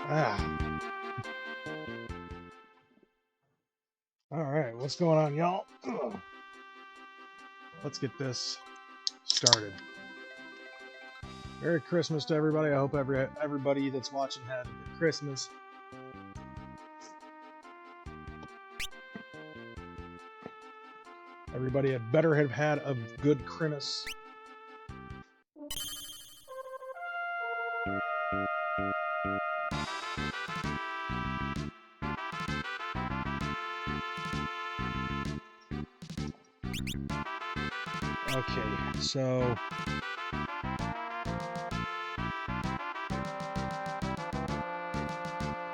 Ah. All right, what's going on, y'all? Let's get this started. Merry Christmas to everybody. I hope everybody that's watching had a good Christmas. Everybody had better have had a good Christmas. Okay, so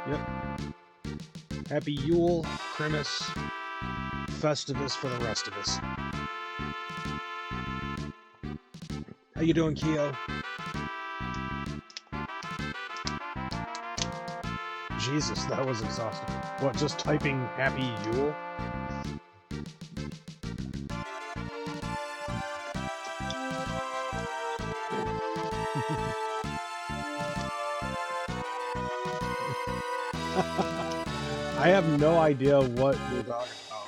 yep. Happy Yule, Christmas, Festivus for the rest of us. How you doing, Keo? Jesus, that was exhausting. What, just typing Happy Yule? I have no idea what you're talking about.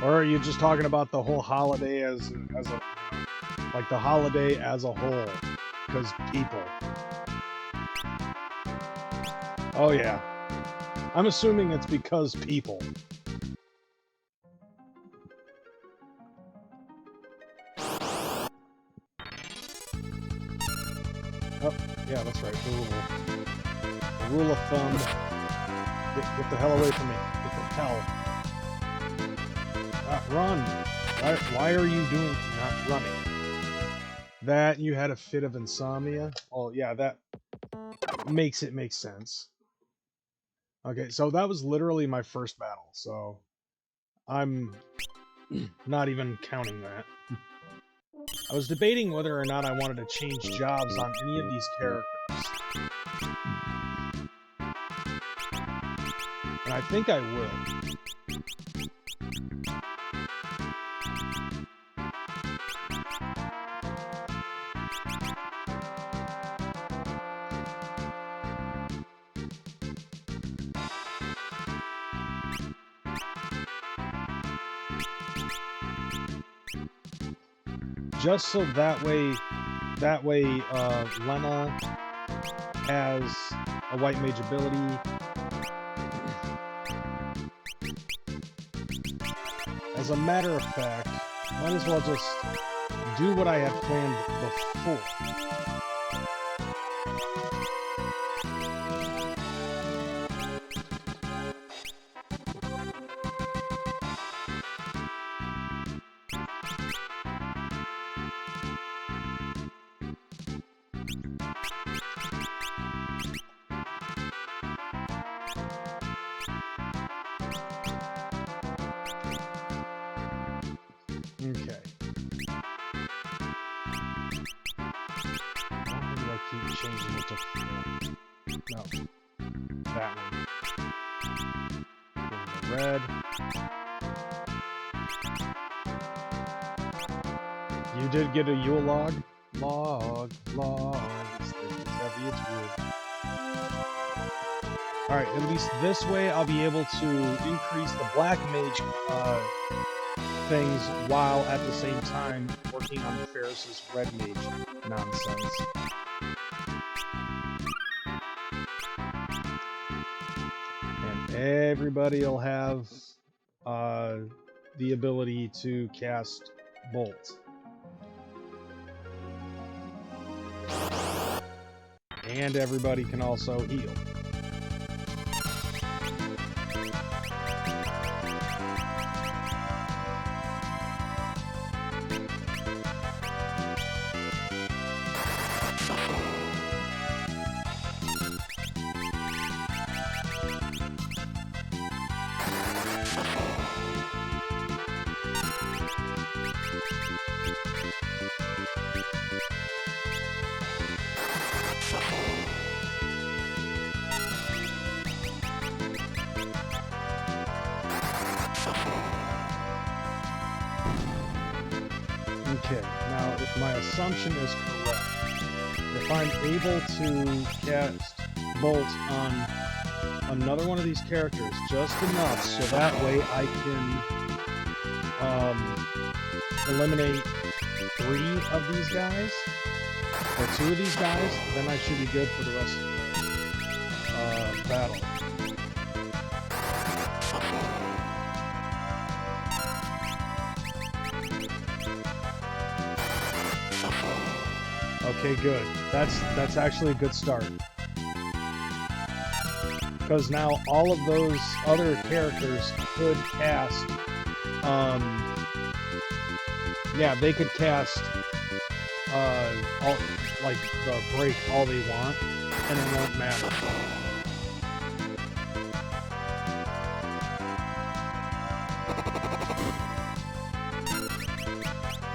Or are you just talking about the whole holiday as a, like the holiday as a whole? Because people. Oh yeah. I'm assuming it's because people. Oh, yeah, that's right. The rule of thumb. Get the hell away from me. Get the hell. Run. Why are you doing not running? That you had a fit of insomnia? Oh, yeah, that makes it make sense. Okay, so that was literally my first battle, so I'm not even counting that. I was debating whether or not I wanted to change jobs on any of these characters. And I think I will. Just so that way Lena has a white mage ability. As a matter of fact, might as well just do what I had planned before. Okay. Why do I keep changing it to... No. That one. Give me the red. You did get a Yule log? Log. It's heavy, it's wood. Alright, at least this way I'll be able to increase the black mage things while at the same time working on Ferris's red mage nonsense. And everybody will have the ability to cast Bolt. And everybody can also heal. assumption is correct, if I'm able to cast Bolt on another one of these characters just enough so that way I can eliminate 3 of these guys, or 2 of these guys, then I should be good for the rest of the battle. Okay, good. That's actually a good start. Because now all of those other characters could cast, yeah, they could cast, all, like, the break all they want, and it won't matter.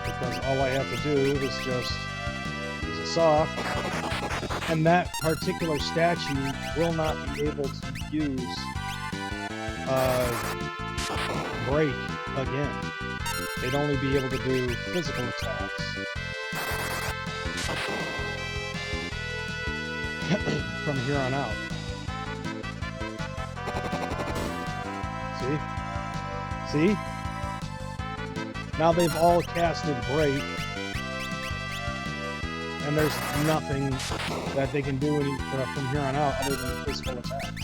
Because all I have to do is just use a soft, and that particular statue will not be able to use break again. They'd only be able to do physical attacks from here on out. See? See? Now they've all casted break, and there's nothing that they can do from here on out other than physical attacks.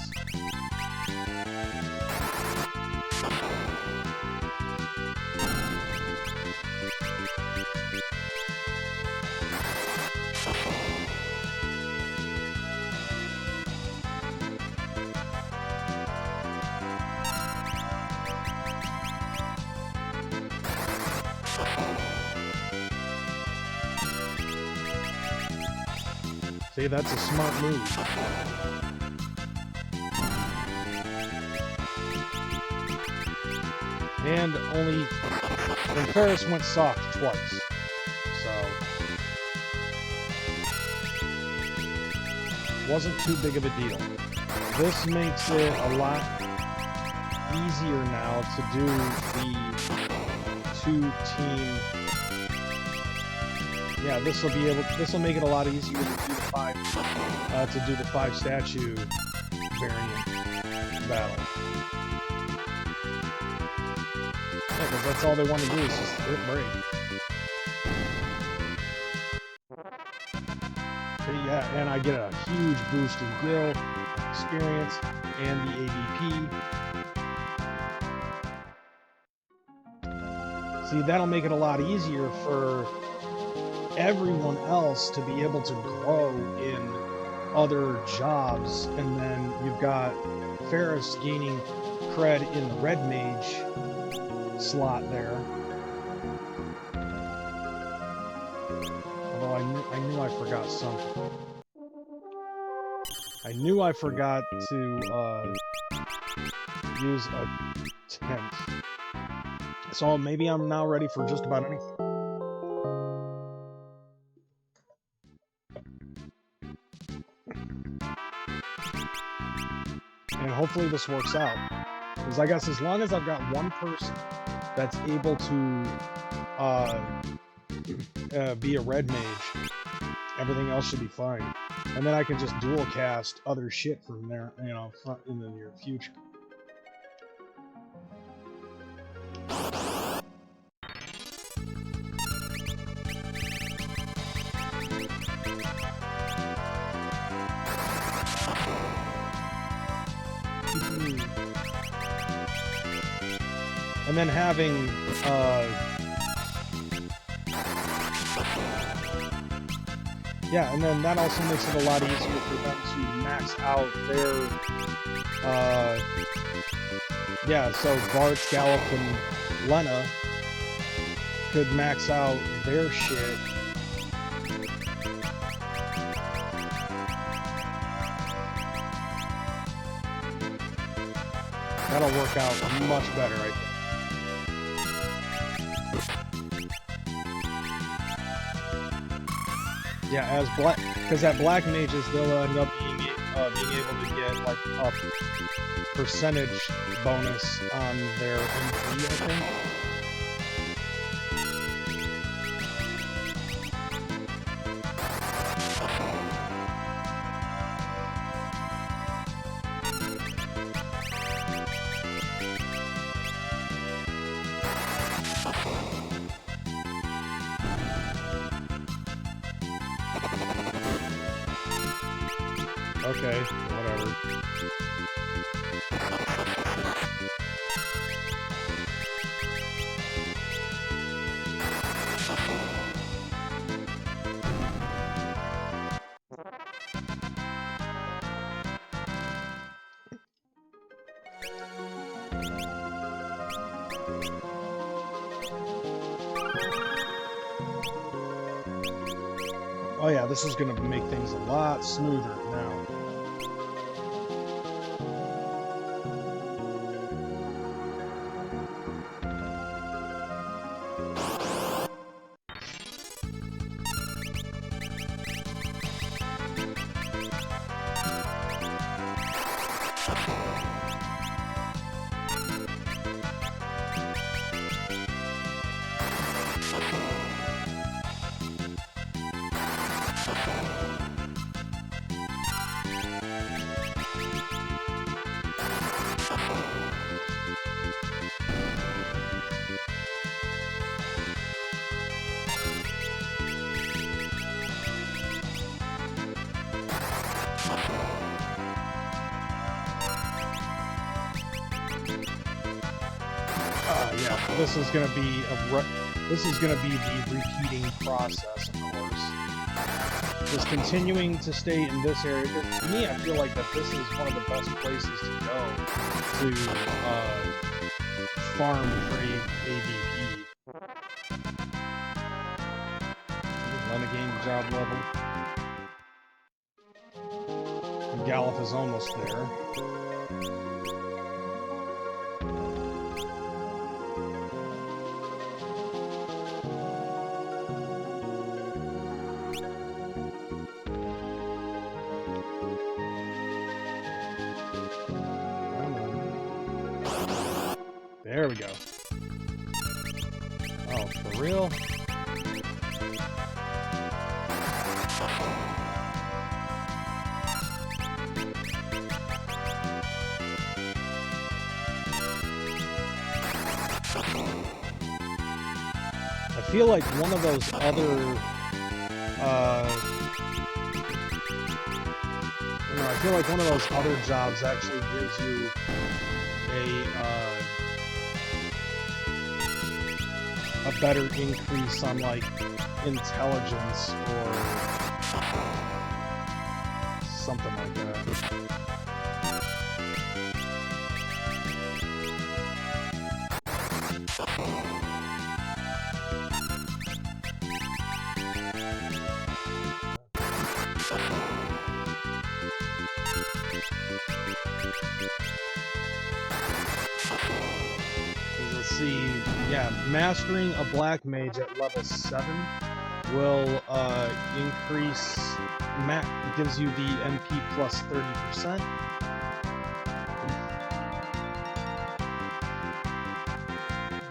See, that's a smart move. And only when Ferris went soft twice. So wasn't too big of a deal. This makes it a lot easier now to do the 2-team. Yeah, this will make it a lot easier to do the 5 statue variant battle. Yeah, because that's all they want to do is just hit break. So yeah, and I get a huge boost in Gil experience and the ADP. See, that'll make it a lot easier for everyone else to be able to grow in other jobs, and then you've got Ferris gaining cred in the Red Mage slot there. Although I knew I forgot something. I knew I forgot to use a tent. So maybe I'm now ready for just about anything. And hopefully this works out. Because I guess as long as I've got one person that's able to be a red mage, everything else should be fine. And then I can just dual cast other shit from there, you know, in the near future. And then having, yeah, and then that also makes it a lot easier for them to max out their, yeah, so Bart, Gallop, and Lena could max out their shit. That'll work out much better, I think. Yeah, as black, because at black mages they'll end up being able to get like a percentage bonus on their MP, I think. Okay, whatever. Oh yeah, this is gonna make things a lot smoother now. Yeah, this is gonna be the repeating process, of course. Just continuing to stay in this area. To me, I feel like that this is one of the best places to go to farm for AVP. Renegade job level. Gallop is almost there. There we go. Oh, for real? I feel like one of those other, I feel like one of those other jobs actually gives you a better increase on, like, intelligence or something like that. Let's see, yeah, mastering a black mage at level 7 will increase, gives you the MP plus 30%.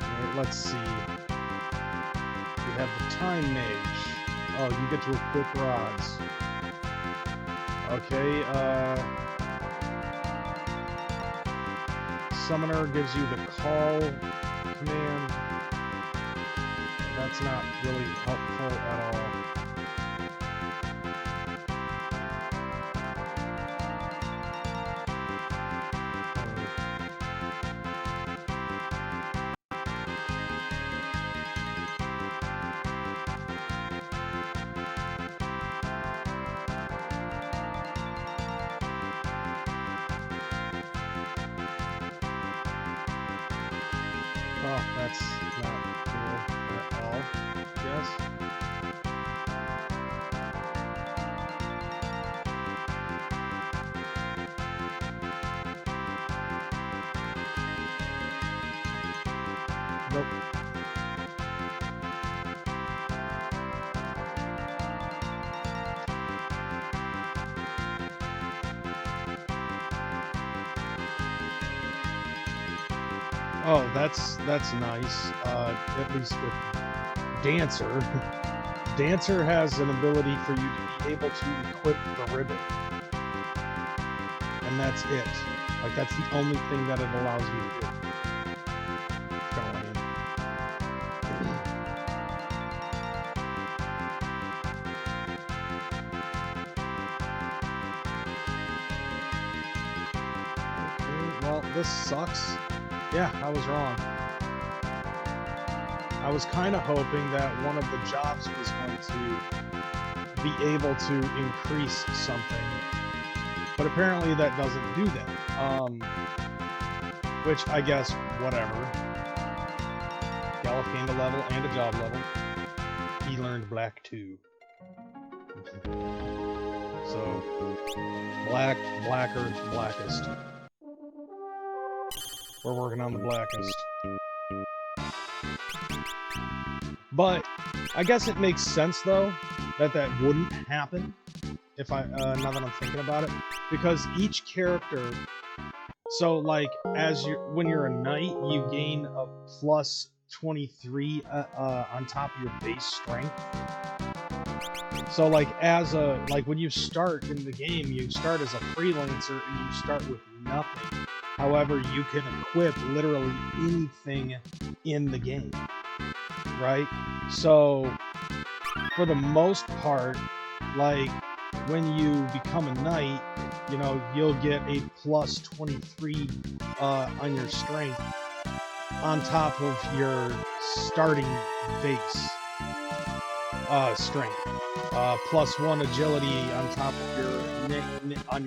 Alright, let's see. We have the time mage. Oh, you get to equip rods. Okay, Summoner gives you the call command. That's not really helpful at all. Oh, that's not cool at all, I guess. Nope. Oh, that's nice. At least with Dancer. Dancer has an ability for you to be able to equip the ribbon. And that's it. Like, that's the only thing that it allows you to do. It's kind of lame. this sucks. Yeah, I was wrong. I was kind of hoping that one of the jobs was going to be able to increase something, but apparently that doesn't do that. Which I guess, whatever. Gallup gained a level and a job level. He learned black too. So, black, blacker, blackest. We're working on the blackest. But I guess it makes sense though that that wouldn't happen if I now that I'm thinking about it, because each character. So like when you're a knight, you gain a plus 23 on top of your base strength. So like when you start in the game, you start as a freelancer and you start with nothing. However, you can equip literally anything in the game, right? So for the most part, like when you become a knight, you know, you'll get a plus 23 on your strength on top of your starting base strength. Plus 1 agility on top of your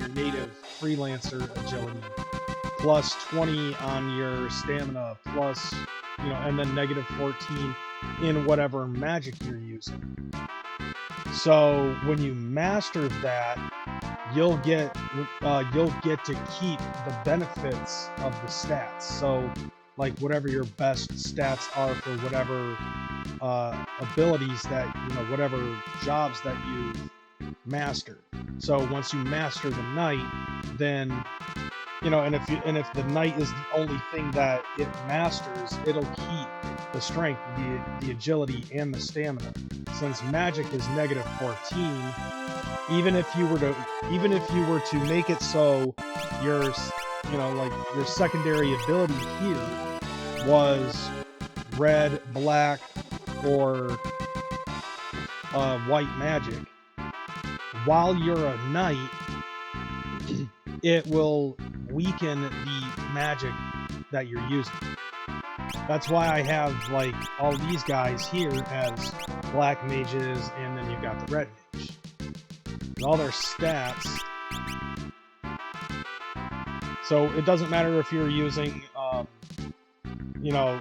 native freelancer agility. Plus 20 on your stamina. Plus, you know, and then negative 14 in whatever magic you're using. So when you master that, you'll get to keep the benefits of the stats. So like whatever your best stats are for whatever abilities that, you know, whatever jobs that you master. So once you master the knight, then, you know, and if the knight is the only thing that it masters, it'll keep the strength, the agility, and the stamina. Since magic is negative 14, even if you were to make it so your, you know, like your secondary ability here was red, black, or white magic, while you're a knight, it will weaken the magic that you're using. That's why I have like all these guys here as black mages, and then you've got the red mage. And all their stats. So it doesn't matter if you're using, you know,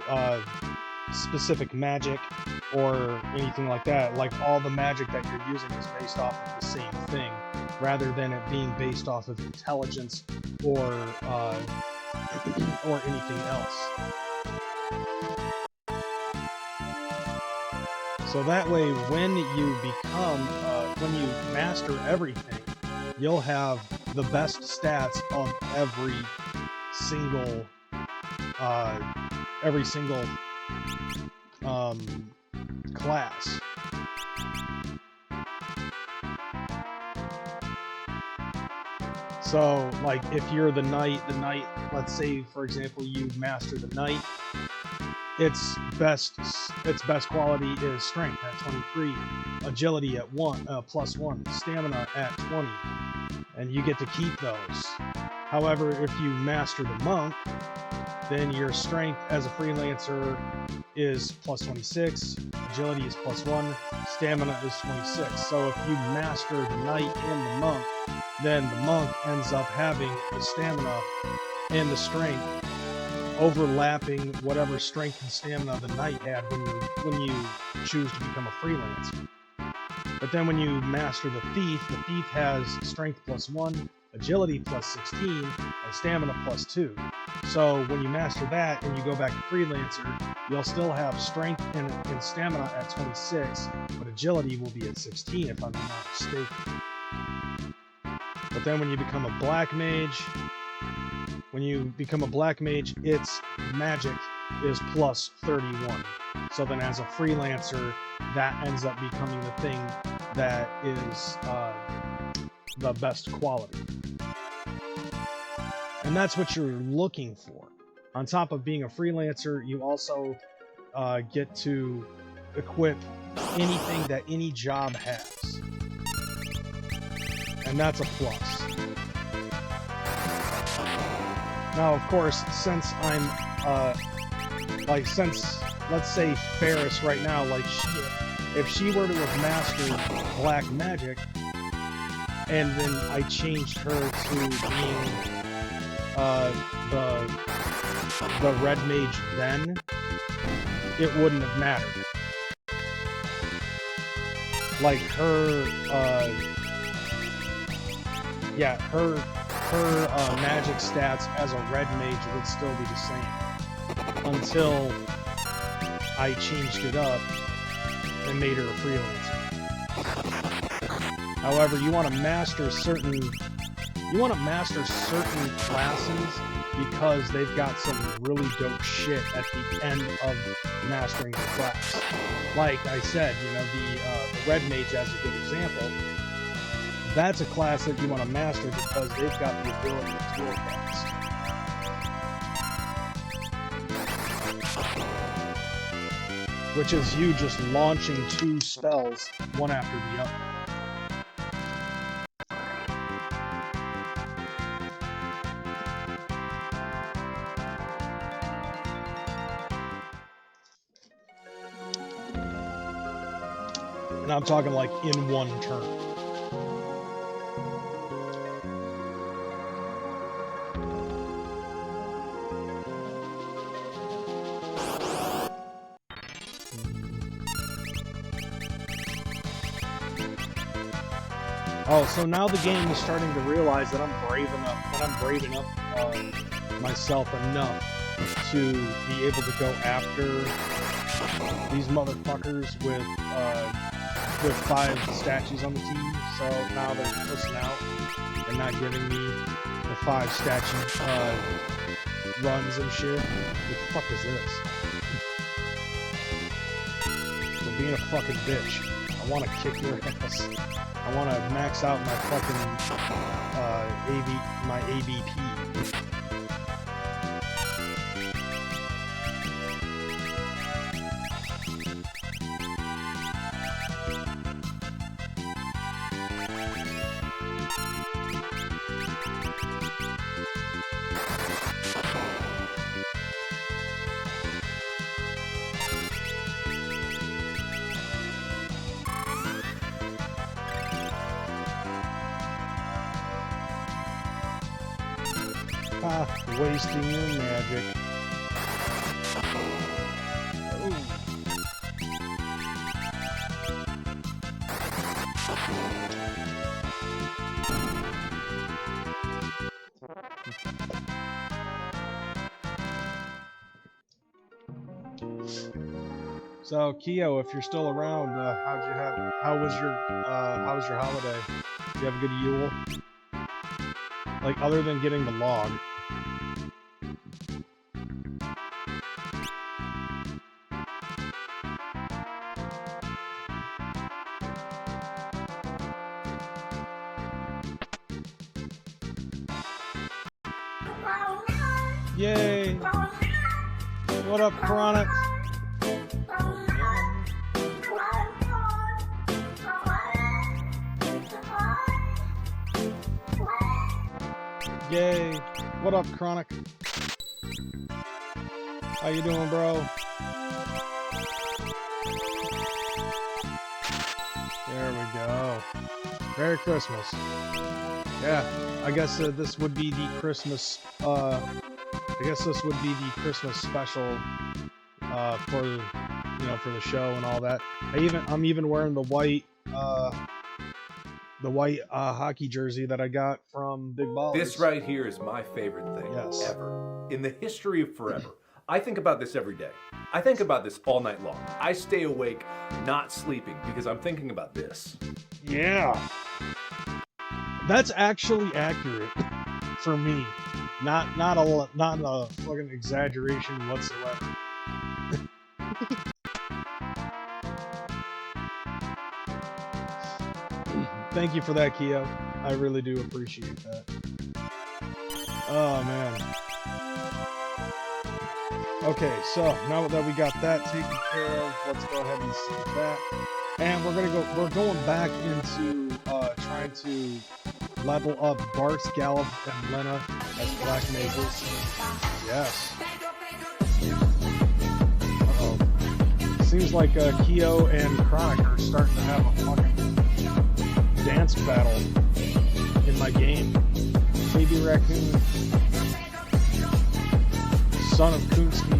specific magic or anything like that. Like all the magic that you're using is based off of the same thing, rather than it being based off of intelligence or anything else. So that way, when you master everything, you'll have the best stats of every single class. So, like, if you're the knight, let's say, for example, you master the knight, its best quality is strength at 23, agility at plus 1, stamina at 20, and you get to keep those. However, if you master the monk, then your strength as a freelancer is plus 26, agility is plus 1, stamina is 26. So if you master the knight and the monk, then the monk ends up having the stamina and the strength overlapping whatever strength and stamina the knight had when you choose to become a freelancer. But then when you master the thief has strength plus 1, agility plus 16, and stamina plus 2. So when you master that and you go back to freelancer, you'll still have strength and stamina at 26, but agility will be at 16 if I'm not mistaken. But then when you become a black mage, its magic is plus 31. So then as a freelancer, that ends up becoming the thing that is the best quality. And that's what you're looking for. On top of being a freelancer, you also get to equip anything that any job has. And that's a plus. Now, of course, since I'm, since, let's say, Ferris right now, like, if she were to have mastered Black Magic, and then I changed her to being, the Red Mage then, it wouldn't have mattered. Like, her, yeah, her magic stats as a Red Mage would still be the same. Until I changed it up and made her a freelancer. However, you want to master certain classes because they've got some really dope shit at the end of mastering the class. Like I said, you know, the Red Mage as a good example. That's a class that you want to master because they've got the ability to dual cast. Which is you just launching 2 spells, one after the other. And I'm talking like in one turn. Oh, so now the game is starting to realize that I'm braving up myself enough to be able to go after these motherfuckers with 5 statues on the team. So now they're pushing out and not giving me the 5 statue runs and shit. What the fuck is this? For being a fucking bitch. I want to kick your ass. I want to max out my fucking my ABP. Ah, wasting your magic. Ooh. So, Keo, if you're still around, how was your holiday? Did you have a good Yule? Like, other than getting the log. Yay! What up, Chronic? Yay! What up, Chronic? How you doing, bro? There we go. Merry Christmas. Yeah, I guess this would be the Christmas. I guess this would be the Christmas special for for the show and all that. I'm even wearing the white hockey jersey that I got from Big Ballers. This right here is my favorite thing ever in the history of forever. I think about this every day. I think about this all night long. I stay awake, not sleeping, because I'm thinking about this. Yeah, that's actually accurate for me. Not a fucking exaggeration whatsoever. Thank you for that, Keo. I really do appreciate that. Oh man. Okay, so now that we got that taken care of, let's go ahead and save that. And we're going back into trying to level up Bart, Gallop, and Lena as Black Mages. Yes. Uh-oh. Seems like Kyo and Chronic are starting to have a fucking dance battle in my game. Baby Raccoon, son of Kunsky.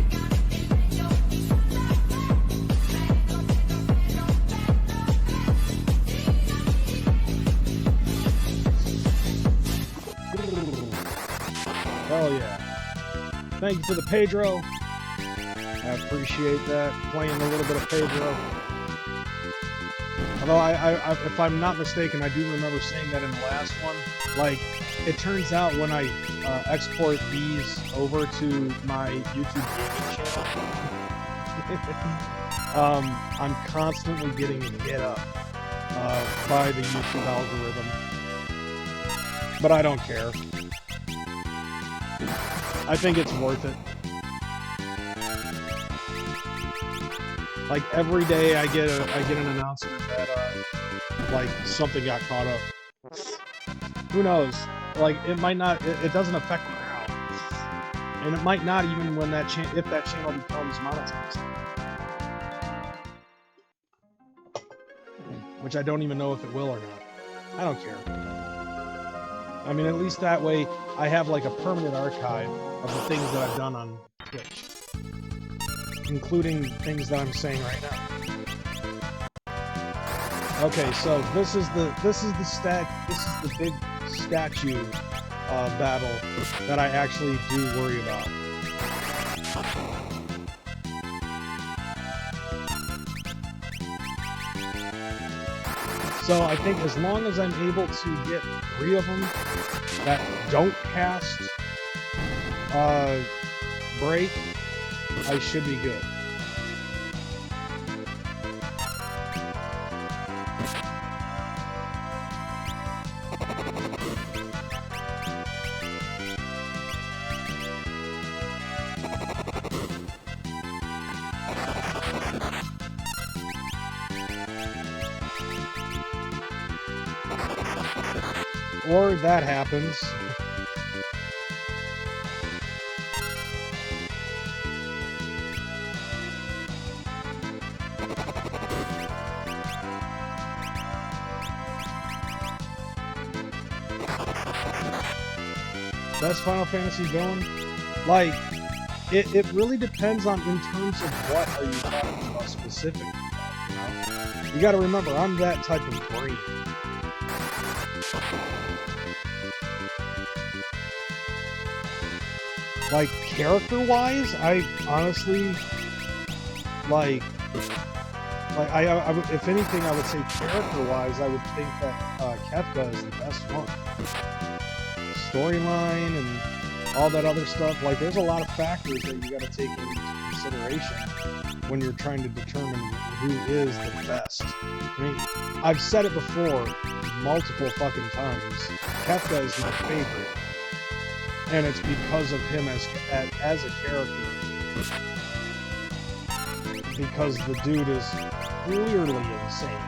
Hell yeah. Thank you for the Pedro. I appreciate that. Playing a little bit of Pedro. Although if I'm not mistaken, I do remember saying that in the last one. Like, it turns out when I export these over to my YouTube gaming channel, I'm constantly getting hit up by the YouTube algorithm. But I don't care. I think it's worth it. Like every day I get an announcement that like something got caught up. Who knows? Like it might not, it doesn't affect me now. And it might not even when if that channel becomes monetized. Which I don't even know if it will or not. I don't care. I mean, at least that way I have like a permanent archive of the things that I've done on Twitch. Including things that I'm saying right now. Okay, so this is the big statue battle that I actually do worry about. So I think as long as I'm able to get 3 of them that don't cast break, I should be good. Or that happens. Best Final Fantasy villain? Like, it really depends on in terms of what are you talking about specifically, you know? You gotta remember, I'm that type of brain. Like, character-wise, I honestly, if anything, I would say character-wise, I would think that Kefka is the best one. Storyline and all that other stuff, like, there's a lot of factors that you gotta take into consideration when you're trying to determine who is the best. I mean, I've said it before multiple fucking times. Kefka is my favorite. And it's because of him as a character. Because the dude is clearly insane.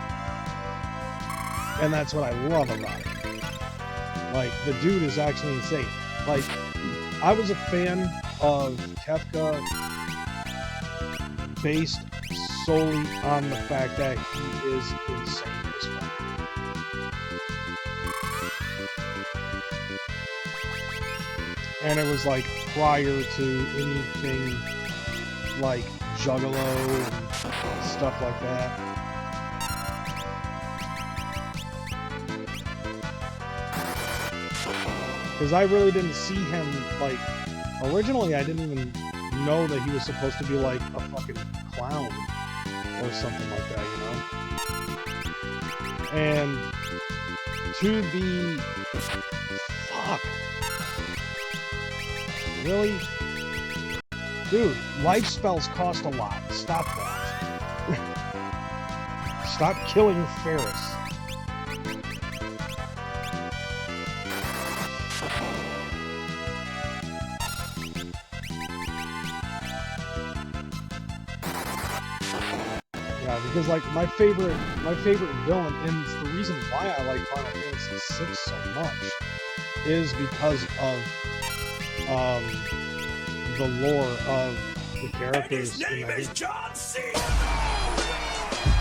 And that's what I love about it. Like, the dude is actually insane. Like, I was a fan of Kefka based solely on the fact that he is insane as fuck. And it was like prior to anything like Juggalo and stuff like that. Because I really didn't see him, like, originally I didn't even know that he was supposed to be like a fucking clown or something like that, you know? And to be... Fuck. Really? Dude, life spells cost a lot. Stop that. Stop killing Ferris. Yeah, because like my favorite villain, and the reason why I like Final Fantasy VI so much is because of the lore of the characters. And his name is John Cena.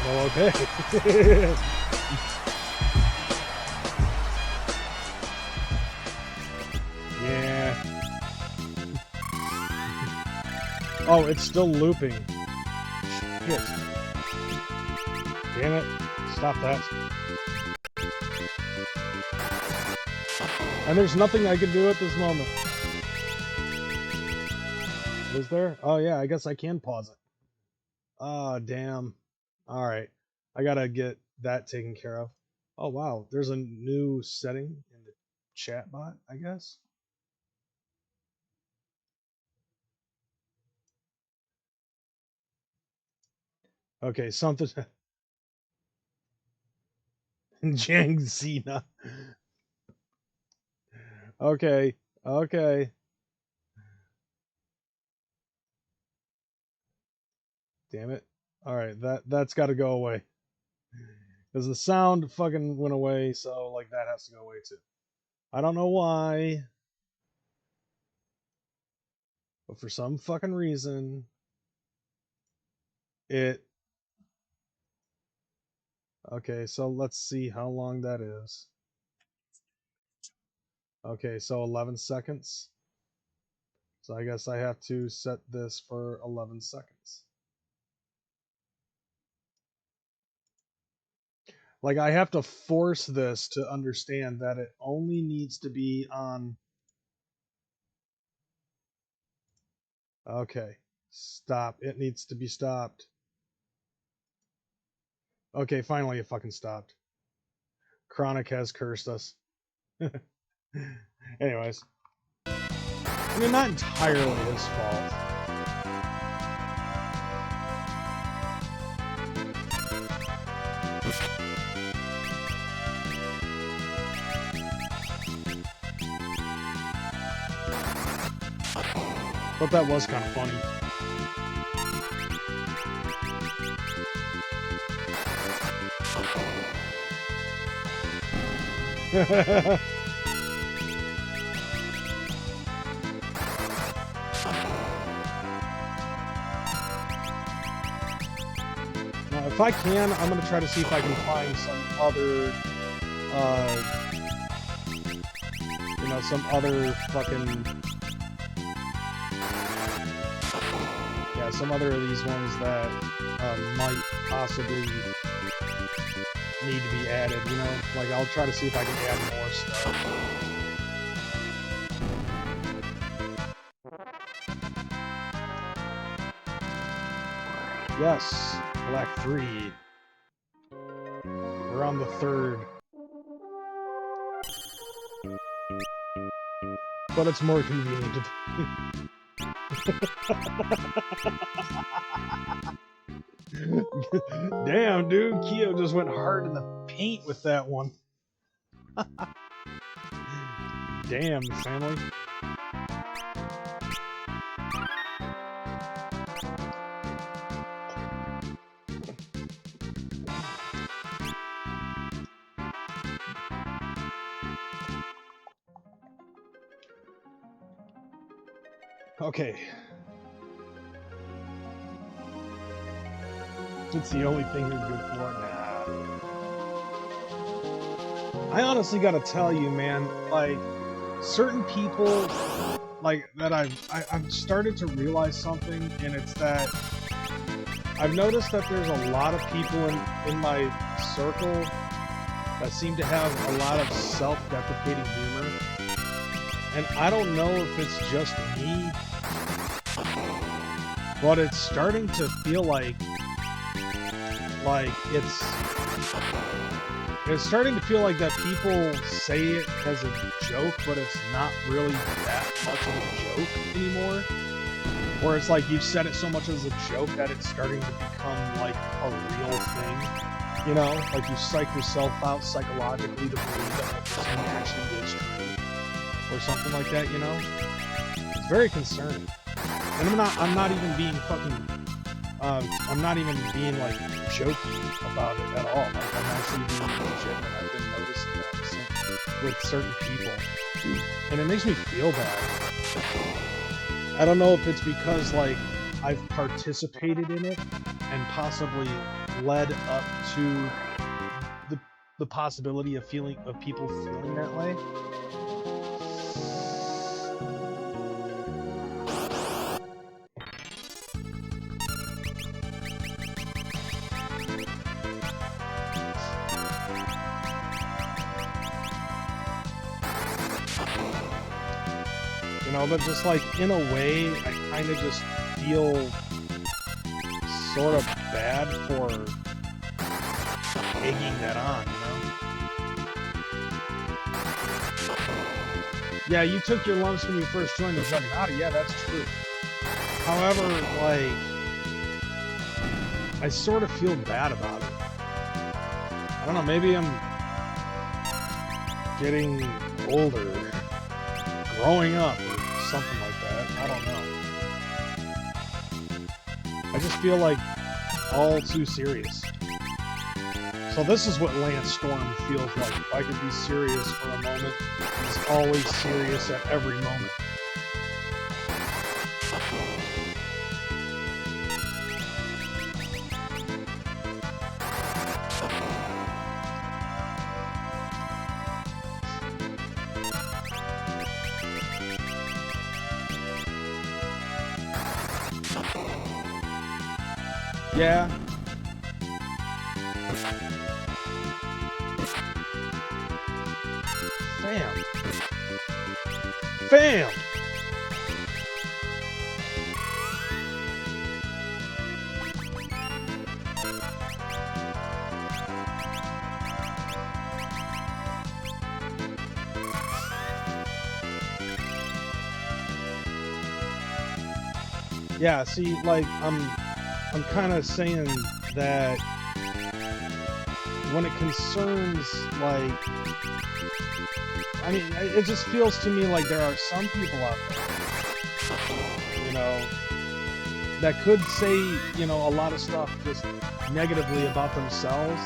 Well, okay. Yeah. Oh, it's still looping. Shit. Damn it. Stop that. And there's nothing I can do at this moment. Is there? Oh yeah, I guess I can pause it. Oh, damn. Alright. I gotta get that taken care of. Oh wow, there's a new setting in the chat bot, I guess. Okay, something. Jang Cena. Okay, okay. Damn it. Alright, that's gotta go away. Because the sound fucking went away, so like that has to go away too. I don't know why. But for some fucking reason, it... Okay, so let's see how long that is. Okay, so 11 seconds. So I guess I have to set this for 11 seconds. Like, I have to force this to understand that it only needs to be on... Okay, stop. It needs to be stopped. Okay, finally it fucking stopped. Chronic has cursed us. Anyways. I mean, not entirely his fault. But that was kind of funny. Now, if I can, I'm gonna try to see if I can find some other, you know, some other fucking, yeah, some other of these ones that might possibly need to be added, you know? Like, I'll try to see if I can add more stuff. Yes, Black 3. We're on the 3rd. But it's more convenient to... Damn, dude, Kyo just went hard in the paint with that one. Damn, family. Okay. It's the only thing you're good for? Nah. I honestly gotta tell you, man, like, certain people, like, that I've started to realize something, and it's that I've noticed that there's a lot of people in my circle that seem to have a lot of self-deprecating humor. And I don't know if it's just me, but it's starting to feel like it's starting to feel like that people say it as a joke, but it's not really that much of a joke anymore. Or it's like you've said it so much as a joke that it's starting to become like a real thing. You know, like you psych yourself out psychologically to believe that what you're saying actually is true, or something like that. You know, it's very concerning. And I'm not even being fucking I'm not even being like jokey about it at all. Like I'm actually being legitimate. I've been noticing that with certain people, and it makes me feel bad. I don't know if it's because like I've participated in it and possibly led up to the possibility of people feeling that way. You know, but just like in a way, I kind of just feel sort of bad for egging that on, you know? Yeah, you took your lumps when you first joined the Juggernaut. Yeah, that's true. However, like, I sort of feel bad about it. I don't know, maybe I'm getting older, growing up, or something like that. I don't know. I just feel like all too serious. So this is what Lance Storm feels like. If I could be serious for a moment, he's always serious at every moment. Yeah. Fam! Yeah, see, like, I'm kind of saying that when it concerns, like, I mean, it just feels to me like there are some people out there, you know, that could say, you know, a lot of stuff just negatively about themselves,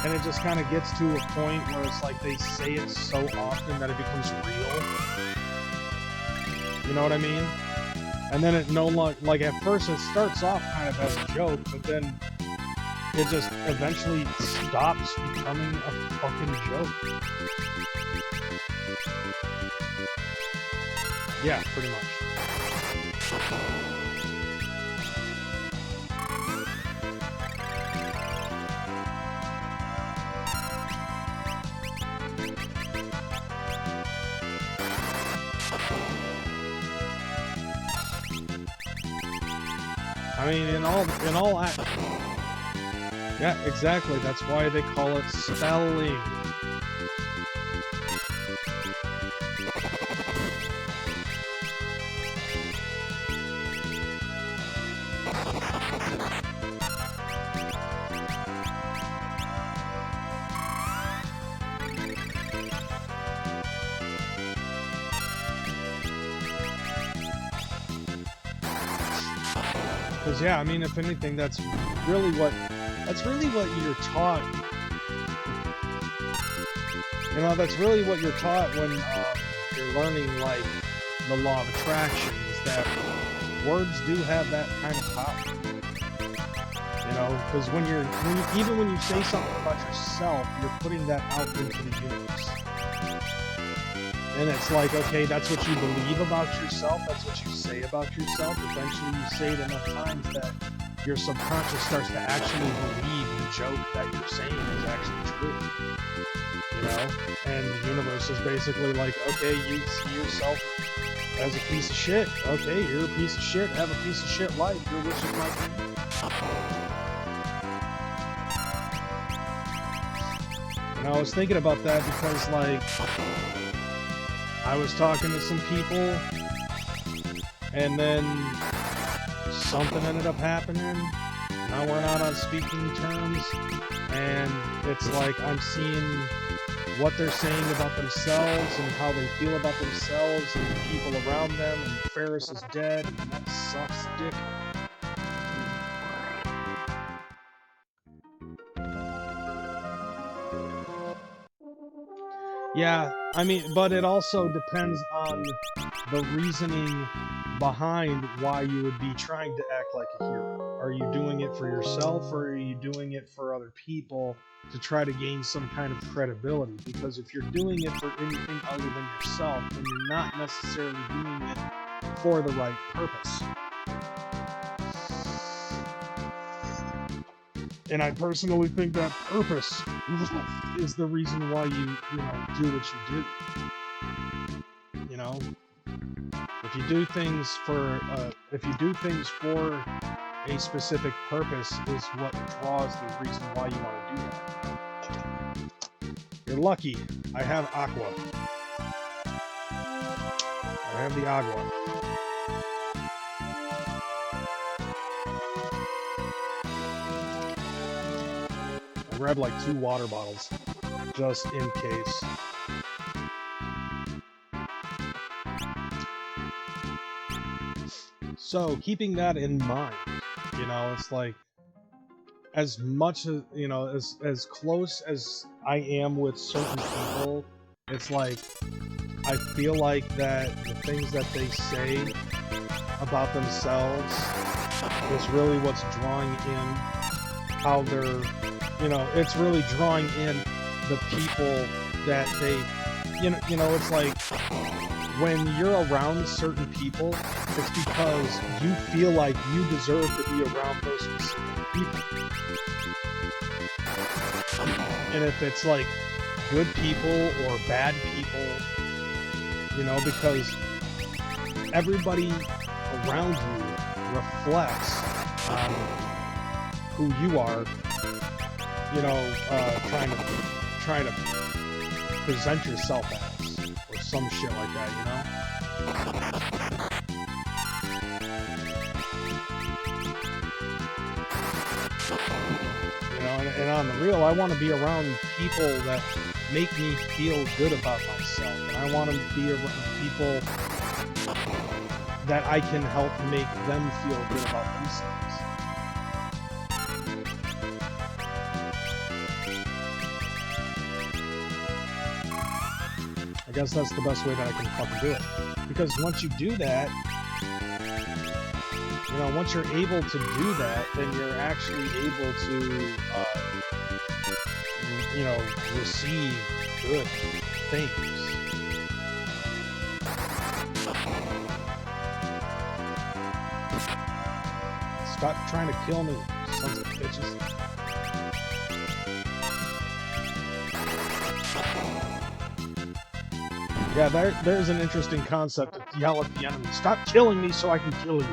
and it just kind of gets to a point where it's like they say it so often that it becomes real. You know what I mean? And then it no longer, like at first it starts off kind of as a joke, but then it just eventually stops becoming a fucking joke. Yeah, pretty much. I mean, in all yeah, exactly. That's why they call it spelling. Because yeah, I mean, if anything, that's really what you're taught. You know, that's really what you're taught when you're learning, like, the law of attraction, is that words do have that kind of power. You know, because even when you say something about yourself, you're putting that out into the universe. And it's like, okay, that's what you believe about yourself, that's what you say about yourself. Eventually you say it enough times that your subconscious starts to actually believe the joke that you're saying is actually true. You know? And the universe is basically like, okay, you see yourself as a piece of shit. Okay, you're a piece of shit, have a piece of shit life. Your wish is my dream. And I was thinking about that because, like, I was talking to some people, and then something ended up happening. Now we're not on speaking terms, and it's like I'm seeing what they're saying about themselves and how they feel about themselves and the people around them, and Ferris is dead, and that sucks dick. Yeah, I mean, but it also depends on the reasoning behind why you would be trying to act like a hero. Are you doing it for yourself, or are you doing it for other people to try to gain some kind of credibility? Because if you're doing it for anything other than yourself, then you're not necessarily doing it for the right purpose. And I personally think that purpose is the reason why you do what you do. You know, if you do things for a specific purpose, is what draws the reason why you want to do that. You're lucky. I have aqua. I have the agua. Grab like 2 water bottles just in case. So keeping that in mind, you know, it's like as much as, you know, as close as I am with certain people, it's like I feel like that the things that they say about themselves is really what's drawing in how they're, you know, it's really drawing in the people that they, you know, it's like when you're around certain people, it's because you feel like you deserve to be around those specific people. And if it's like good people or bad people, you know, because everybody around you reflects on who you are, you know, trying to present yourself as, or some shit like that, you know? You know, and on the real, I want to be around people that make me feel good about myself, and I want to be around people that I can help make them feel good about themselves. I guess that's the best way that I can fucking do it. Because once you do that, you know, once you're able to do that, then you're actually able to, you know, receive good things. Stop trying to kill me, sons of bitches. Yeah, there's an interesting concept to yell at the enemy. Stop killing me so I can kill you.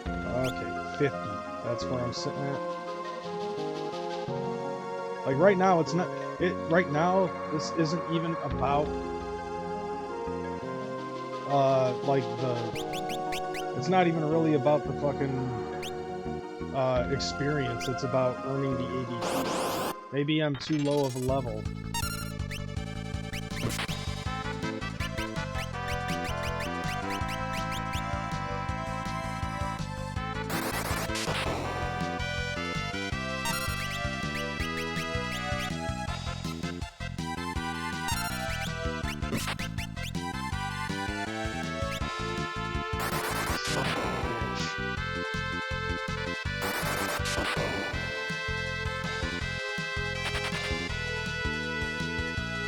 Okay, 50. That's where I'm sitting at. Like right now, it's not. Right now, this isn't even about. Like it's not even really about the fucking experience. It's about earning the ADP. Maybe I'm too low of a level.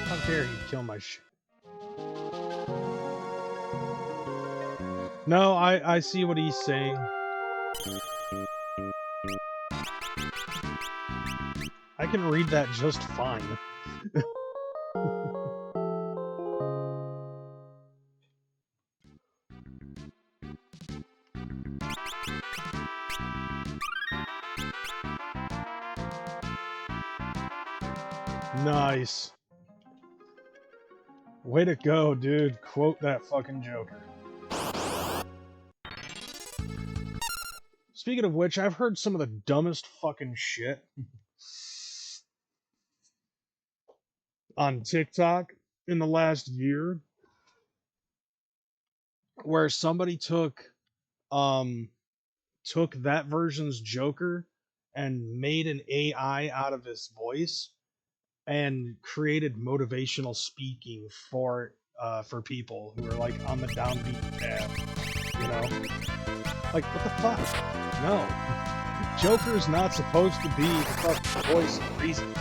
How dare he kill my shit? No, I see what he's saying. I can read that just fine. Nice. Way to go, dude. Quote that fucking Joker. Speaking of which, I've heard some of the dumbest fucking shit on TikTok in the last year, where somebody took that version's Joker and made an AI out of his voice and created motivational speaking for people who are like on the downbeat path, you know? Like, what the fuck? No. Joker's not supposed to be the fucking voice of reason.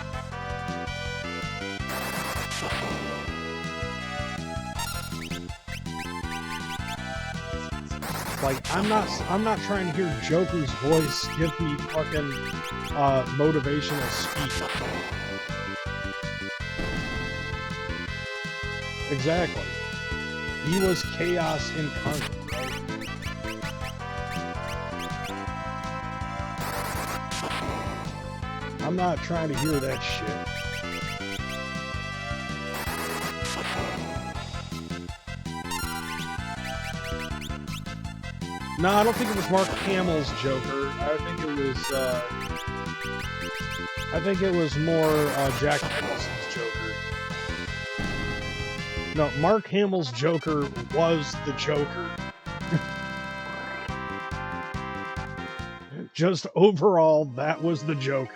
Like, I'm not trying to hear Joker's voice give me fucking motivational speech. Exactly. He was chaos incarnate, right? I'm not trying to hear that shit. No, I don't think it was Mark Hamill's Joker. I think it was more Jack Nicholson's Joker. No, Mark Hamill's Joker was the Joker. Just overall, that was the Joker.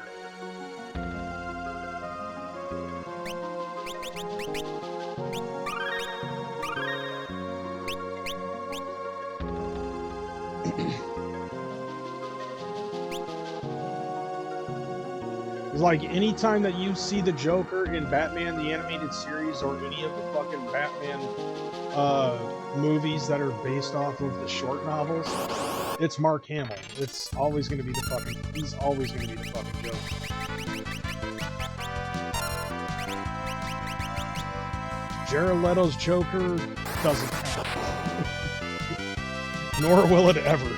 Like, anytime that you see the Joker in Batman the Animated Series or any of the fucking Batman movies that are based off of the short novels, it's Mark Hamill. It's always going to be the fucking... He's always going to be the fucking Joker. Jared Leto's Joker doesn't happen. Nor will it ever.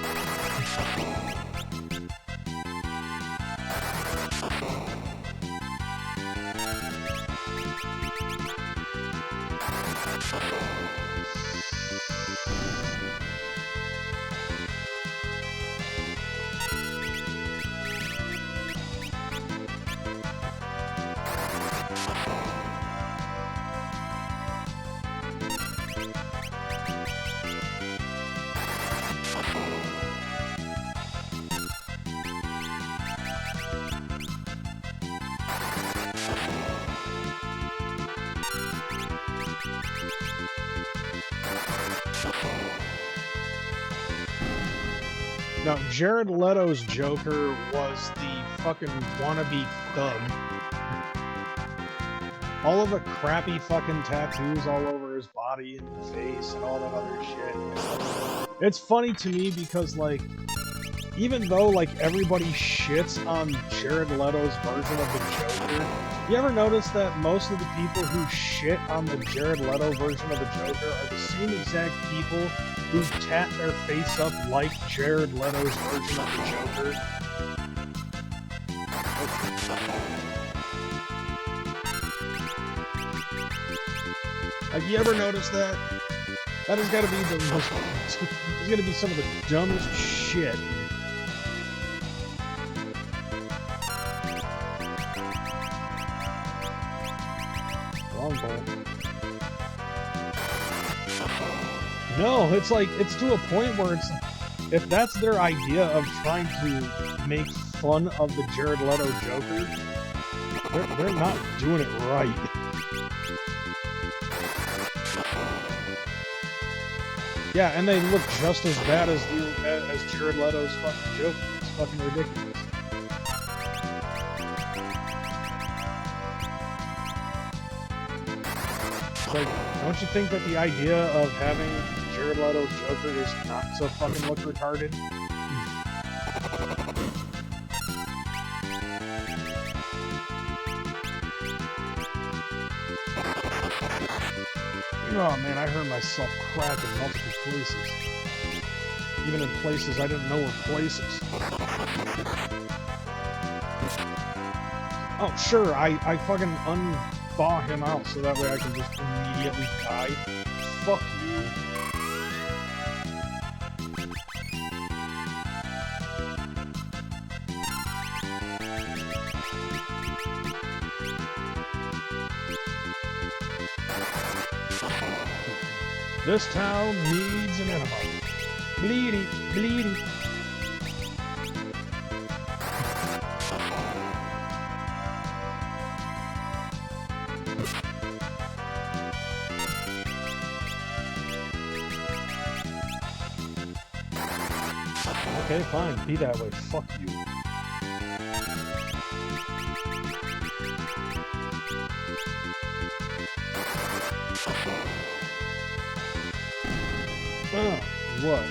Now, Jared Leto's Joker was the fucking wannabe thug. All of the crappy fucking tattoos all over his body and face and all that other shit. It's funny to me because, like, even though, like, everybody shits on Jared Leto's version of the Joker, you ever notice that most of the people who shit on the Jared Leto version of the Joker are the same exact people who tat their face up like Jared Leto's version of the Joker? Like, you ever notice that? That has got to be the most... It's going to be some of the dumbest shit. Wrong bolt. No, it's like, it's to a point where it's, if that's their idea of trying to make fun of the Jared Leto Joker, they're not doing it right. Yeah, and they look just as bad as Jared Leto's fucking Joker. It's fucking ridiculous. It's like, don't you think that the idea of having Jared Leto's Joker is not so fucking look retarded? Oh man, I heard myself crack in multiple places. Even in places I didn't know were places. Oh sure, I fucking unthaw him out so that way I can just immediately die. Fuck you. This town needs an enema. Bleedy, bleedy. Okay, fine. Be that way. Fuck you. Oh, what?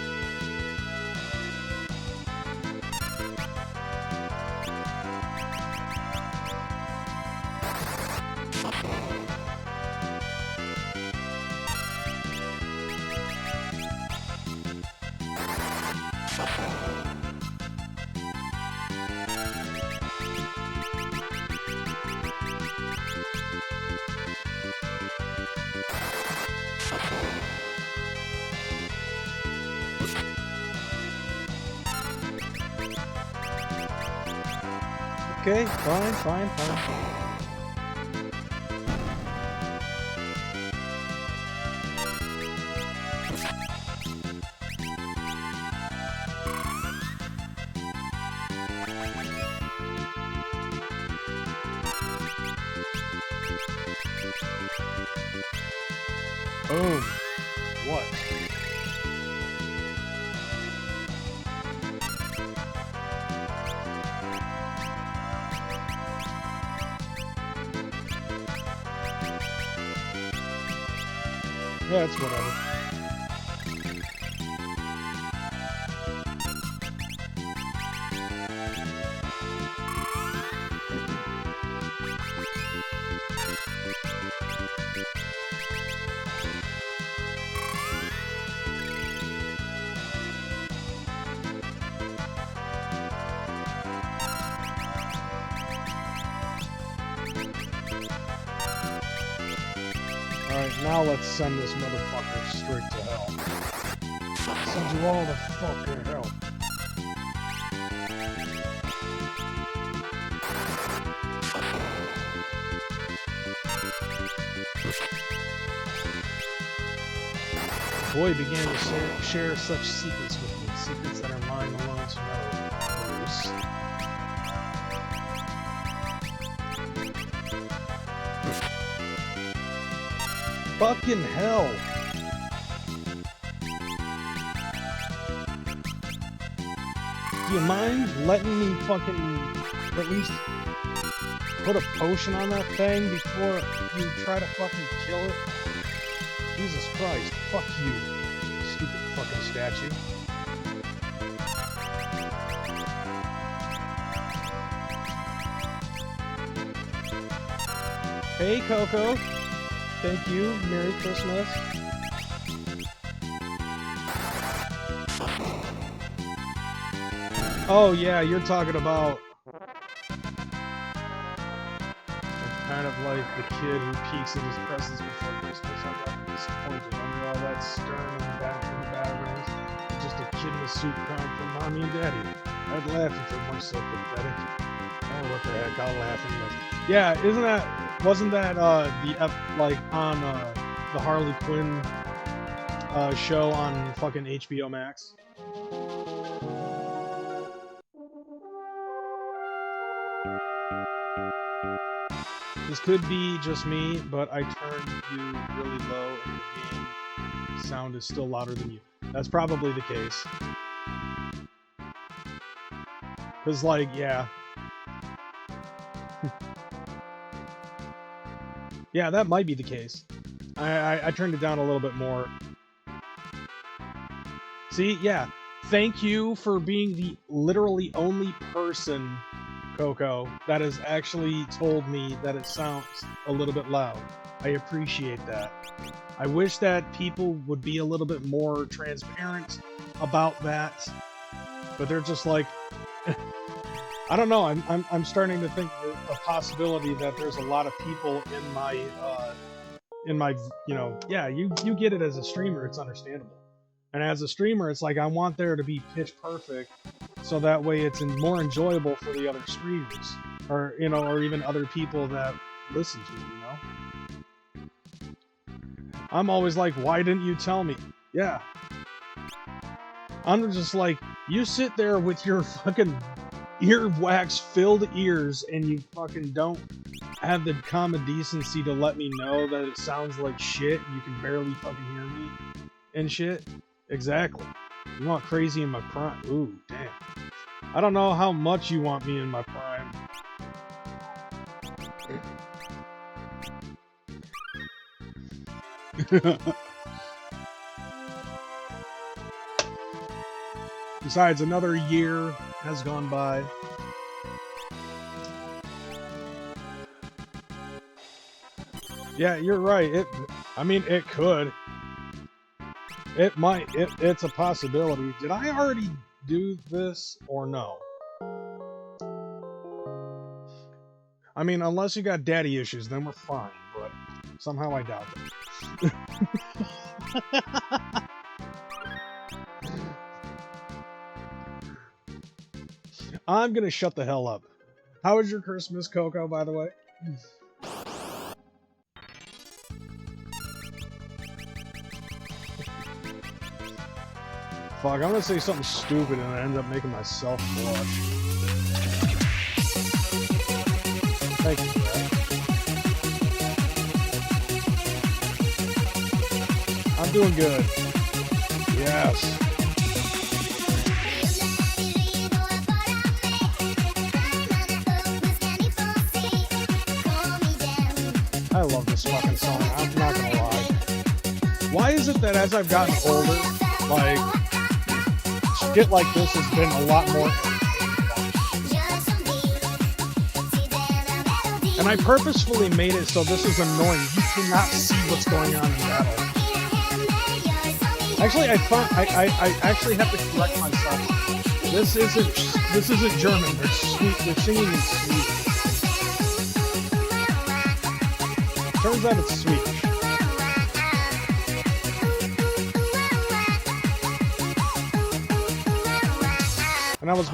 Okay, fine. Boom. What? Yeah, it's whatever. Alright, now let's send this motherfucker straight to hell. Send you all the fucking hell. Boy began to share such secrets with me, secrets that are mine alone to know. Bruce. Fucking hell! Do you mind letting me fucking at least put a potion on that thing before you try to fucking kill it? Jesus Christ, fuck you, stupid fucking statue. Hey, Coco. Thank you. Merry Christmas. Oh, yeah, you're talking about... kind of like the kid who peeks at his presents before Christmas. I'm not disappointed under all that stern and batterings. Just a kid in a suit crying for mommy and daddy. I'd laugh if it weren't so pathetic. Oh, what the heck, I'll laugh anyways. Yeah, wasn't that like on the Harley Quinn show on fucking HBO Max? This could be just me, but I turned you really low and the game sound is still louder than you. That's probably the case. Cause like, yeah. Yeah, that might be the case. I turned it down a little bit more. See, yeah. Thank you for being the literally only person, Coco, that has actually told me that it sounds a little bit loud. I appreciate that. I wish that people would be a little bit more transparent about that, but they're just like, I don't know. I'm starting to think the possibility that there's a lot of people in my you know, yeah, you get it as a streamer, it's understandable. And as a streamer, it's like I want there to be pitch perfect, so that way it's more enjoyable for the other streamers, or you know, or even other people that listen to it, you know. I'm always like, why didn't you tell me? Yeah. I'm just like, you sit there with your fucking earwax filled ears and you fucking don't have the common decency to let me know that it sounds like shit and you can barely fucking hear me and shit. Exactly. You want crazy in my prime? Ooh, damn. I don't know how much you want me in my prime. Besides, another year has gone by. Yeah, you're right. I mean, it could. It might. It's a possibility. Did I already do this or no? I mean, unless you got daddy issues, then we're fine. But somehow I doubt it. I'm gonna shut the hell up. How was your Christmas, Coco, by the way? Fuck, I'm gonna say something stupid and I end up making myself blush. Thank you for that. I'm doing good. Yes. I love this fucking song, I'm not gonna lie. Why is it that as I've gotten older, like, shit like this has been a lot more... And I purposefully made it so this is annoying. You cannot see what's going on in battle. Actually, I actually have to correct myself. This isn't German, they're singing in Swedish. Turns out it's Swedish. And I was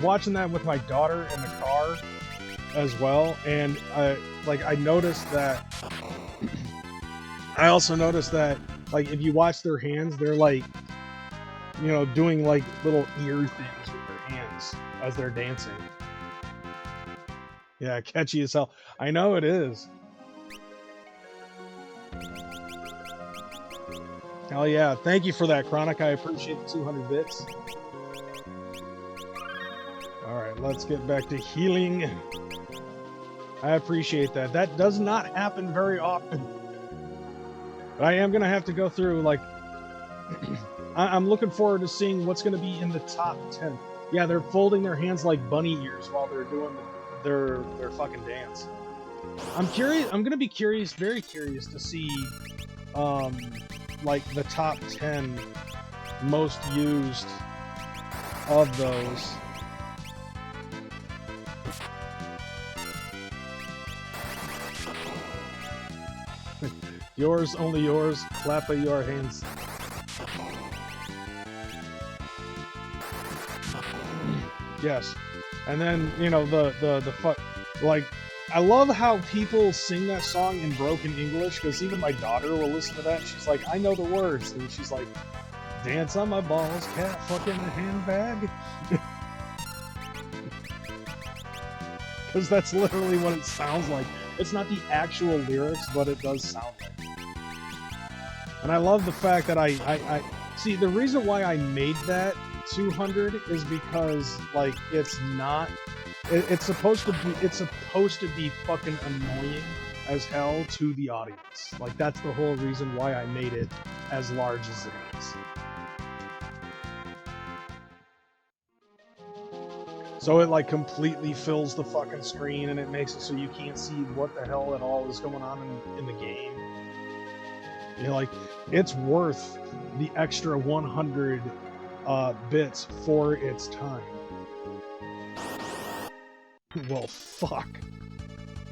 watching that with my daughter in the car as well, and I noticed that. I also noticed that, like, if you watch their hands, they're like, you know, doing like little ear things with their hands as they're dancing. Yeah, catchy as hell. I know it is. Hell yeah, thank you for that, Chronic. I appreciate the 200 bits. Alright, let's get back to healing. I appreciate that. That does not happen very often. But I am going to have to go through, like... I'm looking forward to seeing what's going to be in the top 10. Yeah, they're folding their hands like bunny ears while they're doing their fucking dance. I'm curious. I'm going to be curious, very curious to see... like the top 10 most used of those. Yours, only yours, clap of your hands. Yes. And then, you know, like, I love how people sing that song in broken English, because even my daughter will listen to that, and she's like, I know the words, and she's like, dance on my balls, cat fucking handbag. Because that's literally what it sounds like. It's not the actual lyrics, but it does sound like it. And I love the fact that I see, the reason why I made that 200 is because, like, it's not... It's supposed to be fucking annoying as hell to the audience. Like, that's the whole reason why I made it as large as it is. So it, like, completely fills the fucking screen, and it makes it so you can't see what the hell at all is going on in the game. You know, like, it's worth the extra 100 bits for its time. Well, fuck.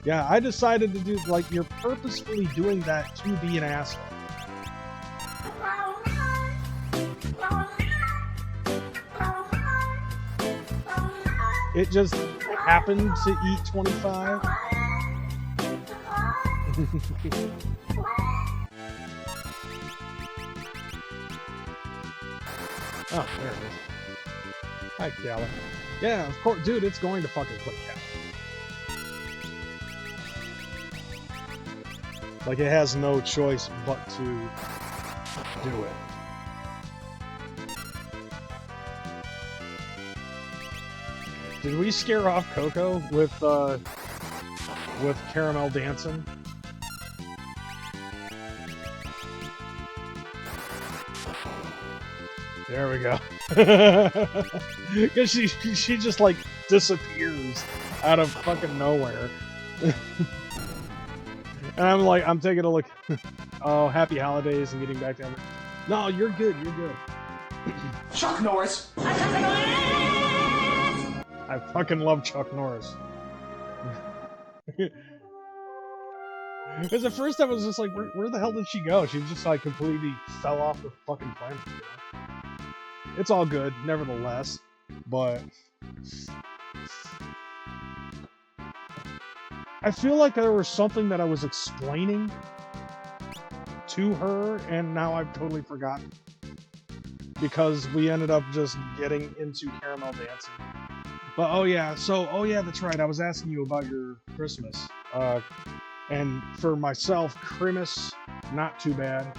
Yeah, I decided to do, like, you're purposefully doing that to be an asshole. It just happened to eat 25. Oh, there it is. Hi, Gala. Yeah, of course, dude, it's going to fucking click Gala. Like, it has no choice but to do it. Did we scare off Coco with caramel dancing? There we go. Because she just like disappears out of fucking nowhere. And I'm like, I'm taking a look. Oh, happy holidays and getting back to everything. No, you're good. You're good. Chuck Norris. I fucking love Chuck Norris. Because at first I was just like, where the hell did she go? She just like completely fell off the fucking planet. You know? It's all good, nevertheless. But I feel like there was something that I was explaining to her, and now I've totally forgotten. Because we ended up just getting into caramel dancing. But oh yeah, that's right. I was asking you about your Christmas. And for myself, Christmas, not too bad.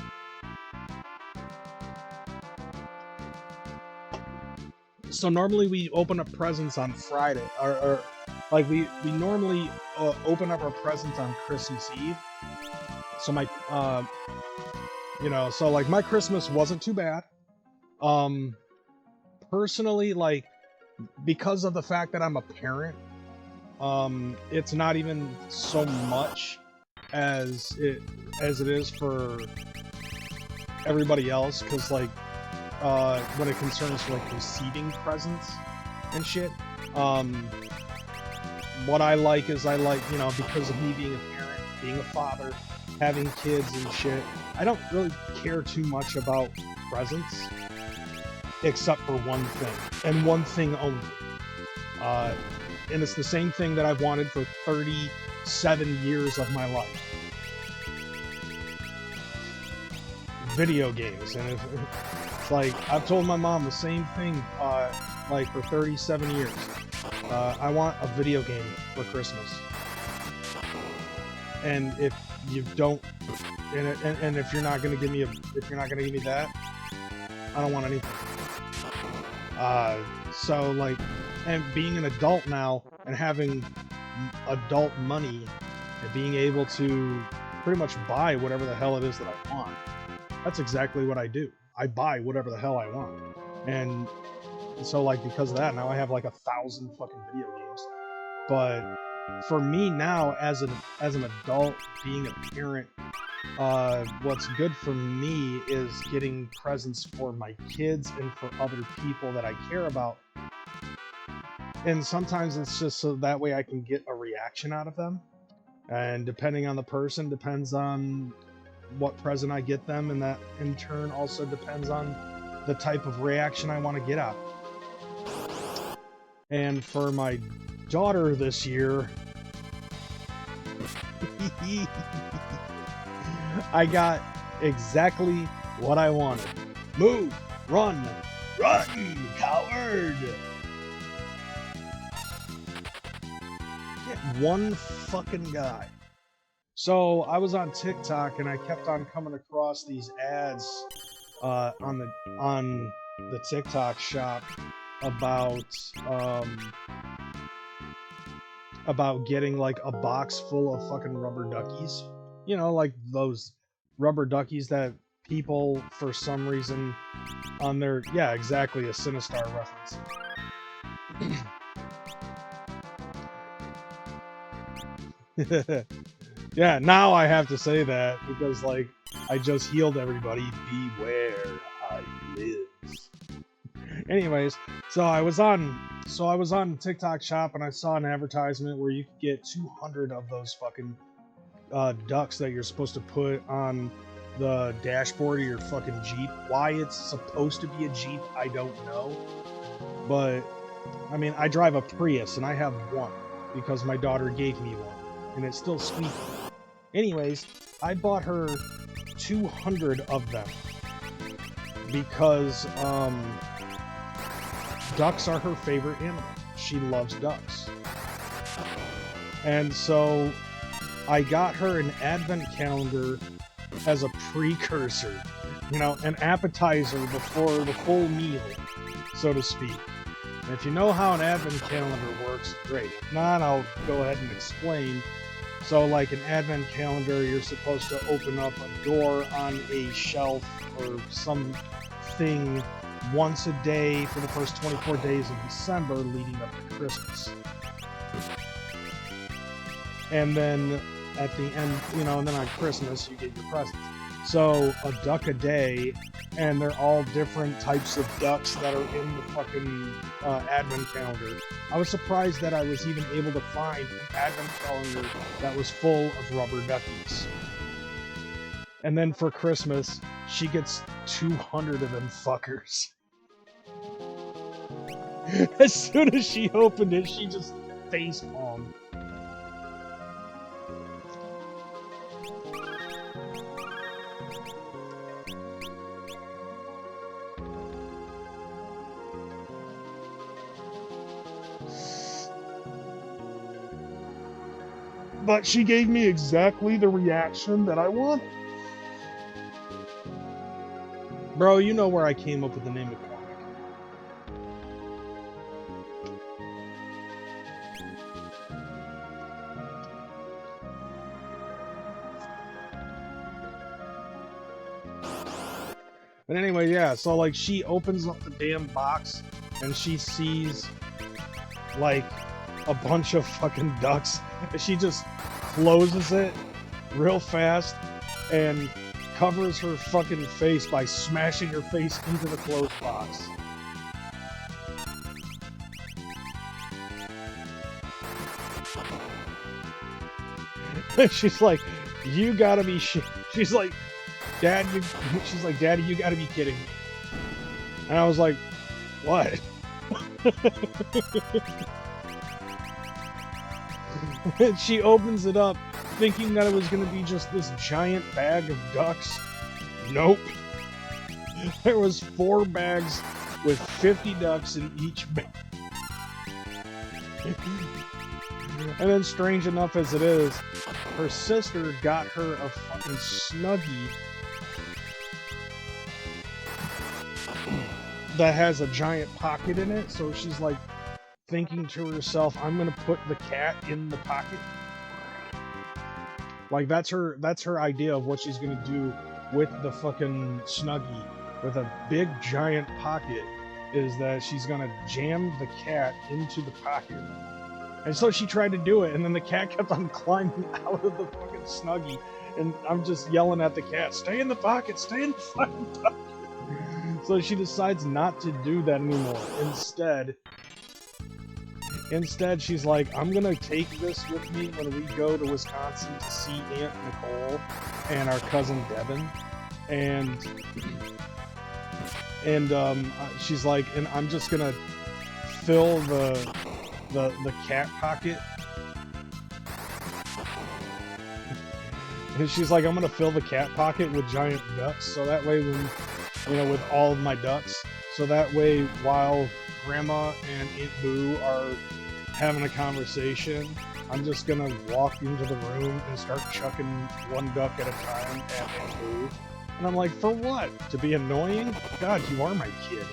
So normally we open up presents on Friday, or like we normally open up our presents on Christmas Eve. So my, so like my Christmas wasn't too bad. Personally, like, because of the fact that I'm a parent, it's not even so much as it is for everybody else, because like when it concerns like receiving presents and shit, what I like is because of me being a parent, being a father, having kids and shit, I don't really care too much about presents except for one thing, and one thing only. And it's the same thing that I've wanted for 37 years of my life. Video games. And it's like, I've told my mom the same thing, like for 37 years. I want a video game for Christmas. And if you don't, and if you're not gonna give me that, I don't want anything. So like, and being an adult now and having adult money and being able to pretty much buy whatever the hell it is that I want, that's exactly what I do. I buy whatever the hell I want. And so like, because of that, now I have like 1,000 fucking video games. But for me now, as an adult, being a parent, what's good for me is getting presents for my kids and for other people that I care about. And sometimes it's just so that way I can get a reaction out of them. And depending on the person, depends on what present I get them, and that in turn also depends on the type of reaction I want to get out. And for my daughter this year, I got exactly what I wanted. Move! Run! Run, coward! Get one fucking guy. So I was on TikTok and I kept on coming across these ads on the TikTok shop about getting like a box full of fucking rubber duckies. You know, like those rubber duckies that people, for some reason, on their... Yeah, exactly, a Sinistar reference. Yeah, now I have to say that, because, like, I just healed everybody. Beware, I live. Anyways, so I was on TikTok shop and I saw an advertisement where you could get 200 of those fucking ducks that you're supposed to put on the dashboard of your fucking Jeep. Why it's supposed to be a Jeep, I don't know. But, I mean, I drive a Prius and I have one because my daughter gave me one. And it's still squeaky. Anyways, I bought her 200 of them because ducks are her favorite animal. She loves ducks. And so I got her an advent calendar as a precursor, you know, an appetizer before the full meal, so to speak. And if you know how an advent calendar works, great. If not, I'll go ahead and explain. So like an advent calendar, you're supposed to open up a door on a shelf or something once a day for the first 24 days of December leading up to Christmas. And then at the end, you know, and then on Christmas you get your presents. So a duck a day, and they're all different types of ducks that are in the fucking advent calendar. I was surprised that I was even able to find an advent calendar that was full of rubber duckies. And then for Christmas, she gets 200 of them fuckers. As soon as she opened it, she just facepalmed. But she gave me exactly the reaction that I wanted. Bro, you know where I came up with the name of comic. But anyway, yeah, so like she opens up the damn box and she sees like a bunch of fucking ducks. And she just closes it real fast and covers her fucking face by smashing her face into the closed box. She's like, you gotta be shit. She's like, Dad, she's like, Daddy, you gotta be kidding me. And I was like, what? She opens it up, thinking that it was going to be just this giant bag of ducks. Nope. There was 4 bags with 50 ducks in each bag. And then, strange enough as it is, her sister got her a fucking Snuggie that has a giant pocket in it, so she's like, thinking to herself, I'm gonna put the cat in the pocket. Like that's her idea of what she's gonna do with the fucking Snuggie with a big giant pocket, is that she's gonna jam the cat into the pocket. And so she tried to do it, and then the cat kept on climbing out of the fucking Snuggie, and I'm just yelling at the cat, stay in the pocket, stay in the fucking pocket. So she decides not to do that anymore. Instead, she's like, I'm gonna take this with me when we go to Wisconsin to see Aunt Nicole and our cousin Devin. And she's like, and I'm just gonna fill the cat pocket. And she's like, I'm gonna fill the cat pocket with giant ducks, so that way when, you know, with all of my ducks, so that way while Grandma and Aunt Boo are having a conversation, I'm just gonna walk into the room and start chucking one duck at a time at Aunt Boo. And I'm like, for what? To be annoying? God, you are my kid.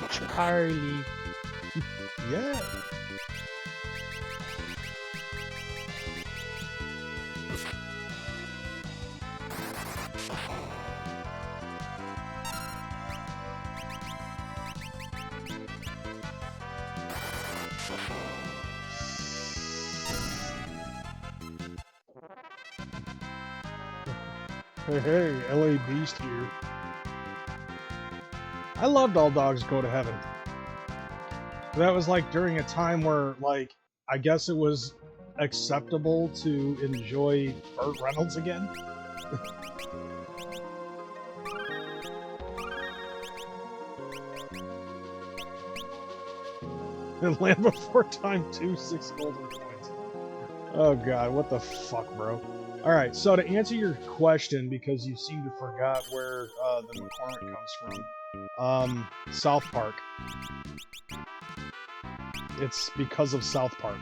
Charlie. Yeah. Hey, LA Beast here. I loved All Dogs Go to Heaven. That was like during a time where, like, I guess it was acceptable to enjoy Burt Reynolds again. And Land Before Time 2, 6 golden coins. Oh god, what the fuck, bro? Alright, so to answer your question, because you seem to forgot where the McCormick comes from, South Park. It's because of South Park.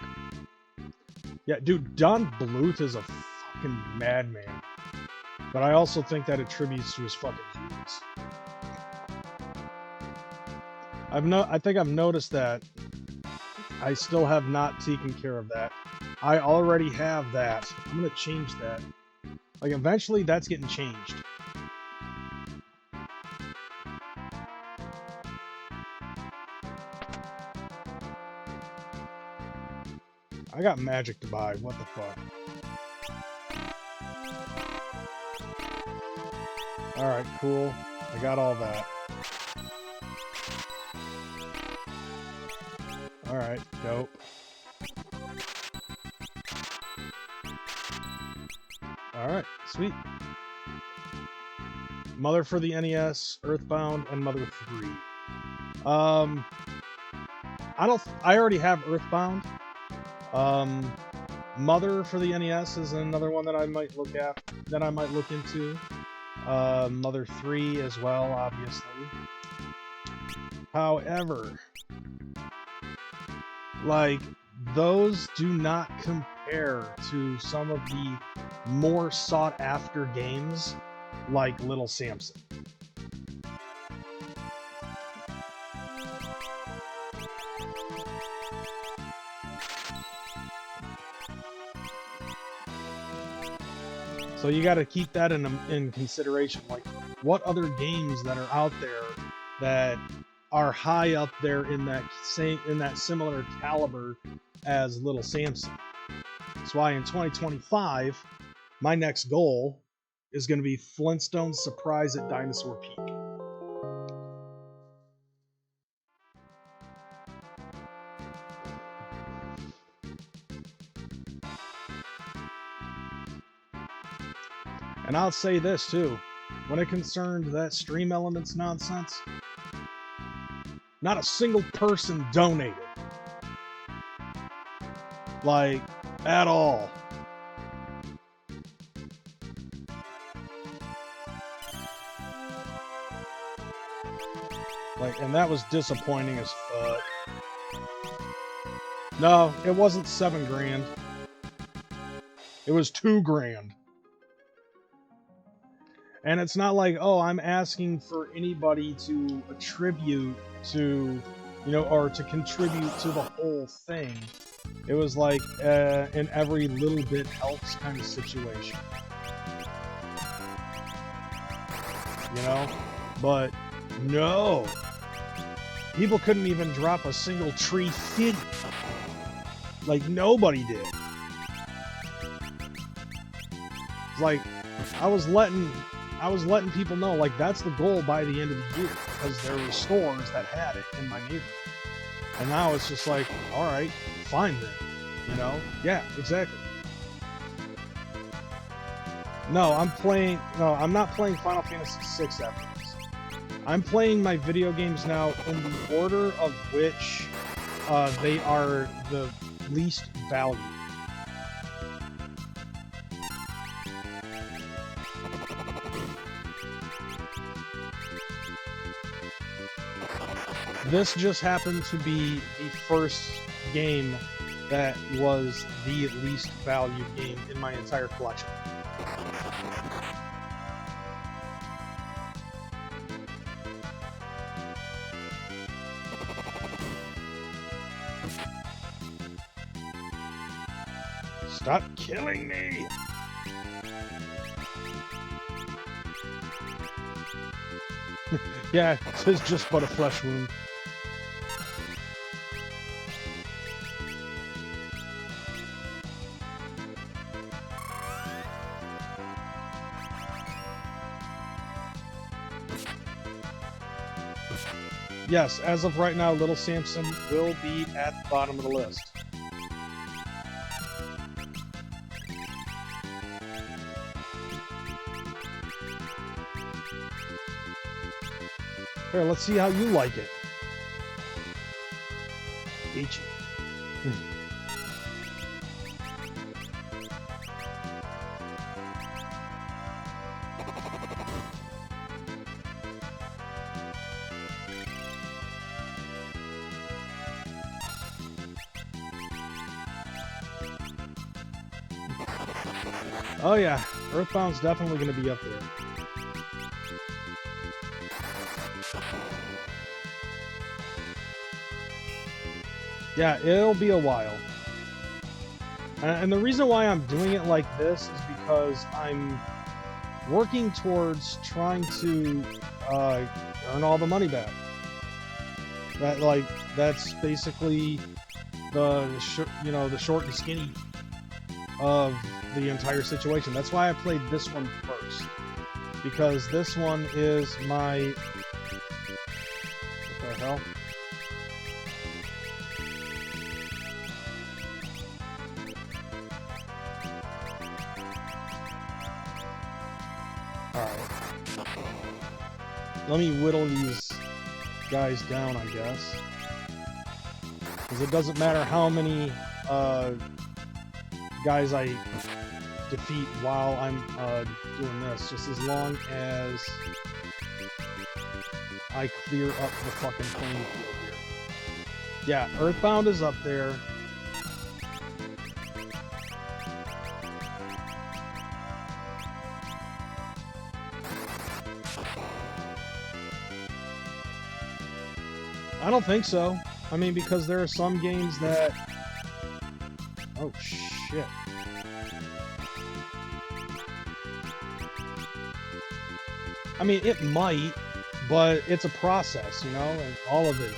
Yeah, dude, Don Bluth is a fucking madman. But I also think that attributes to his fucking genius. I think I've noticed that I still have not taken care of that. I already have that. I'm gonna change that. Like, eventually that's getting changed. I got magic to buy. What the fuck? Alright, cool. I got all that. Alright, dope. Alright, sweet. Mother for the NES, Earthbound, and Mother 3. I already have Earthbound. Mother for the NES is another one that I might look at, that I might look into. Mother 3 as well, obviously. However, like, those do not compare to some of the more sought-after games like Little Samson. So you got to keep that in consideration. Like, what other games that are out there that are high up there in that similar caliber as Little Samson? That's why in 2025, my next goal is going to be Flintstone's Surprise at Dinosaur Peak. And I'll say this too, when it concerned that Stream Elements nonsense, not a single person donated. Like, at all. Like, and that was disappointing as fuck. No, it wasn't $7 grand. It was $2 grand. And it's not like, oh, I'm asking for anybody to attribute to, you know, or to contribute to the whole thing. It was like an every little bit helps kind of situation. You know? But no. People couldn't even drop a single tree fit. Like, nobody did. Like, I was letting people know, like, that's the goal by the end of the year, because there were stores that had it in my neighborhood. And now it's just like, all right, fine then, you know? Yeah, exactly. No, I'm not playing Final Fantasy VI after this. I'm playing my video games now in the order of which they are the least valued. This just happened to be the first game that was the least valued game in my entire collection. Stop killing me! Yeah, it's just but a flesh wound. Yes, as of right now, Little Samson will be at the bottom of the list. Here, let's see how you like it. Eat you. Oh yeah, Earthbound's definitely going to be up there. Yeah, it'll be a while. And the reason why I'm doing it like this is because I'm working towards trying to earn all the money back. That's basically the short and skinny of the entire situation. That's why I played this one first, because this one is my what the hell? Alright. Let me whittle these guys down, I guess. Because it doesn't matter how many guys I defeat while I'm doing this, just as long as I clear up the fucking playing field here. Yeah, Earthbound is up there. I don't think so. I mean, because there are some games that... Oh, shit. I mean, it might, but it's a process, you know? And all of it is.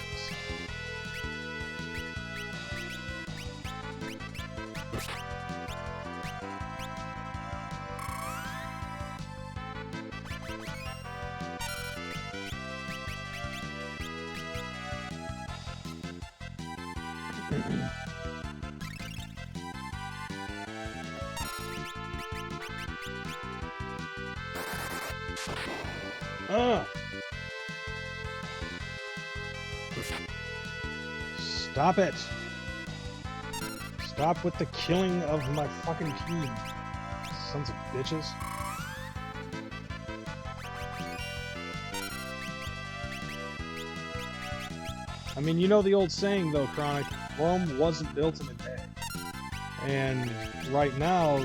Stop it! Stop with the killing of my fucking team. Sons of bitches. I mean, you know the old saying though, Chronic, Rome wasn't built in a day. And right now,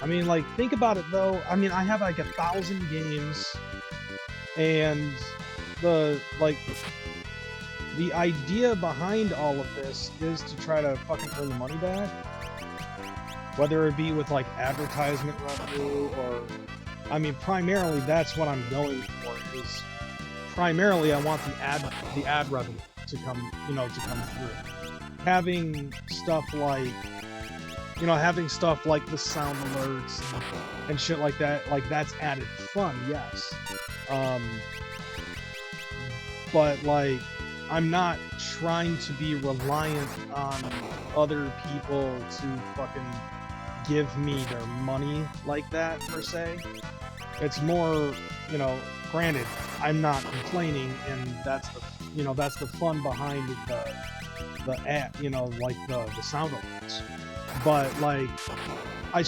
I mean, like, think about it though. I mean, I have like 1,000 games, and the idea behind all of this is to try to fucking earn the money back. Whether it be with like advertisement revenue or, I mean, primarily that's what I'm going for. Is primarily I want the ad revenue to come, to come through. Having stuff like, having stuff like the sound alerts and shit like that, like that's added fun, yes. But like, I'm not trying to be reliant on other people to fucking give me their money like that, per se. It's more, granted, I'm not complaining, and that's the fun behind the app, like the sound alerts. But like, I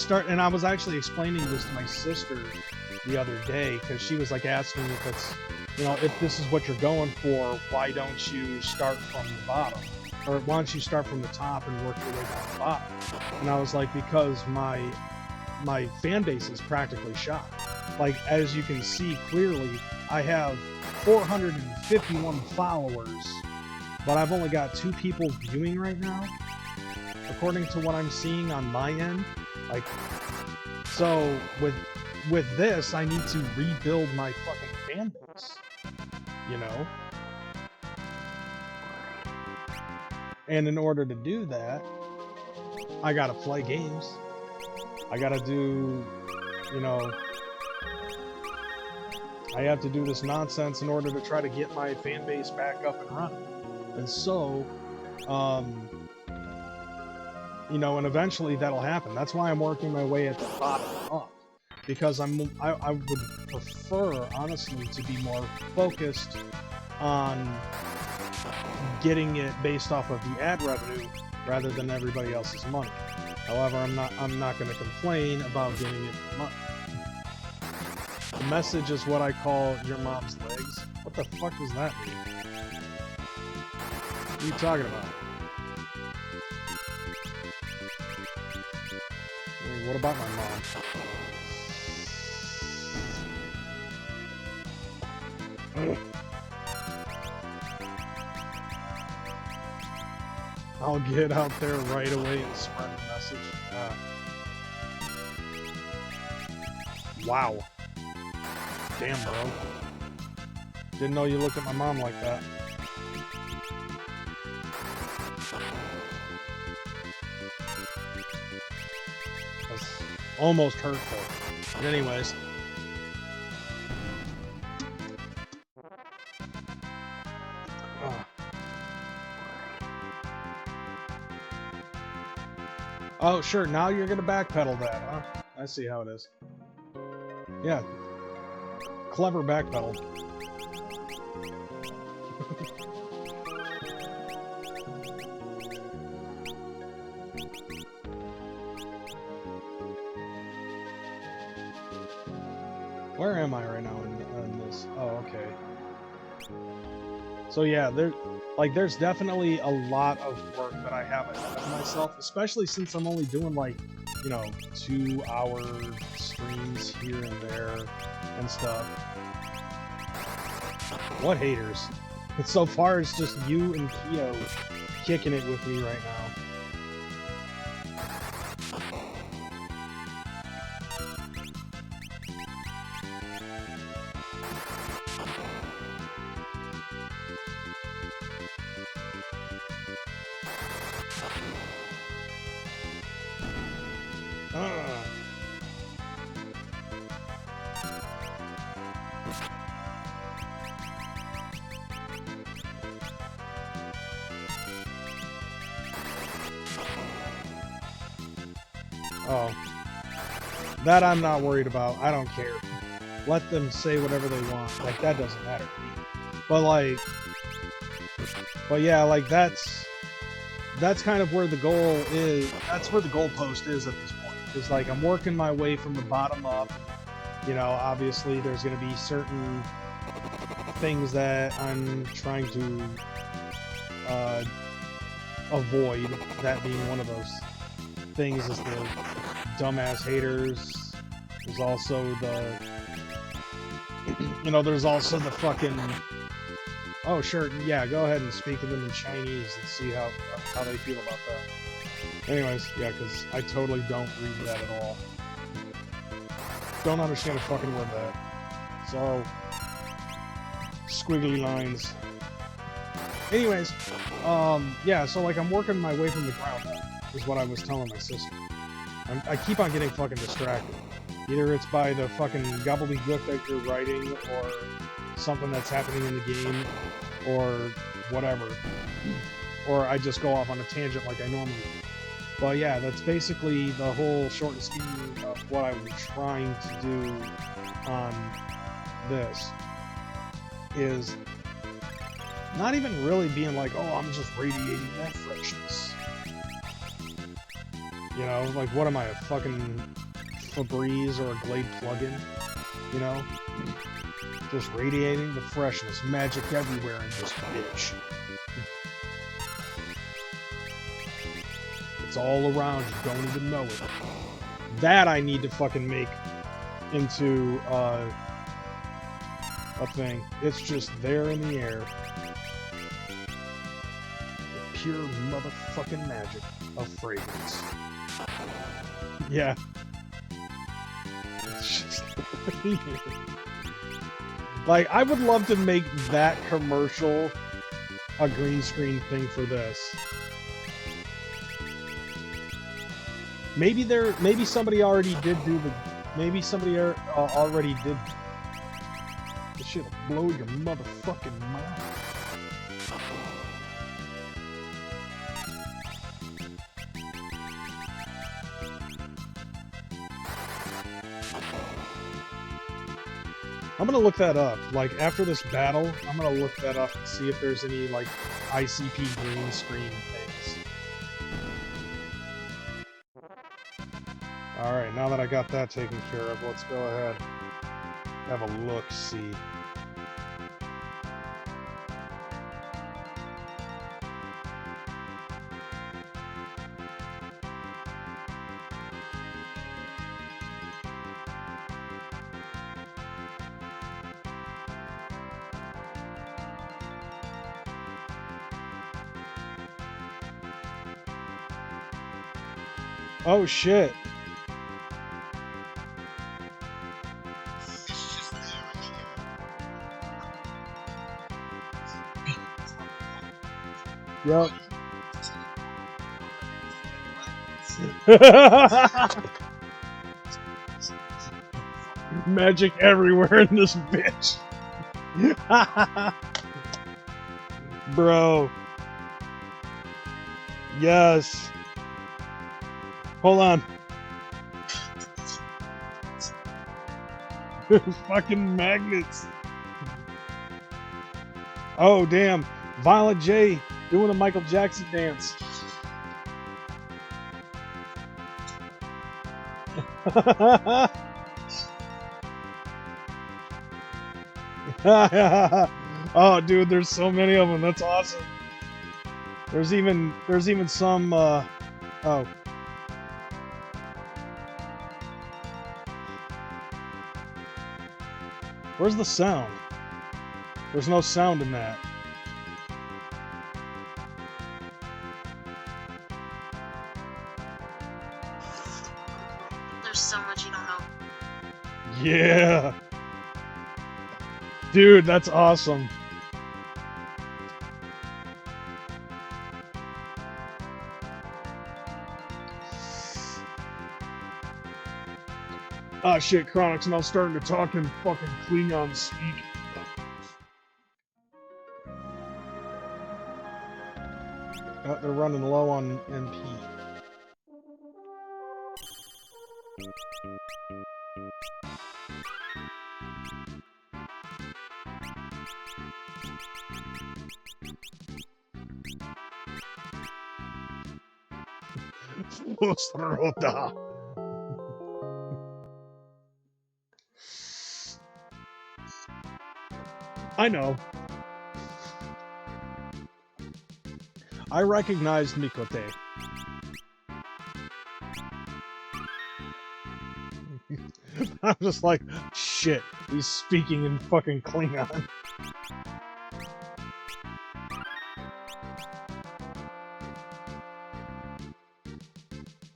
was actually explaining this to my sister the other day, because she was like asking me if it's, if this is what you're going for, why don't you start from the bottom? Or why don't you start from the top and work your way down the bottom? And I was like, because my fan base is practically shot. Like, as you can see clearly, I have 451 followers, but I've only got 2 people viewing right now, according to what I'm seeing on my end. Like, so with this, I need to rebuild my fucking fan base, And in order to do that, I gotta play games. I gotta do, I have to do this nonsense in order to try to get my fan base back up and running. And so, and eventually that'll happen. That's why I'm working my way at the bottom up. Because I would prefer, honestly, to be more focused on getting it based off of the ad revenue rather than everybody else's money. However, I'm not going to complain about getting it for money. The message is what I call your mom's legs. What the fuck does that mean? What are you talking about? mean, what about my mom? I'll get out there right away and spread the message. Wow. Damn, bro. Didn't know you looked at my mom like that. That's almost hurtful. But anyways. Oh, sure, now you're gonna backpedal that, huh? I see how it is. Yeah. Clever backpedal. Where am I right now in this? Oh, okay. So yeah, there's definitely a lot of work that I have ahead of myself, especially since I'm only doing like, 2-hour streams here and there and stuff. What haters? So far, it's just you and Kyo kicking it with me right now. Oh. That I'm not worried about. I don't care. Let them say whatever they want. Like, that doesn't matter to me. But yeah, like, that's kind of where the goal is. That's where the goalpost is at this point. It's like, I'm working my way from the bottom up. Obviously, there's going to be certain things that I'm trying to avoid. That being one of those things is the dumbass haters. There's also the there's also the fucking, oh sure, yeah, go ahead and speak to them in Chinese and see how they feel about that. Anyways, yeah, because I totally don't read that at all. Don't understand a fucking word of that. It's all squiggly lines. Anyways, yeah, so like I'm working my way from the ground up, is what I was telling my sister. I keep on getting fucking distracted. Either it's by the fucking gobbledygook that you're writing, or something that's happening in the game, or whatever. Or I just go off on a tangent like I normally do. But yeah, that's basically the whole short and skinny of what I was trying to do on this. Is not even really being like, oh, I'm just radiating that freshness. Like, what am I, a fucking Febreze or a Glade plugin? Just radiating the freshness, magic everywhere in this bitch. It's all around, you don't even know it. That I need to fucking make into a thing. It's just there in the air. The pure motherfucking magic of fragrance. Yeah. It's just like, I would love to make that commercial a green screen thing for this. Maybe somebody already did do the. Maybe somebody already did. This shit'll blow your motherfucking mind. I'm gonna look that up. Like, after this battle, I'm gonna look that up and see if there's any, like, ICP green screen things. Alright, now that I got that taken care of, let's go ahead. Have a look-see. Oh shit. Yep. Magic everywhere in this bitch. Bro. Yes. Hold on. Fucking magnets. Oh, damn. Violent J doing a Michael Jackson dance. Oh, dude, there's so many of them. That's awesome. There's even some. Oh. Where's the sound? There's no sound in that. There's so much you don't know. Yeah. Dude, that's awesome. Ah, shit, Chronix now starting to talk in fucking Klingon speak. Oh, they're running low on MP. Rota. I know. I recognized Mikote. I'm just like, shit, he's speaking in fucking Klingon.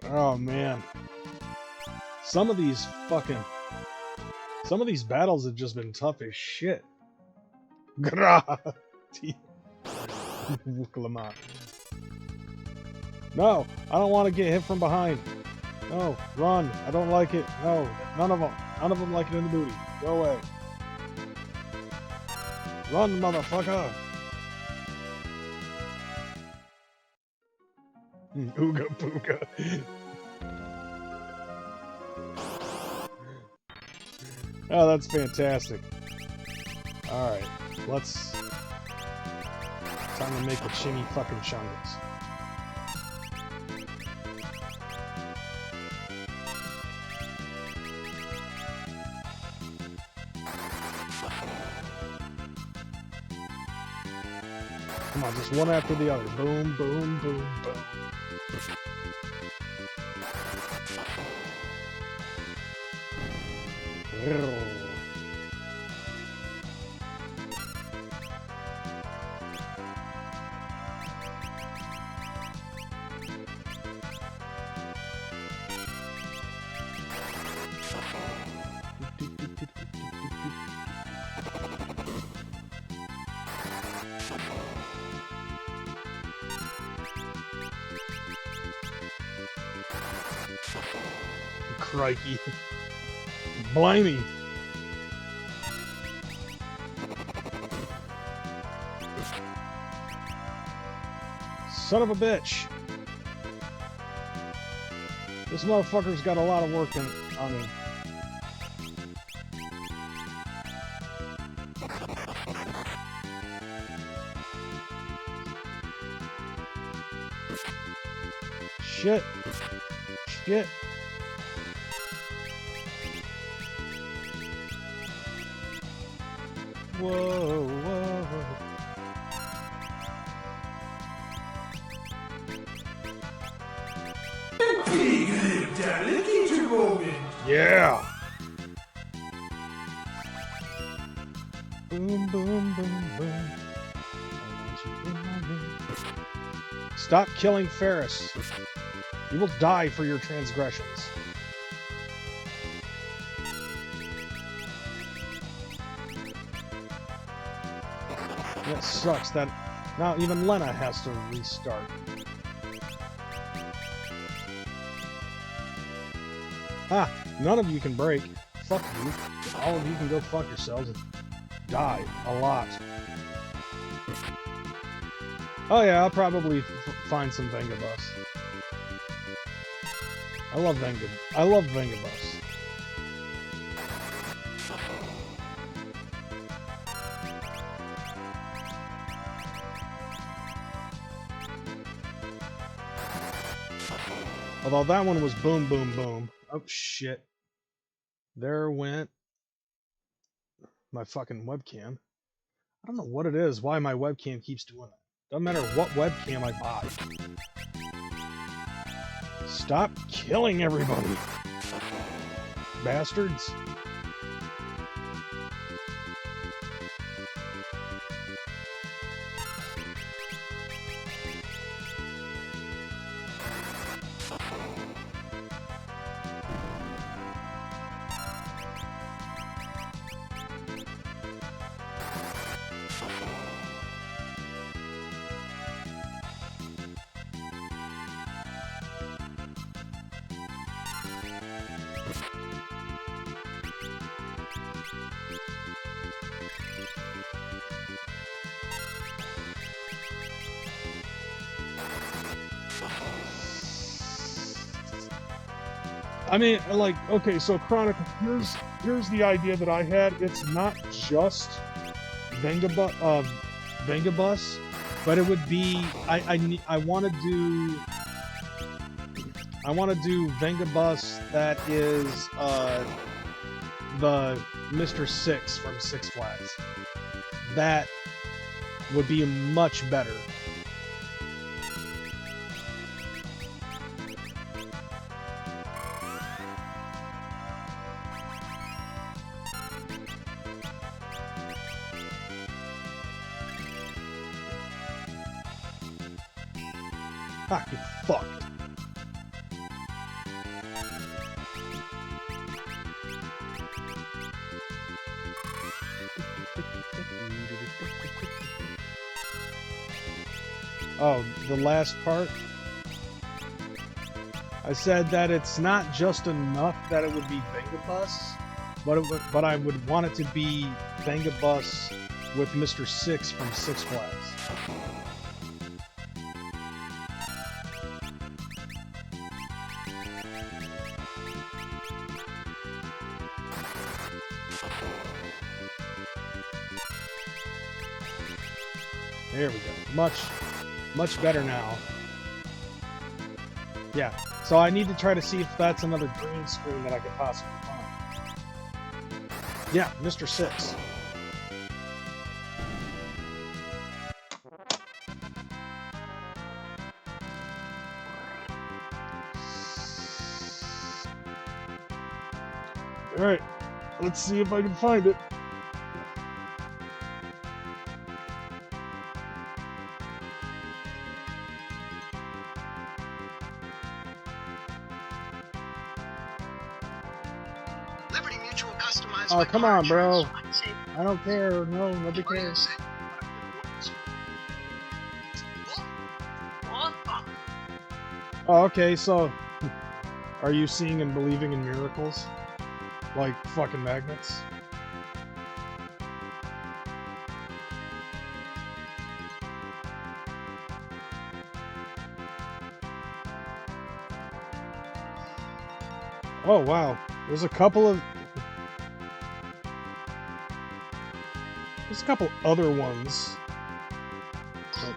Oh man. Some of these battles have just been tough as shit. No, I don't want to get hit from behind. No, run. I don't like it. No, none of them like it in the booty. Go away. Run, motherfucker. Ooga booga. Oh, that's fantastic. Alright, let's... Time to make the chinny fucking chungus. Come on, just one after the other. Boom, boom, boom, boom. Crikey. Blimey. Son of a bitch. This motherfucker's got a lot of work on him. Shit. Shit. Whoa, whoa. Big delicate moment. Yeah. Boom, boom, boom, boom. I want you in my room. Stop killing Ferris. You will die for your transgressions. It sucks that now even Lena has to restart. Ah, none of you can break. Fuck you. All of you can go fuck yourselves and die a lot. Oh yeah, I'll probably find some Vengabus. I love Vengabus. Although that one was boom, boom, boom. Oh shit. There went my fucking webcam. I don't know what it is, why my webcam keeps doing that. Doesn't matter what webcam I buy. Stop killing everybody. Bastards. I mean, like, okay, so Chronicle, here's the idea that I had. It's not just Vengabus, but it would be I want to do Vengabus that is the Mr. Six from Six Flags. That would be much better. Ah, you fucked. Oh, the last part? I said that it's not just enough that it would be Vengabus, but I would want it to be Vengabus with Mr. Six from Six Flags. There we go. Much better now. Yeah, so I need to try to see if that's another green screen that I could possibly find. Yeah, Mr. Six. Alright, let's see if I can find it. Oh, come on, bro. I don't care. No, nobody cares. Oh, okay, so are you seeing and believing in miracles? Like fucking magnets? Oh, wow. There's a couple other ones. Oh,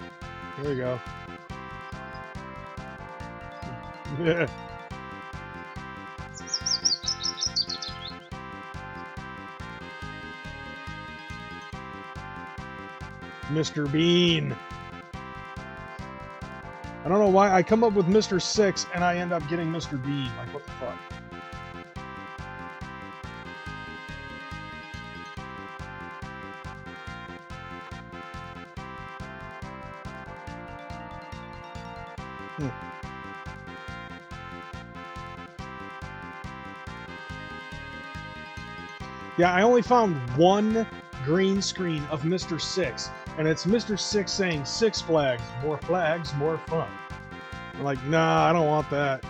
here we go. Yeah. Mr. Bean. I don't know why I come up with Mr. Six and I end up getting Mr. Bean. Like, what the fuck? Yeah, I only found one green screen of Mr. Six, and it's Mr. Six saying Six Flags, more fun. I'm like, nah, I don't want that.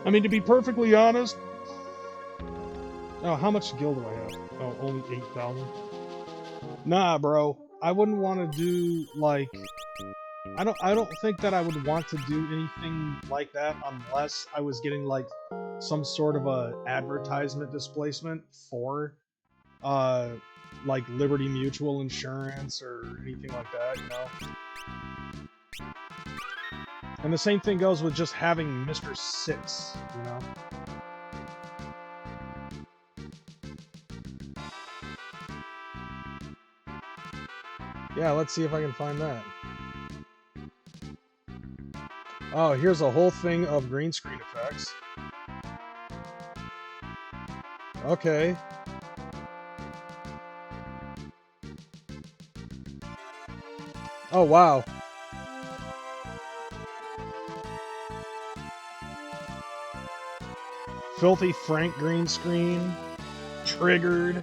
I mean, to be perfectly honest, oh, how much skill do I have? Oh, only 8,000. Nah, bro, I wouldn't want to do like. I don't think that I would want to do anything like that unless I was getting like some sort of a advertisement displacement for like Liberty Mutual Insurance or anything like that, you know. And the same thing goes with just having Mr. Six, you know. Yeah, let's see if I can find that. Oh, here's a whole thing of green screen effects. Okay. Oh, wow. Filthy Frank green screen. Triggered.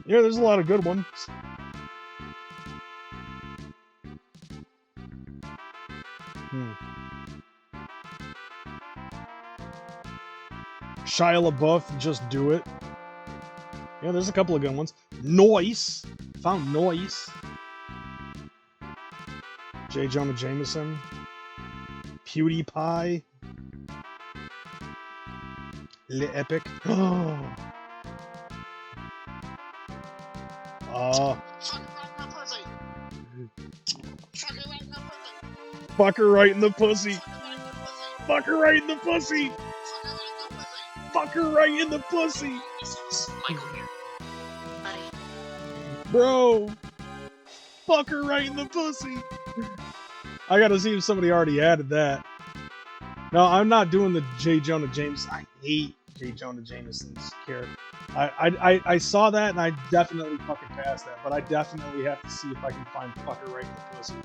Yeah, there's a lot of good ones. Shia LaBeouf, Just Do It. Yeah, there's a couple of good ones. Noise. Found Noise. J. Jonah Jameson. PewDiePie. Le Epic. Fuck her right in the pussy. Fuck her right in the pussy. Fuck her right in the pussy. Michael here. Buddy. Bro. Fuck her right in the pussy. I gotta see if somebody already added that. No, I'm not doing the J. Jonah Jameson. I hate J. Jonah Jameson's character. I saw that and I definitely fucking passed that, but I definitely have to see if I can find fuck her right in the pussy.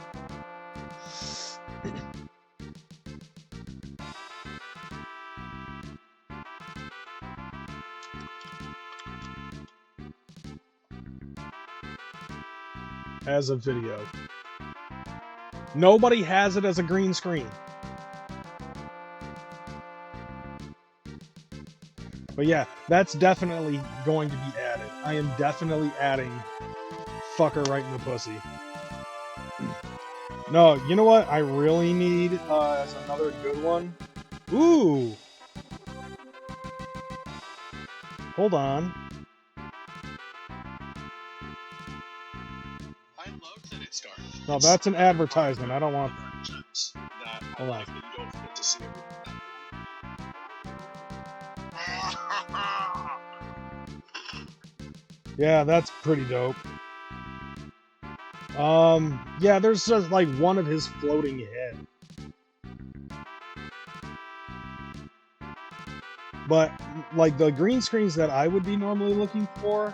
As a video. Nobody has it as a green screen. But yeah, that's definitely going to be added. I am definitely adding fucker right in the pussy. No, you know what I really need as another good one? Ooh! Hold on. I love that it started. No, that's an advertisement. I don't want that. Hold on. You don't get to see everything. Yeah, that's pretty dope. Yeah, there's just like one of his floating head. But like the green screens that I would be normally looking for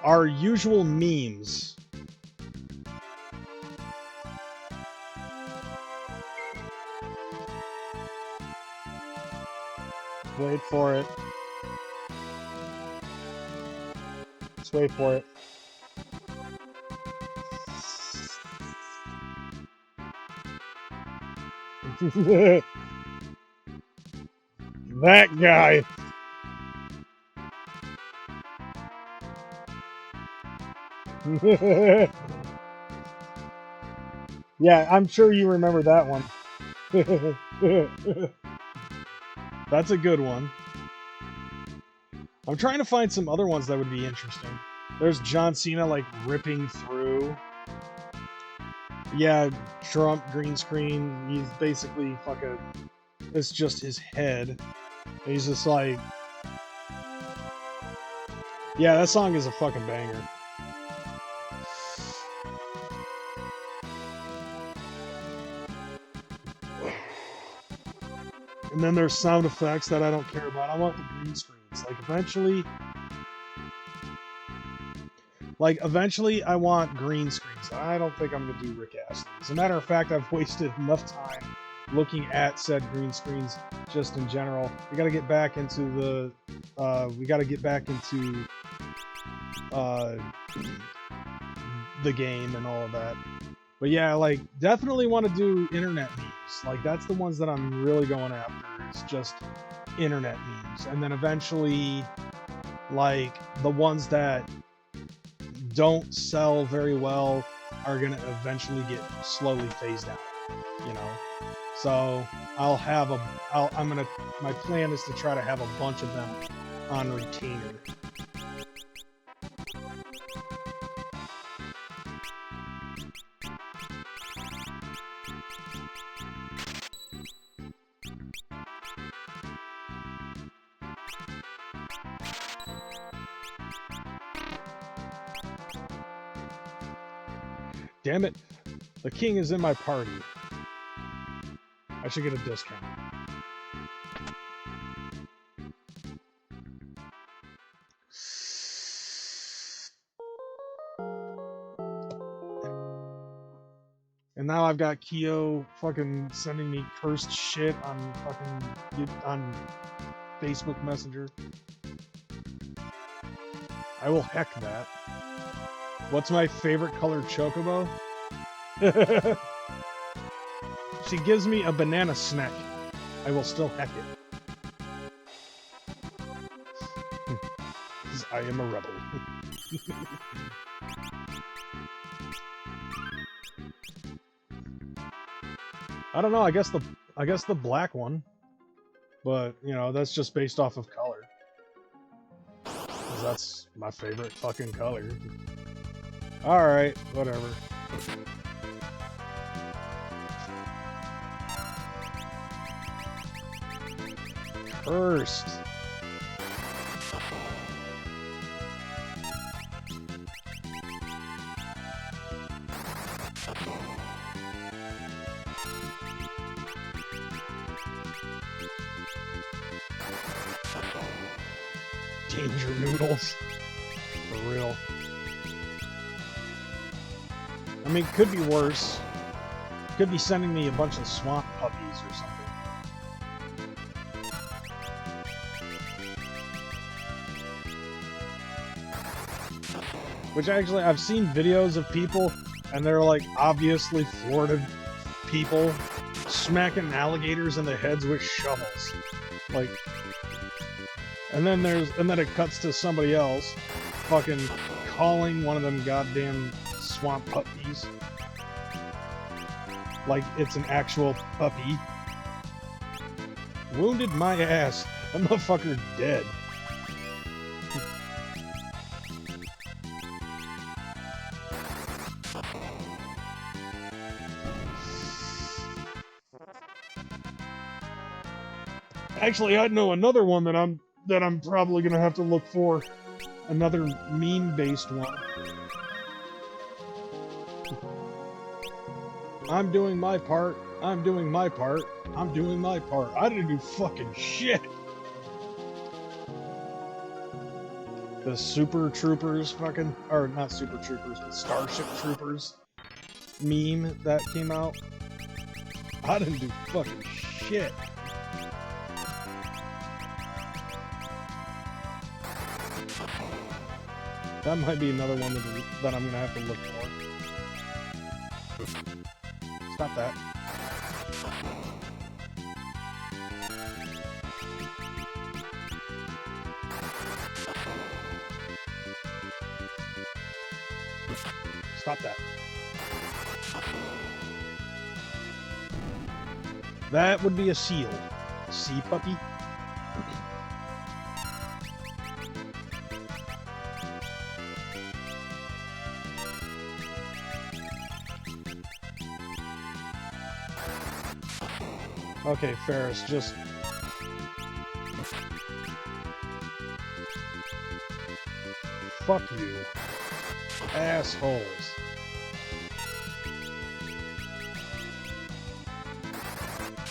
are usual memes. Wait for it. Just wait for it. That guy. Yeah, I'm sure you remember that one. That's a good one. I'm trying to find some other ones that would be interesting. There's John Cena like ripping through. Yeah, Trump green screen. He's basically fucking. It's just his head. He's just like. Yeah, that song is a fucking banger. And then there's sound effects that I don't care about. I want the green screens. Like Like, eventually I want green screens. I don't think I'm gonna do Rick Astley. As a matter of fact, I've wasted enough time looking at said green screens just in general. We gotta get back into the the game and all of that. But yeah, like, definitely want to do internet memes. Like, that's the ones that I'm really going after, is just internet memes. And then eventually, like, the ones that don't sell very well are gonna eventually get slowly phased out, you know? So my plan is to try to have a bunch of them on retainer. Damn it, the king is in my party. I should get a discount. And now I've got Kyo fucking sending me cursed shit on Facebook Messenger. I will heck that. What's my favorite colored chocobo? She gives me a banana snack. I will still heck it. 'Cause I am a rebel. I don't know, I guess the black one. But, you know, that's just based off of color. 'Cause that's my favorite fucking color. Alright, whatever. Cursed. Danger noodles. For real. I mean, could be worse. Could be sending me a bunch of swamp puppies or something. Which actually, I've seen videos of people, and they're like obviously Florida people smacking alligators in the heads with shovels. Like, and then it cuts to somebody else fucking calling one of them goddamn swamp puppies like it's an actual puppy. Wounded my ass. That motherfucker dead. Actually, I know another one that I'm probably gonna have to look for. Another meme-based one. I'm doing my part. I'm doing my part. I'm doing my part. I didn't do fucking shit. The Super Troopers fucking, or not Super Troopers, but Starship Troopers meme that came out. I didn't do fucking shit. That might be another one that I'm gonna have to look for. Stop that. Stop that. That would be a seal. A sea puppy. Okay, Ferris, just... Fuck you. Assholes.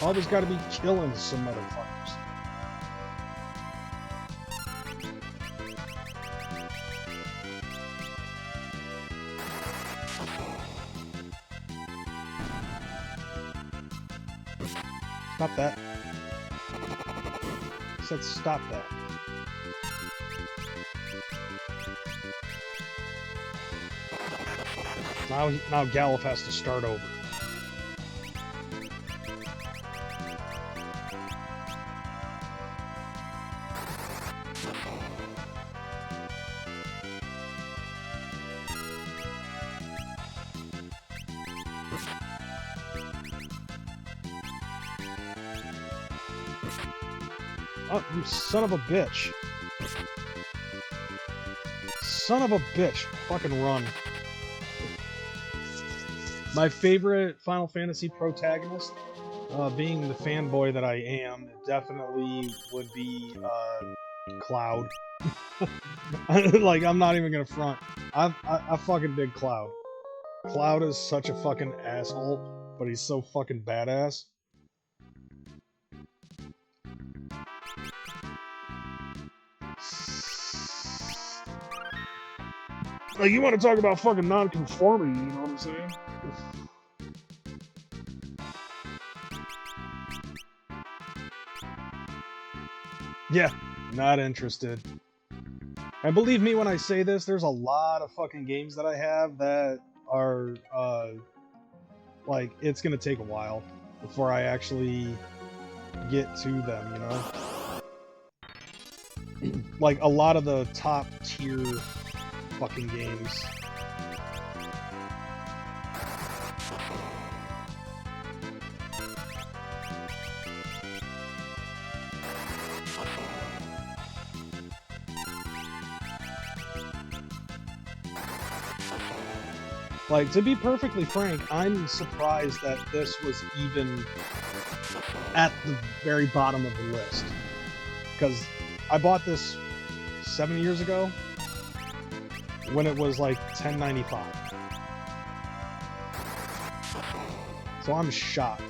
Always gotta be killing some motherfuckers. Stop that. I said stop that. Now Gallup has to start over. Oh, you son of a bitch. Son of a bitch. Fucking run. My favorite Final Fantasy protagonist, being the fanboy that I am, definitely would be Cloud. Like, I'm not even gonna front. I fucking dig Cloud. Cloud is such a fucking asshole, but he's so fucking badass. Like, you want to talk about fucking non-conformity, you know what I'm saying? Yeah, not interested. And believe me when I say this, there's a lot of fucking games that I have that are, like, it's gonna take a while before I actually get to them, you know? Like, a lot of the top tier fucking games. Like, to be perfectly frank, I'm surprised that this was even at the very bottom of the list. Because I bought this 7 years ago when it was like $10.95. So I'm shocked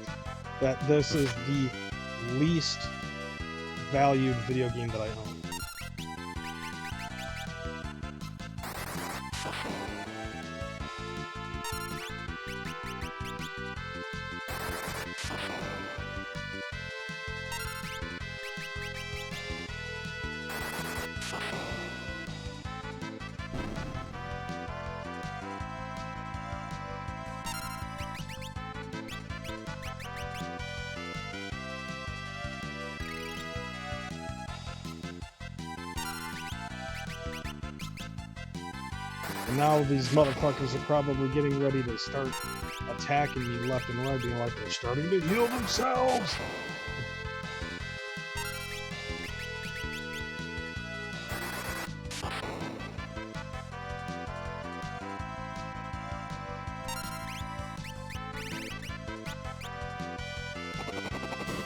that this is the least valued video game that I own. And now these motherfuckers are probably getting ready to start attacking me left and right, being like they're starting to heal themselves.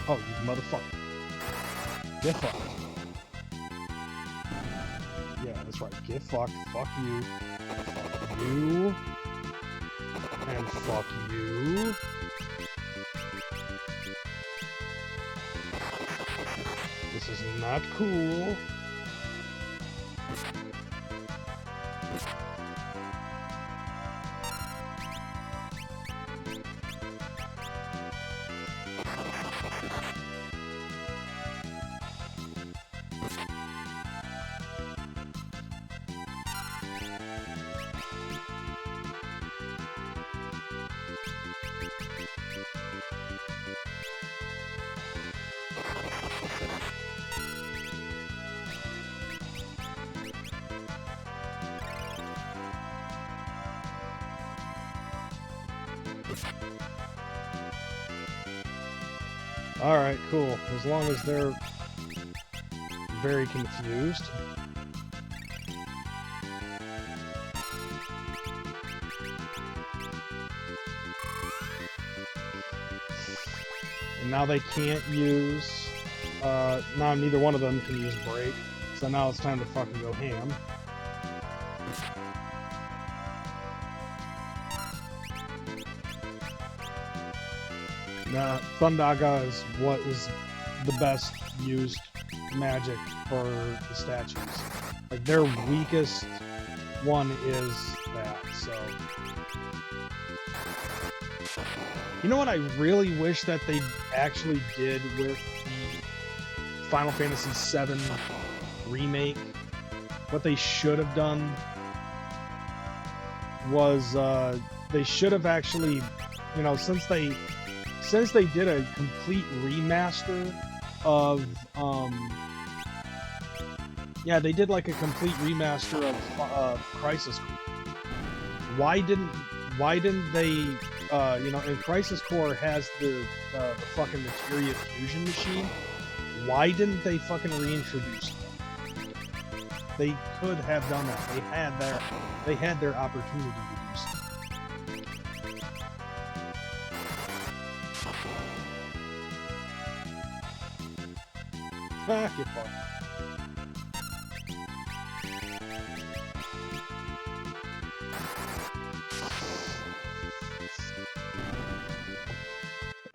Oh, you motherfucker. Get fucked. Yeah, that's right. Get fucked. Fuck you. Fuck you. And fuck you. This is not cool. Alright, cool. As long as they're very confused. And now they can't use... now neither one of them can use break. So now it's time to fucking go ham. Thundaga is what is the best used magic for the statues. Like, their weakest one is that, so... You know what I really wish that they actually did with the Final Fantasy VII remake? What they should have done was they should have actually, you know, since they did a complete remaster of yeah, they did like a complete remaster of Crisis Core. Why didn't they you know, and Crisis Core has the fucking materia fusion machine. Why didn't they fucking reintroduce that? They could have done that. They had their opportunity to do so. Ah, get fucked.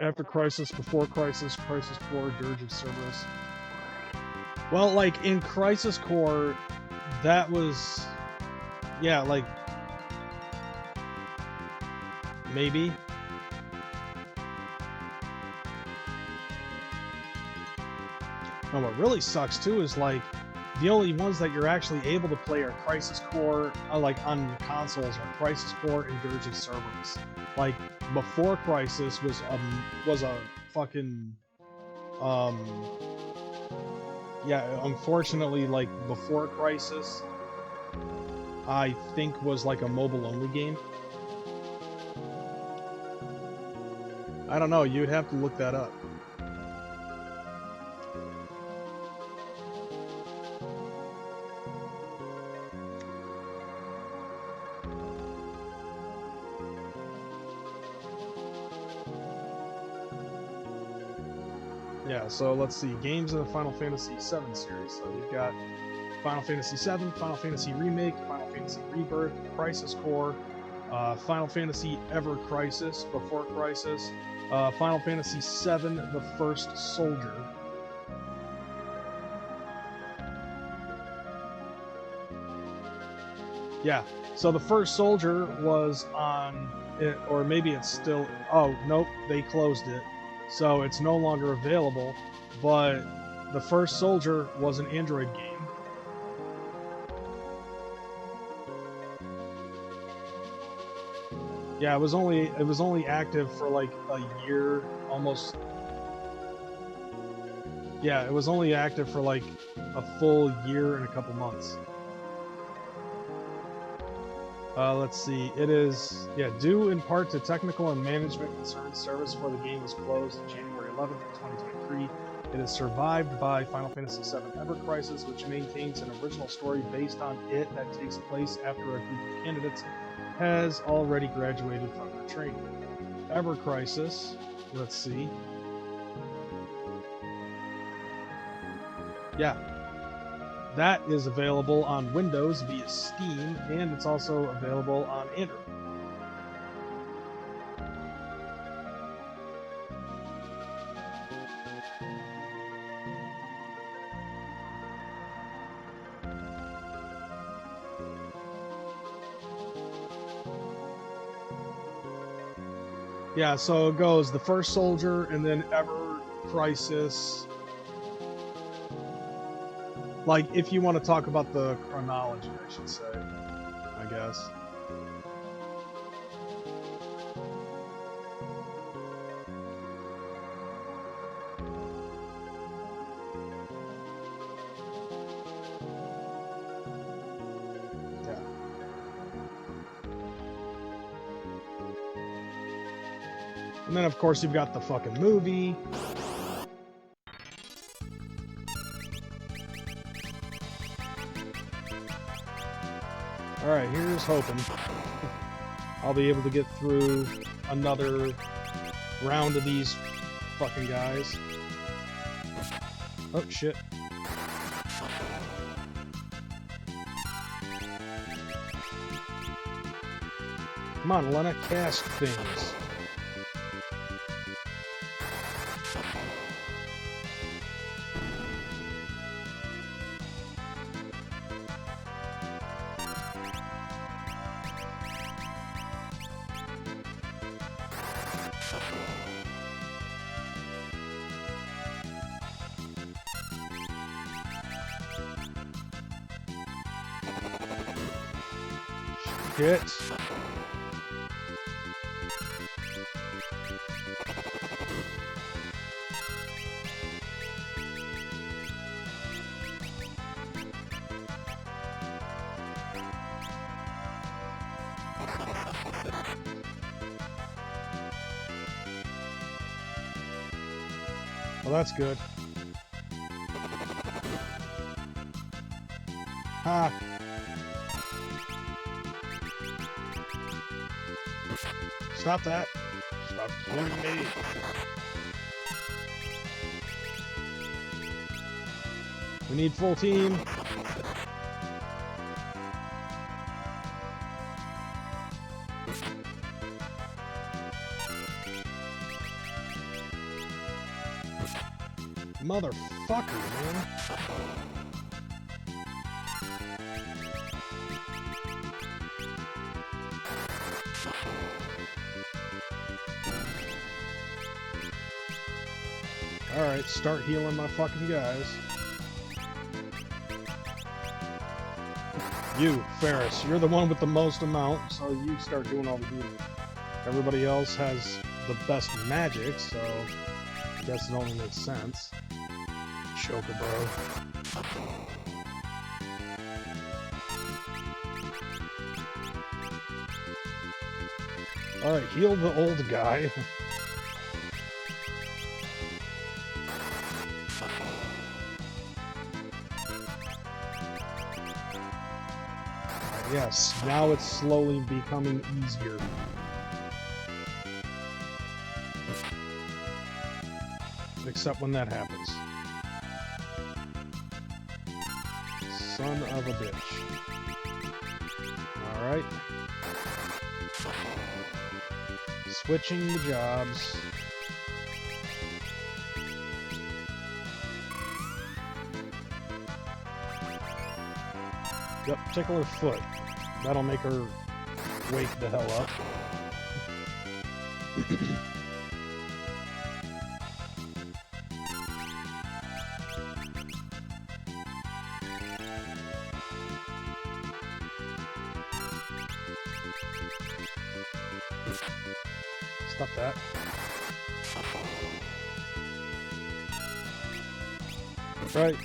After Crisis, before Crisis, Crisis Core, Dirge of Cerberus. Well, like, in Crisis Core, that was... Yeah, like... Maybe. No, what really sucks, too, is, like, the only ones that you're actually able to play are Crisis Core, like, on consoles, are Crisis Core and Dirge of Cerberus. Like, before Crisis was a fucking yeah, unfortunately, like, before Crisis I think was like a mobile only game. I don't know, you'd have to look that up. Yeah, so let's see, games in the Final Fantasy VII series. So you've got Final Fantasy VII, Final Fantasy Remake, Final Fantasy Rebirth, Crisis Core, Final Fantasy Ever Crisis, Before Crisis, Final Fantasy VII, The First Soldier. Yeah, so The First Soldier was on, it, or maybe it's still, oh, nope, they closed it. So it's no longer available, but The First Soldier was an Android game. Yeah, it was only active for like a year, almost. Yeah, it was only active for like a full year and a couple months. Let's see, it is, yeah, due in part to technical and management concerns, service for the game was closed January 11th, 2023. It is survived by Final Fantasy VII Ever Crisis, which maintains an original story based on it that takes place after a group of candidates has already graduated from their training. Ever Crisis, let's see. Yeah. That is available on Windows via Steam, and it's also available on Android. Yeah, so it goes The First Soldier, and then Ever Crisis. Like, if you want to talk about the chronology, I should say, I guess. Yeah. And then, of course, you've got the fucking movie. Alright, here's hoping I'll be able to get through another round of these fucking guys. Oh, shit. Come on, Lena, cast things. Shit. Well, that's good. Ha! Stop that. Stop killing me. We need full team. Motherfucker, man. Alright, start healing my fucking guys. You, Ferris, you're the one with the most amount, so you start doing all the healing. Everybody else has the best magic, so I guess it only makes sense. Chocobo. Alright, heal the old guy. Yes, now it's slowly becoming easier. Except when that happens. Son of a bitch. Alright. Switching the jobs. Yep, tickle her foot. That'll make her wake the hell up. Stop that. Right.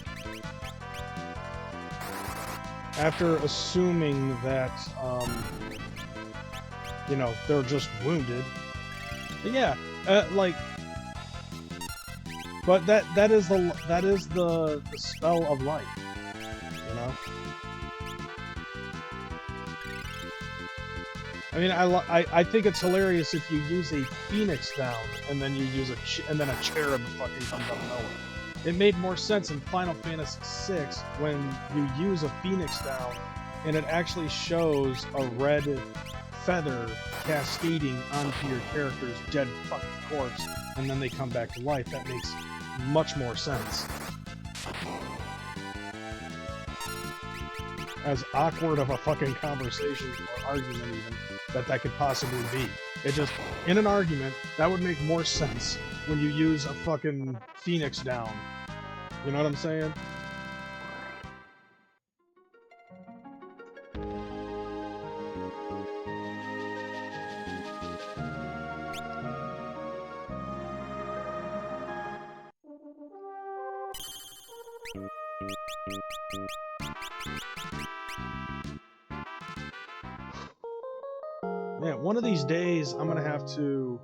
After assuming that, you know, they're just wounded. But yeah, like, but that is the spell of life, you know. I mean, I think it's hilarious if you use a phoenix down and then you use and then a cherub fucking comes out of nowhere. It made more sense in Final Fantasy VI when you use a phoenix down and it actually shows a red feather cascading onto your character's dead fucking corpse, and then they come back to life. That makes much more sense. As awkward of a fucking conversation or argument even that could possibly be. It just, in an argument, that would make more sense when you use a fucking phoenix down. You know what I'm saying? Man, one of these days I'm gonna have to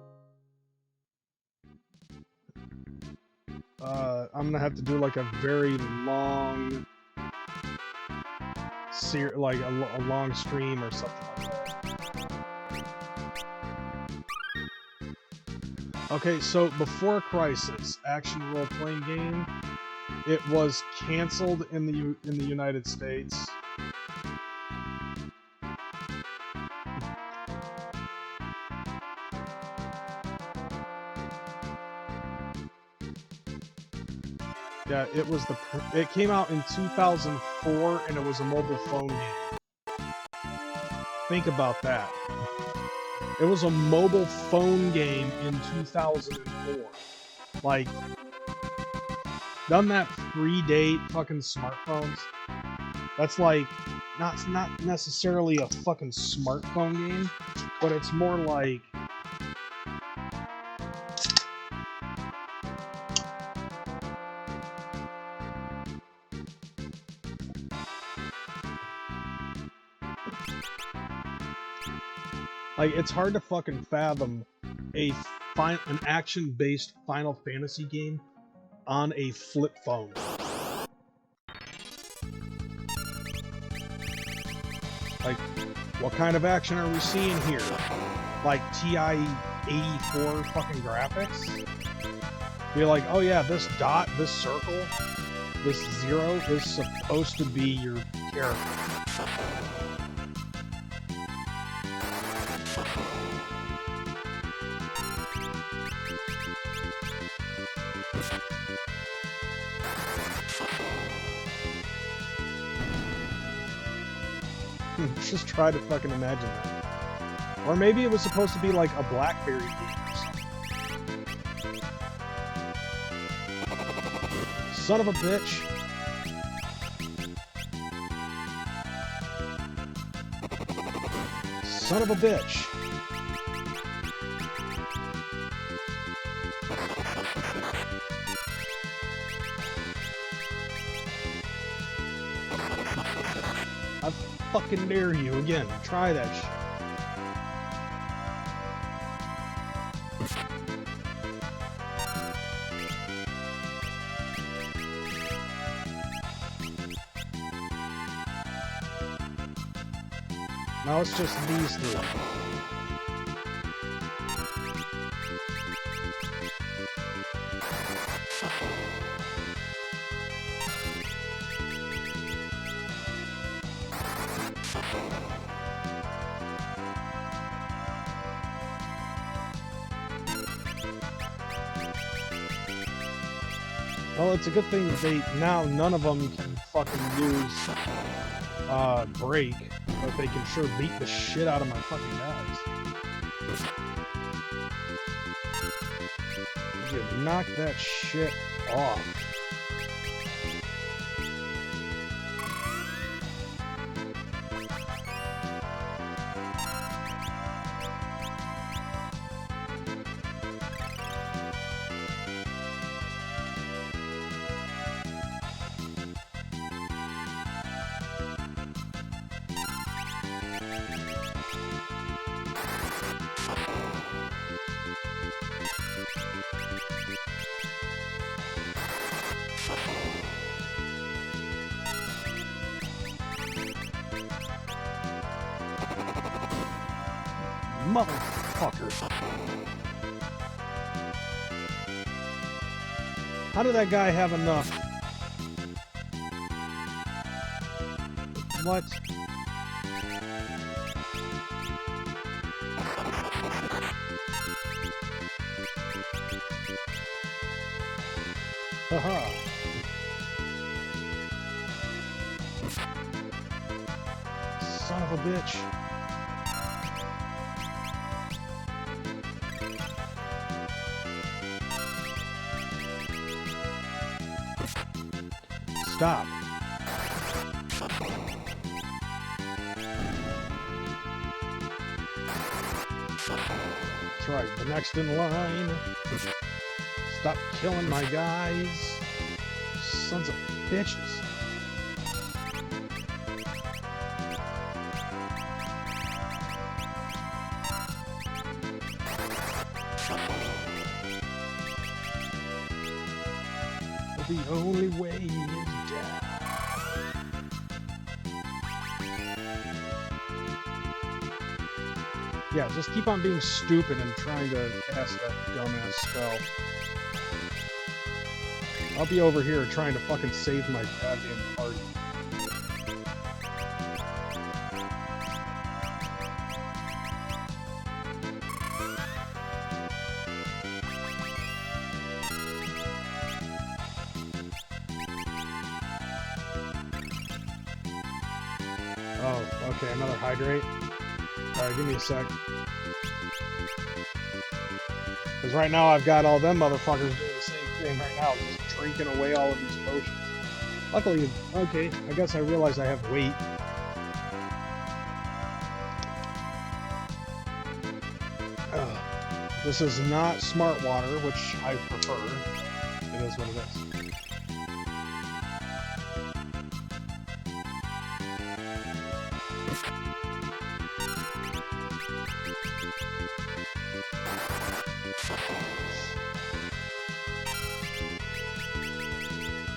do like a very long like a long stream or something like that. Okay, so before Crisis, action role-playing game, it was canceled in the United States. Yeah, it came out in 2004 and it was a mobile phone game. Think about that. It was a mobile phone game in 2004. Like, doesn't that predate fucking smartphones? That's like not necessarily a fucking smartphone game, but it's more like it's hard to fucking fathom an action-based Final Fantasy game on a flip phone. Like, what kind of action are we seeing here? Like TI-84 fucking graphics? Be like, oh yeah, this dot, this circle, this zero is supposed to be your character. Just try to fucking imagine that. Or maybe it was supposed to be like a BlackBerry game or something. Son of a bitch. Son of a bitch. I fucking dare you again. Try that shit. Now it's just these three. Well, it's a good thing now none of them can fucking use break, but they can sure beat the shit out of my fucking guys. You knock that shit off. Motherfucker. How did that guy have enough? What? Haha. Son of a bitch. Stop. That's right, the next in line. Stop killing my guys. Sons of bitches. The only way is down. Yeah, just keep on being stupid and trying to cast that dumbass spell. I'll be over here trying to fucking save my goddamn party. Oh, okay, another hydrate. Alright, give me a sec. Because right now I've got all them motherfuckers doing the same thing right now, just drinking away all of these potions. Luckily, okay, I guess I realize I have weight. This is not smart water, which I prefer. It is what it is.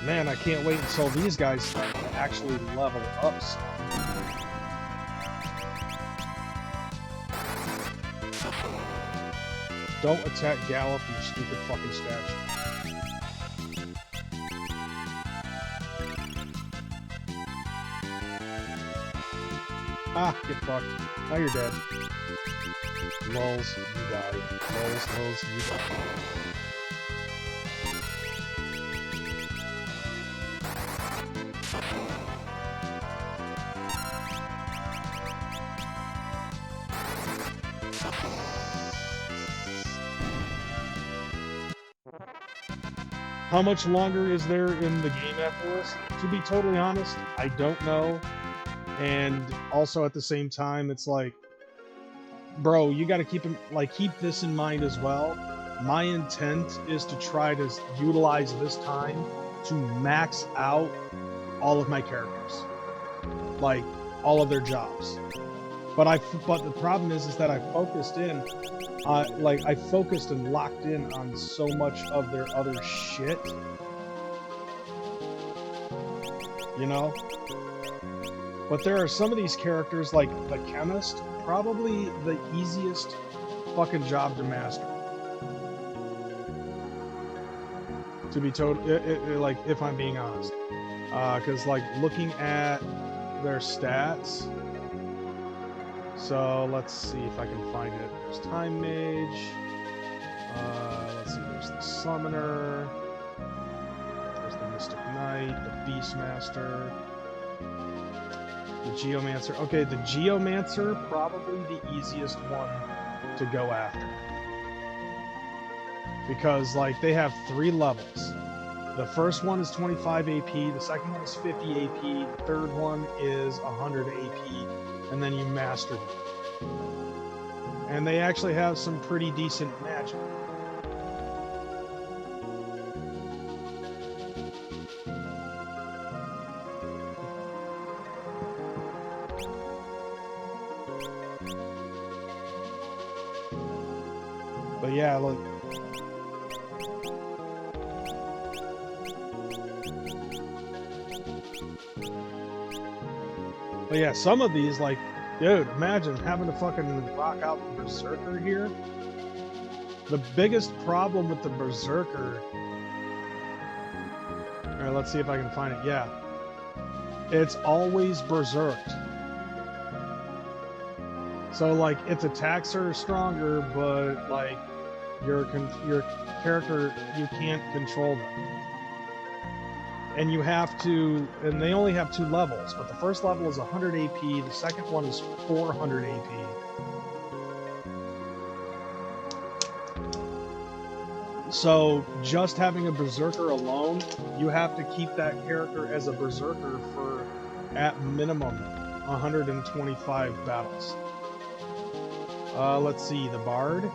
Man, I can't wait until these guys start to actually level up some. Don't attack Gallop, you stupid fucking statue. Ah, get fucked. Now you're dead. Lulz, you die. Lulz, you die. How much longer is there in the game after this? To be totally honest, I don't know. And also at the same time, it's like, bro, you got to keep this in mind as well. My intent is to try to utilize this time to max out all of my characters, like all of their jobs. But the problem is that I focused in. I focused and locked in on so much of their other shit, you know? But there are some of these characters, like the Chemist, probably the easiest fucking job to master. To be told, like, if I'm being honest. Because, like, looking at their stats... So let's see if I can find it. There's Time Mage. Let's see, there's the Summoner. There's the Mystic Knight, the Beastmaster, the Geomancer. Okay, the Geomancer, probably the easiest one to go after. Because, like, they have 3 levels. The first one is 25 AP, the second one is 50 AP, the third one is 100 AP. And then you master them. And they actually have some pretty decent magic. But yeah, look. But yeah, some of these, like, dude, imagine having to fucking rock out the Berserker here. The biggest problem with the Berserker... Alright, let's see if I can find it. Yeah. It's always berserked. So, like, its attacks are stronger, but, like, your character, you can't control them. And you have to, and they only have 2 levels, but the first level is 100 AP, the second one is 400 AP. So just having a Berserker alone, you have to keep that character as a Berserker for, at minimum, 125 battles. Let's see, the Bard.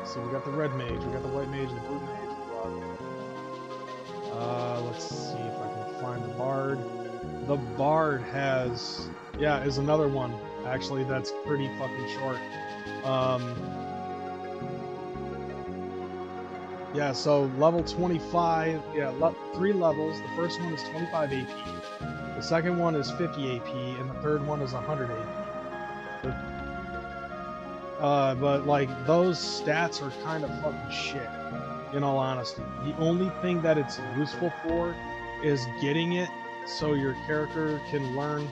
So we got the Red Mage, we got the White Mage, the Blue Mage. Let's see if I can find the Bard. The Bard has, yeah, is another one, actually, that's pretty fucking short. Yeah, so level 25, yeah, 3 levels. The first one is 25 AP, the second one is 50 AP, and the third one is 100 AP. But, like, those stats are kind of fucking shit. In all honesty, the only thing that it's useful for is getting it so your character can learn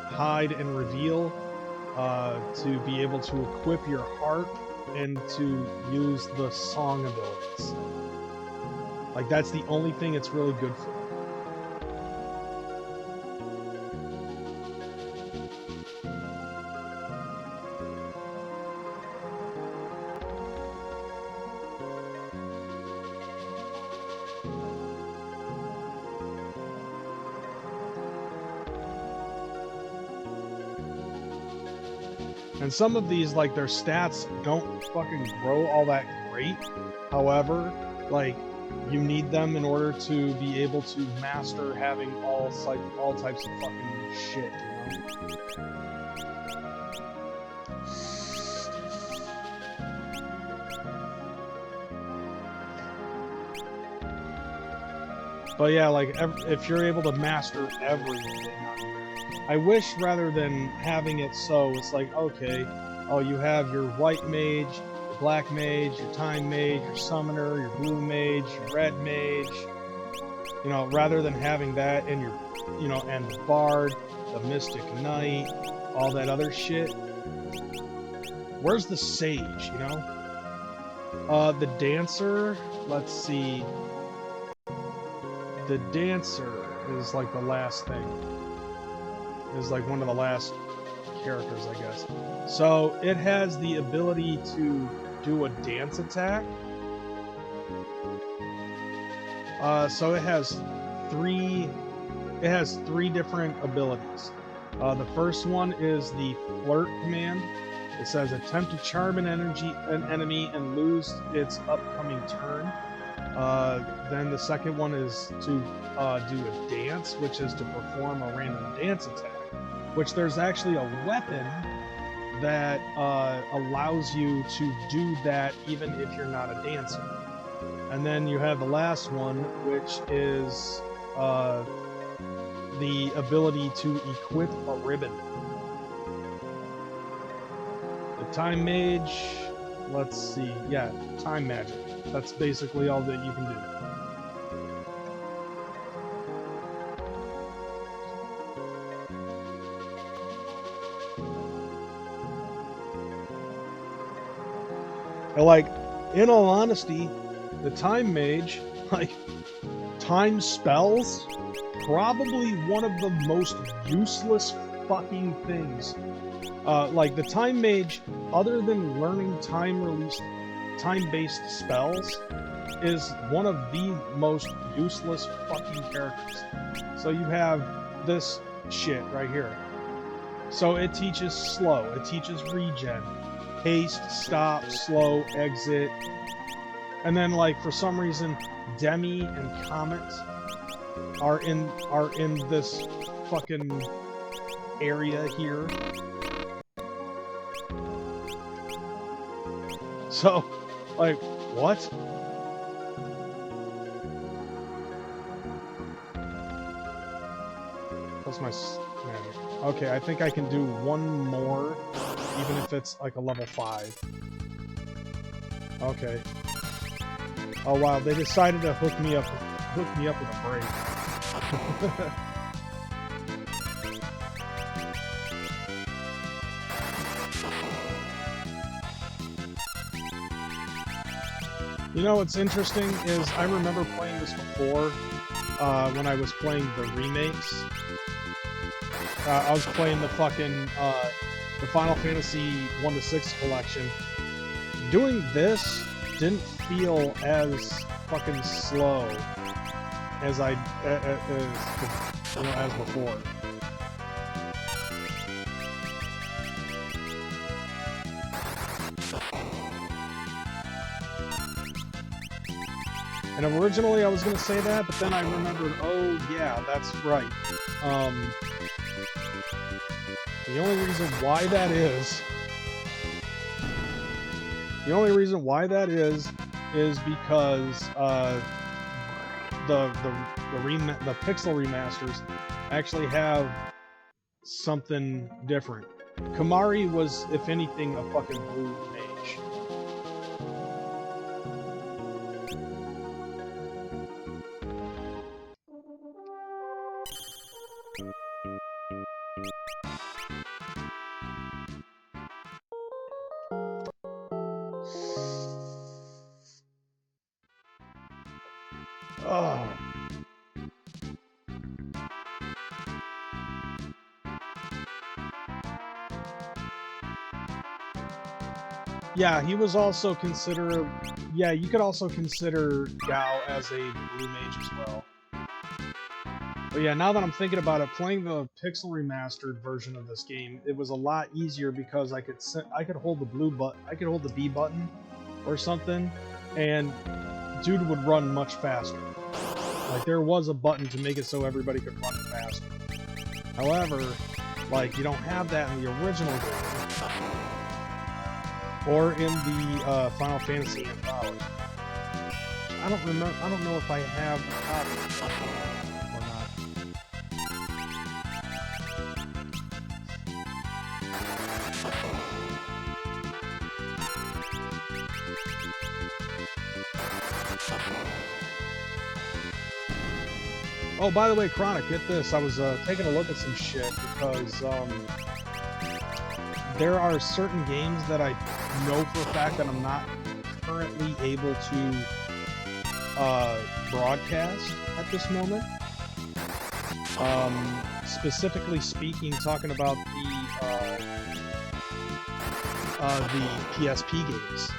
hide and reveal, to be able to equip your harp and to use the song abilities. Like, that's the only thing it's really good for. And some of these, like, their stats don't fucking grow all that great. However, like, you need them in order to be able to master having all types of fucking shit, you know? But yeah, like, if you're able to master everything, I wish rather than having it so, it's like, okay, oh, you have your white mage, your black mage, your time mage, your summoner, your blue mage, your red mage, you know, rather than having that and your, you know, and the bard, the mystic knight, all that other shit. Where's the sage, you know? The dancer, let's see. The dancer is like the last thing. Is like one of the last characters, I guess. So it has the ability to do a dance attack. So it has three different abilities. The first one is the flirt command. It says attempt to charm an enemy and lose its upcoming turn. Then the second one is to do a dance, which is to perform a random dance attack, which there's actually a weapon that allows you to do that even if you're not a dancer. And then you have the last one, which is the ability to equip a ribbon. The time mage, let's see, yeah, time magic. That's basically all that you can do. And like, in all honesty, the time mage, like, time spells, probably one of the most useless fucking things. Like, the time mage, other than learning time-based spells, is one of the most useless fucking characters. So you have this shit right here. So it teaches slow, it teaches regen, haste, stop, slow, exit. And then, like, for some reason, Demi and Comet are in this fucking area here. So, like, what? What's my magic? Okay, I think I can do one more, even if it's like a level 5. Okay. Oh wow, they decided to hook me up with a break. You know what's interesting is I remember playing this before when I was playing the remakes. I was playing the fucking the Final Fantasy 1-6 collection. Doing this didn't feel as fucking slow as as before. And originally I was going to say that, but then I remembered, oh yeah, that's right. The only reason why that is because the pixel remasters actually have something different. Kamari was, if anything, a fucking blue mage. Oh. Yeah, he was also considered... Yeah, you could also consider Gao as a blue mage as well. But yeah, now that I'm thinking about it, playing the pixel remastered version of this game, it was a lot easier because I could hold the blue button, I could hold the B button or something, and dude would run much faster. Like there was a button to make it so everybody could run faster. However, like you don't have that in the original game or in the Final Fantasy Anthology. I don't remember. I don't know if I have a copy or not. Oh, by the way, Chronic, get this. I was taking a look at some shit because there are certain games that I know for a fact that I'm not currently able to broadcast at this moment. Specifically speaking, talking about the PSP games.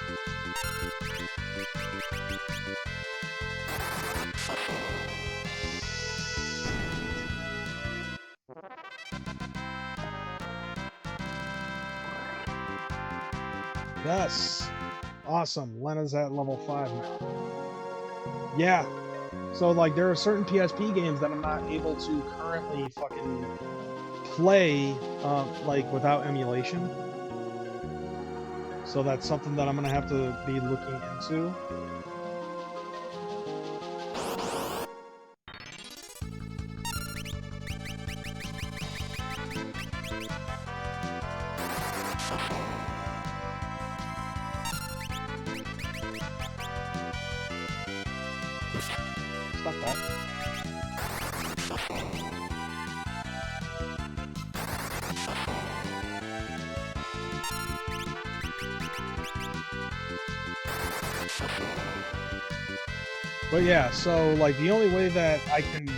Yes. Awesome. Lena's at level 5 now. Yeah. So, like, there are certain PSP games that I'm not able to currently fucking play, like, without emulation. So that's something that I'm gonna have to be looking into. Stop that. But yeah, so like the only way that I can,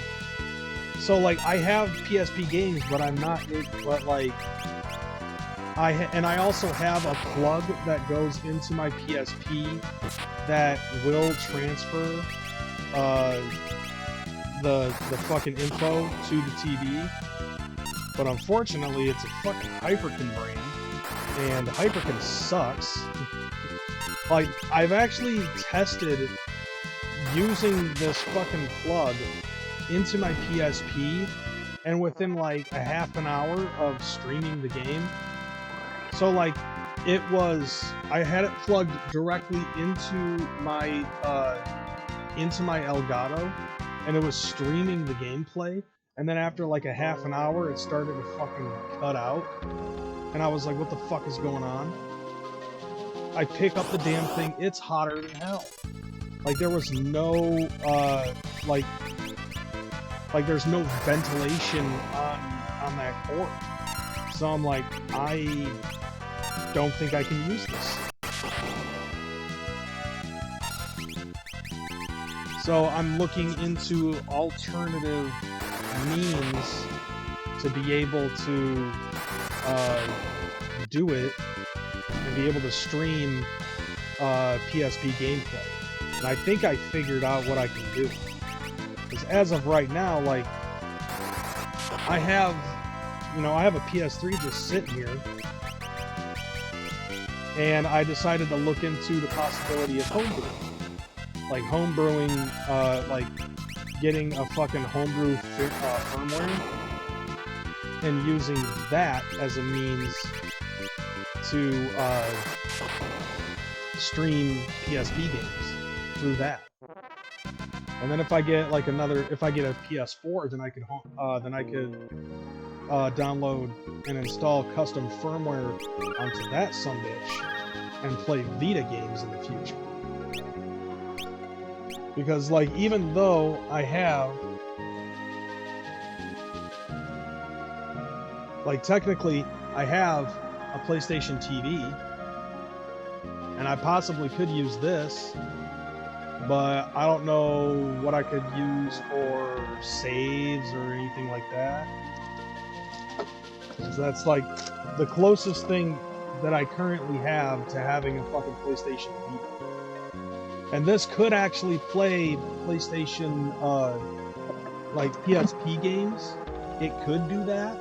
so like I have PSP games, but I'm not, but like I also have a plug that goes into my PSP that will transfer the fucking info to the TV, but unfortunately it's a fucking Hyperkin brand, and Hyperkin sucks. Like, I've actually tested using this fucking plug into my PSP, and within like a half an hour of streaming the game, so like it was, I had it plugged directly into my Elgato, and it was streaming the gameplay, and then after like a half an hour it started to fucking cut out, and I was like, what the fuck is going on? I pick up the damn thing, it's hotter than hell. Like there was no like there's no ventilation on that cord. So I'm like, I don't think I can use this. So I'm looking into alternative means to be able to do it and be able to stream PSP gameplay. And I think I figured out what I can do. Because as of right now, like, I have a PS3 just sitting here, and I decided to look into the possibility of homebrewing. Like homebrewing, like getting a fucking homebrew firmware and using that as a means to stream PSP games through that. And then if I get like if I get a PS4, then I could download and install custom firmware onto that sumbitch and play Vita games in the future. Because like, even though I have, like, technically I have a PlayStation TV, and I possibly could use this, but I don't know what I could use for saves or anything like that. So that's like the closest thing that I currently have to having a fucking PlayStation Vita. And this could actually play PlayStation like PSP games, it could do that.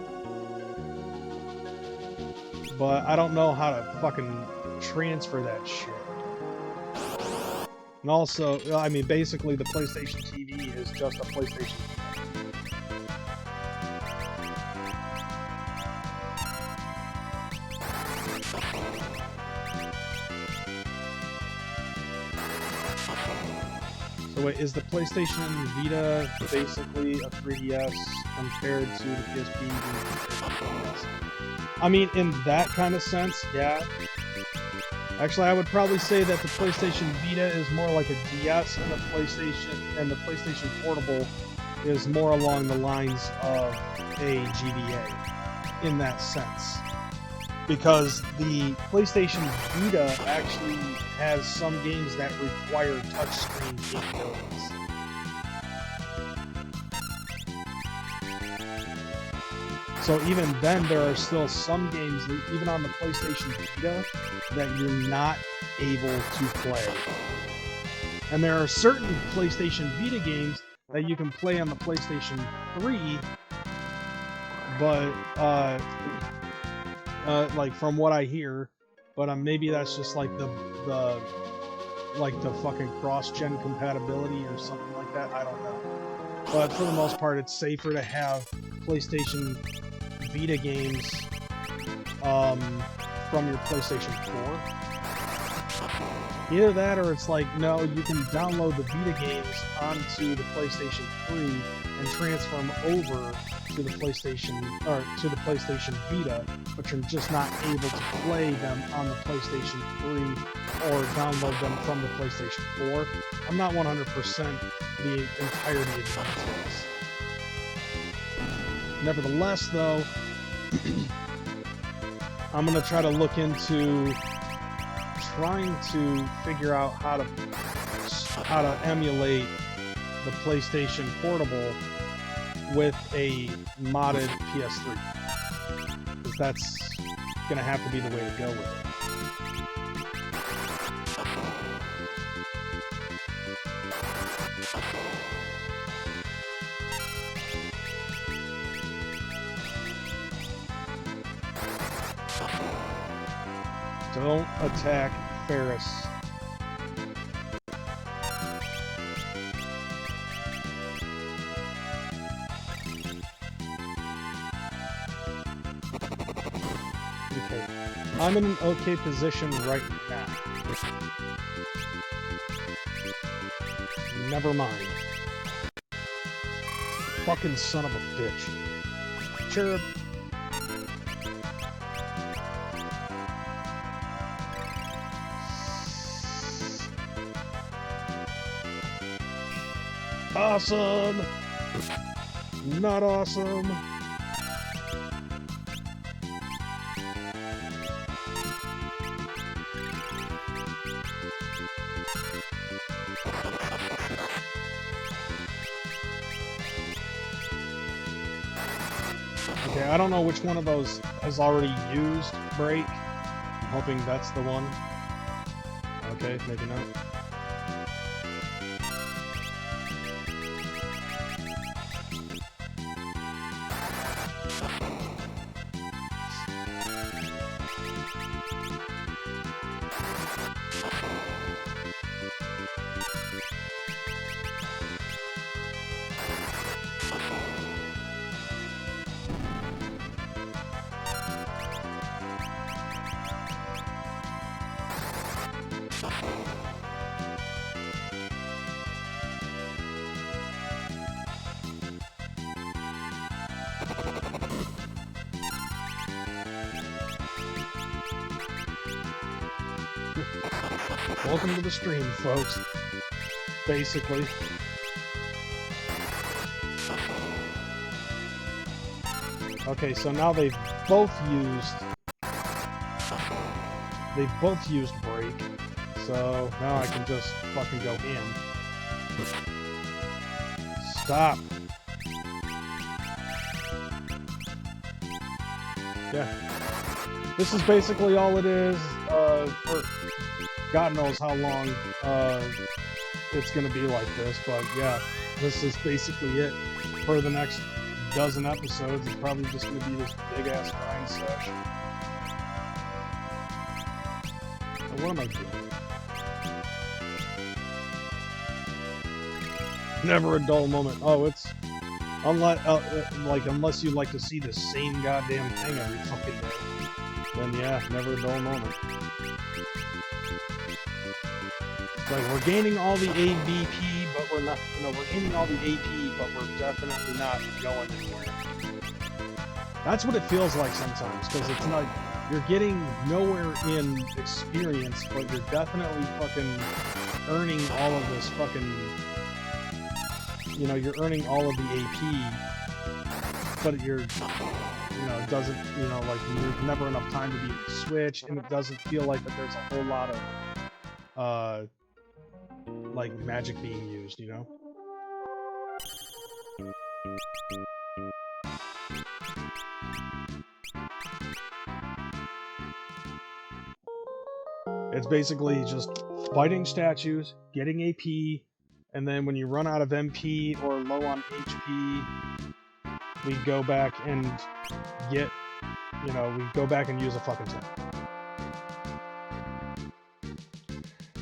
But I don't know how to fucking transfer that shit. And also, I mean, basically the PlayStation TV is just a PlayStation. So wait, is the PlayStation Vita basically a 3DS compared to the PSP? I mean, in that kind of sense, yeah. Actually, I would probably say that the PlayStation Vita is more like a DS, and the PlayStation Portable is more along the lines of a GBA in that sense. Because the PlayStation Vita actually has some games that require touchscreen capabilities. So even then, there are still some games, that, even on the PlayStation Vita, that you're not able to play. And there are certain PlayStation Vita games that you can play on the PlayStation 3, but, like, from what I hear, but maybe that's just like the fucking cross-gen compatibility or something like that, I don't know. But for the most part, it's safer to have PlayStation Vita games from your PlayStation 4. Either that, or it's like, no, you can download the Vita games onto the PlayStation 3 and transfer them over to the PlayStation Vita, but you're just not able to play them on the PlayStation 3 or download them from the PlayStation 4. I'm not 100% the entirety of the details. Nevertheless, though, I'm gonna try to look into trying to figure out how to emulate the PlayStation Portable with a modded PS3, because that's gonna have to be the way to go with it. Don't attack Ferris. Okay. I'm in an okay position right now. Never mind. Fucking son of a bitch. Cherub. Awesome! Not awesome! Okay, I don't know which one of those has already used break. I'm hoping that's the one. Okay, maybe not. Welcome to the stream, folks. Basically. Okay, so now they've both used break. So now I can just fucking go in. Stop. Yeah. This is basically all it is, for God knows how long it's gonna be like this, but yeah, this is basically it. for the next dozen episodes, it's probably just going to be this big-ass grind session. What am I doing? Never a dull moment. Oh, it's... unless you like to see the same goddamn thing every fucking day, then yeah, never a dull moment. It's like, we're gaining all the ABP, but we're not, we're gaining all the AP, but we're definitely not going anywhere. That's what it feels like sometimes, because it's like, you're getting nowhere in experience, but you're definitely fucking earning all of this fucking... you're earning all of the AP, but you're, it doesn't, like, there's never enough time to be able to switch, and it doesn't feel like that there's a whole lot of, like, magic being used, It's basically just fighting statues, getting AP, and then when you run out of MP or low on HP, we go back and get, we go back and use a fucking tank.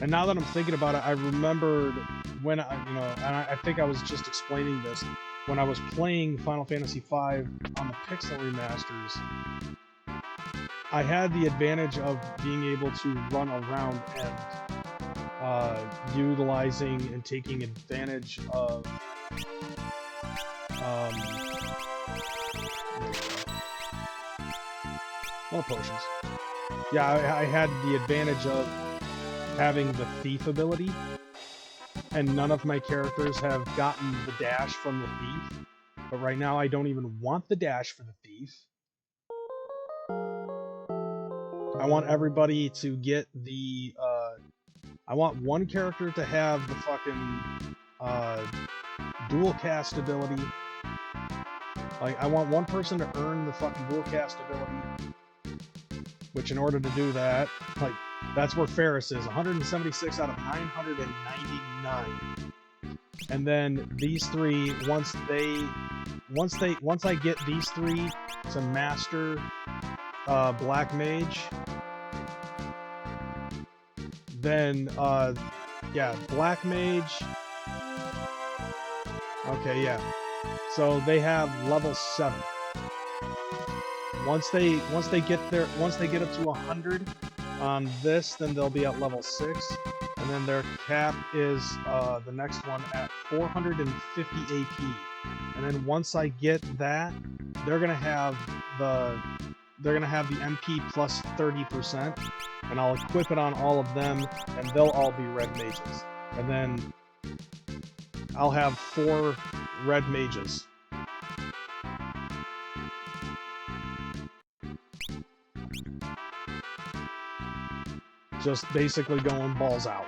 And now that I'm thinking about it, I remembered when and I think I was just explaining this, when I was playing Final Fantasy V on the Pixel remasters, I had the advantage of being able to run around and utilizing and taking advantage of more potions. Yeah, I had the advantage of having the thief ability, and none of my characters have gotten the dash from the thief, but right now I don't even want the dash for the thief. I want everybody to get the I want one character to have the fucking dual cast ability. Like, I want one person to earn the fucking dual cast ability, which in order to do that, like, that's where Ferris is, 176 out of 999. And then these three, once I get these three to master Black Mage, then yeah, Black Mage. Okay, yeah. So they have level 7. Once they get up to 100 on this, then they'll be at level 6, and then their cap is the next one at 450 AP. And then once I get that, they're gonna have the MP plus 30%, and I'll equip it on all of them, and they'll all be red mages. And then I'll have 4 red mages. Just basically going balls out.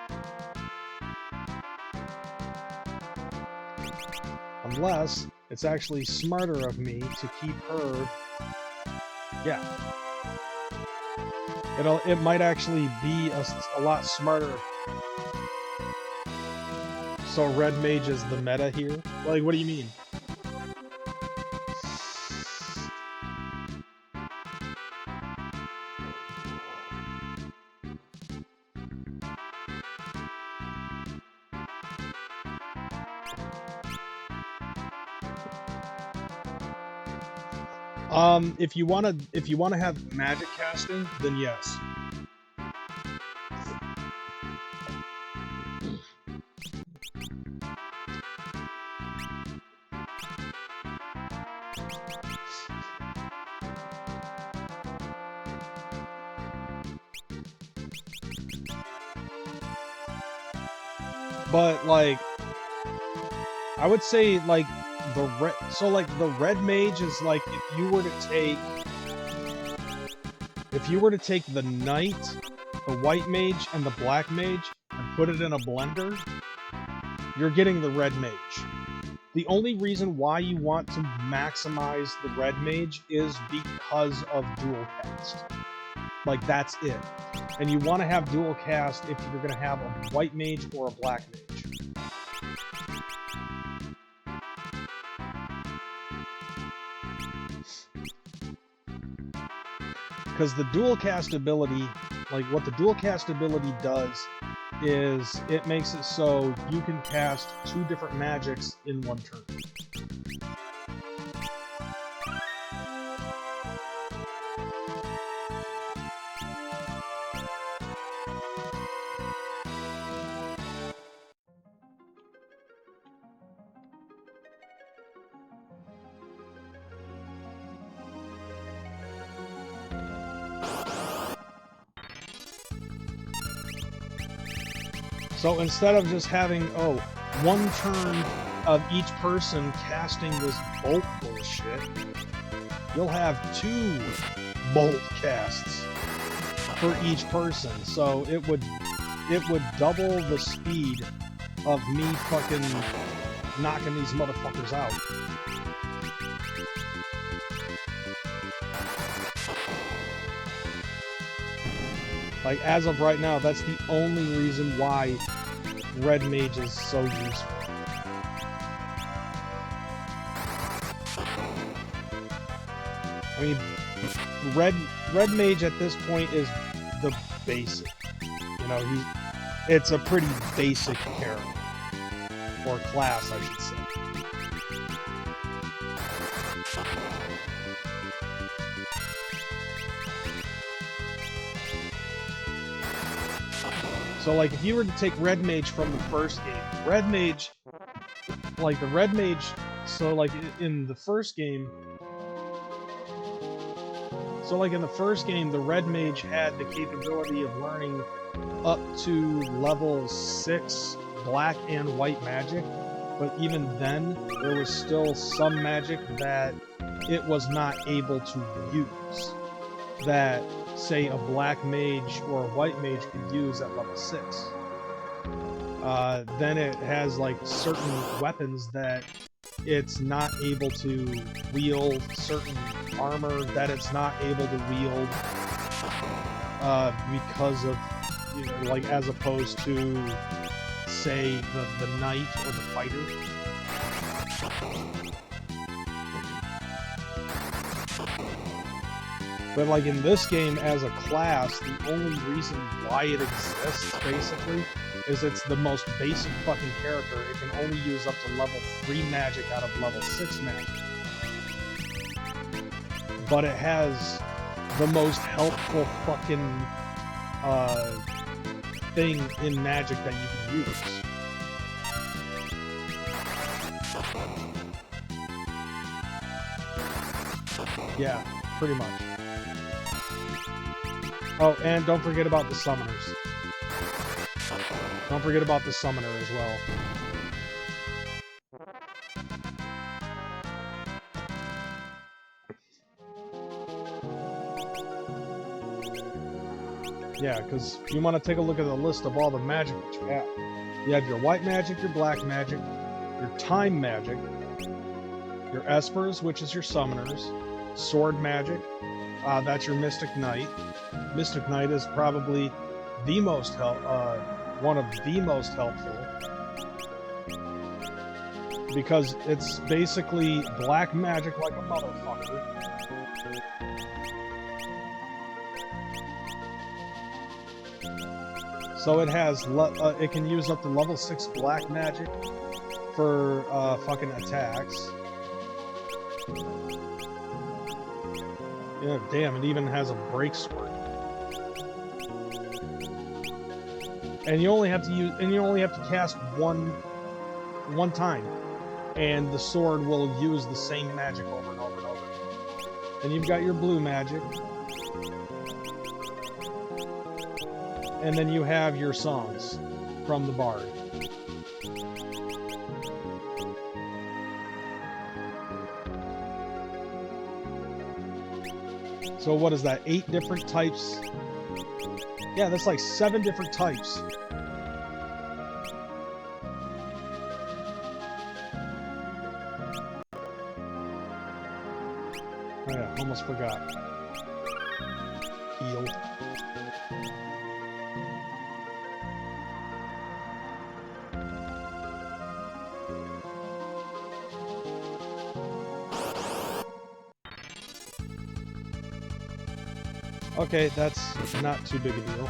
Unless it's actually smarter of me to keep her... Yeah. It might actually be a lot smarter. So red mage is the meta here? Like, what do you mean? If you wanna have magic casting, then yes. But like, I would say like the red mage is like if you were to take the knight, the white mage, and the black mage and put it in a blender, you're getting the red mage. The only reason why you want to maximize the red mage is because of dual cast. Like, that's it. And you want to have dual cast if you're going to have a white mage or a black mage. because the dual cast ability, like what the dual cast ability does is it makes it so you can cast 2 different magics in one turn. So instead of just having, oh, 1 turn of each person casting this bolt bullshit, you'll have 2 bolt casts for each person. So it would double the speed of me fucking knocking these motherfuckers out. Like, as of right now, that's the only reason why Red Mage is so useful. I mean, Red Mage at this point is the basic. You know, it's a pretty basic character. Or class, I should say. So, like, if you were to take Red Mage from the first game, Red Mage, like, the Red Mage, so, like, in the first game, the Red Mage had the capability of learning up to level 6 black and white magic, but even then, there was still some magic that it was not able to use, that, say, a black mage or a white mage could use at level 6. Then it has, like, certain weapons that it's not able to wield, certain armor that it's not able to wield, because of, you know, like, as opposed to, say, the knight or the fighter. But, like, in this game, as a class, the only reason why it exists, basically, is it's the most basic fucking character. It can only use up to level 3 magic out of level 6 magic. But it has the most helpful fucking, thing in magic that you can use. Yeah, pretty much. Oh, and don't forget about the summoners. Don't forget about the summoner as well. Yeah, because you want to take a look at the list of all the magic that you have. You have your white magic, your black magic, your time magic, your espers, which is your summoners, sword magic, that's your Mystic Knight. Mystic Knight is probably the most one of the most helpful, because it's basically black magic like a motherfucker. So it has it can use up to level 6 black magic for fucking attacks. Yeah, damn, it even has a break sword. And you only have to cast one time, and the sword will use the same magic over and over and over. And you've got your blue magic. And then you have your songs from the bard. So what is that, 8 different types? Yeah, that's like 7 different types. Oh yeah, almost forgot. Heal. Okay, that's not too big a deal.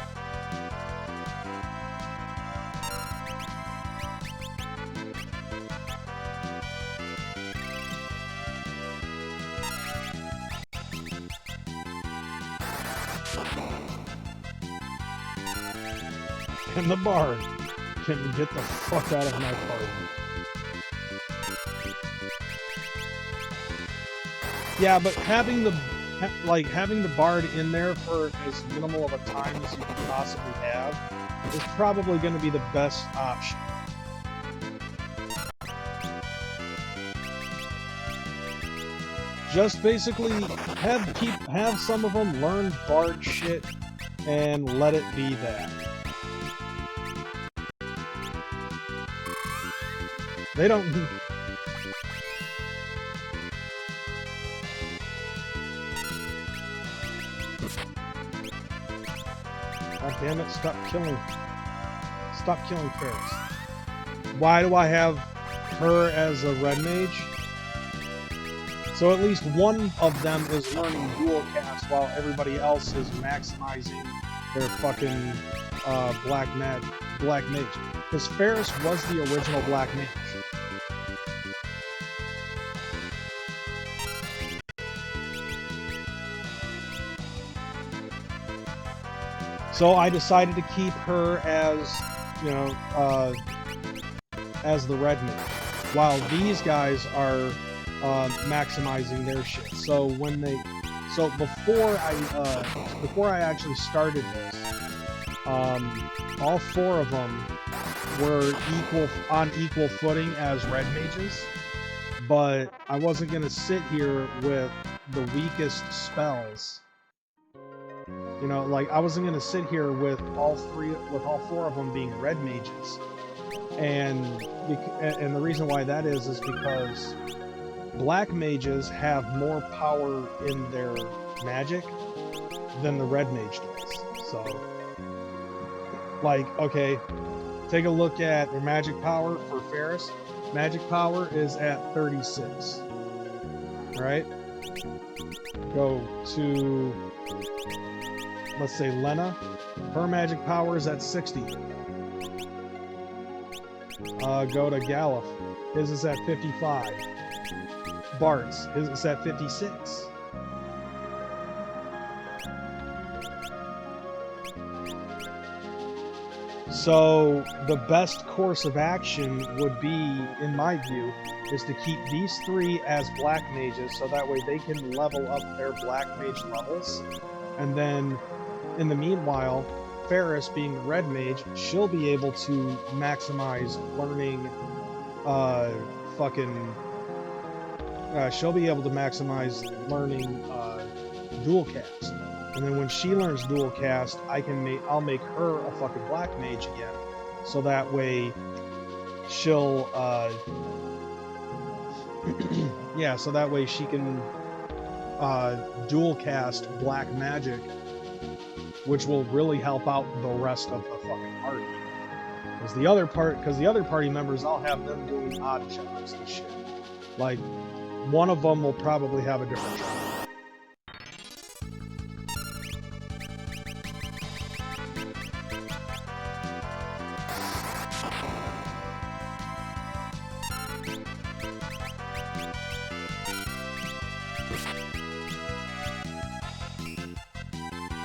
And the bard can get the fuck out of my party. Yeah, but having the bard in there for as minimal of a time as you can possibly have is probably going to be the best option. Just basically have some of them learn bard shit and let it be that. They don't. God damn it! Stop killing Ferris. Why do I have her as a red mage? So at least one of them is learning dual cast while everybody else is maximizing their fucking black mage. Because Ferris was the original black mage. So I decided to keep her as, you know, as the red mage, while these guys are maximizing their shit. So when they, before I actually started this, all four of them were on equal footing as red mages, but I wasn't gonna sit here with the weakest spells. You know, like, I wasn't gonna sit here with all four of them being red mages, and the reason why that is because black mages have more power in their magic than the red mage does. So, like, okay, take a look at their magic power for Ferris. Magic power is at 36. Right? Go to, let's say, Lena. Her magic power is at 60. Go to Galuf. His is at 55. Bart's. His is at 56. So the best course of action would be, in my view, is to keep these three as black mages, so that way they can level up their black mage levels. And then, in the meanwhile, Ferris, being the red mage, she'll be able to maximize learning, she'll be able to maximize learning dual cast. And then when she learns dual cast, I'll make her a fucking black mage again, so that way she'll yeah, so that way she can dual cast black magic, which will really help out the rest of the fucking party. Because the other party members, I'll have them doing odd jobs and shit. Like, one of them will probably have a different job.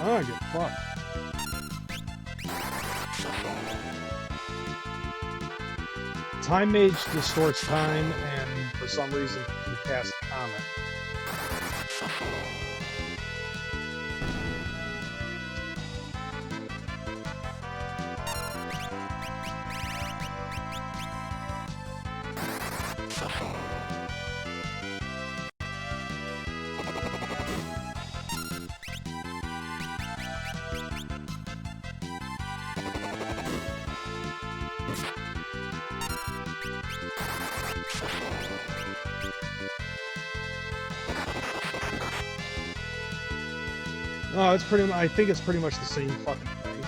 Oh, get fucked. Time Mage distorts time, and for some reason can cast Comet. Oh, it's pretty. I think it's pretty much the same fucking thing.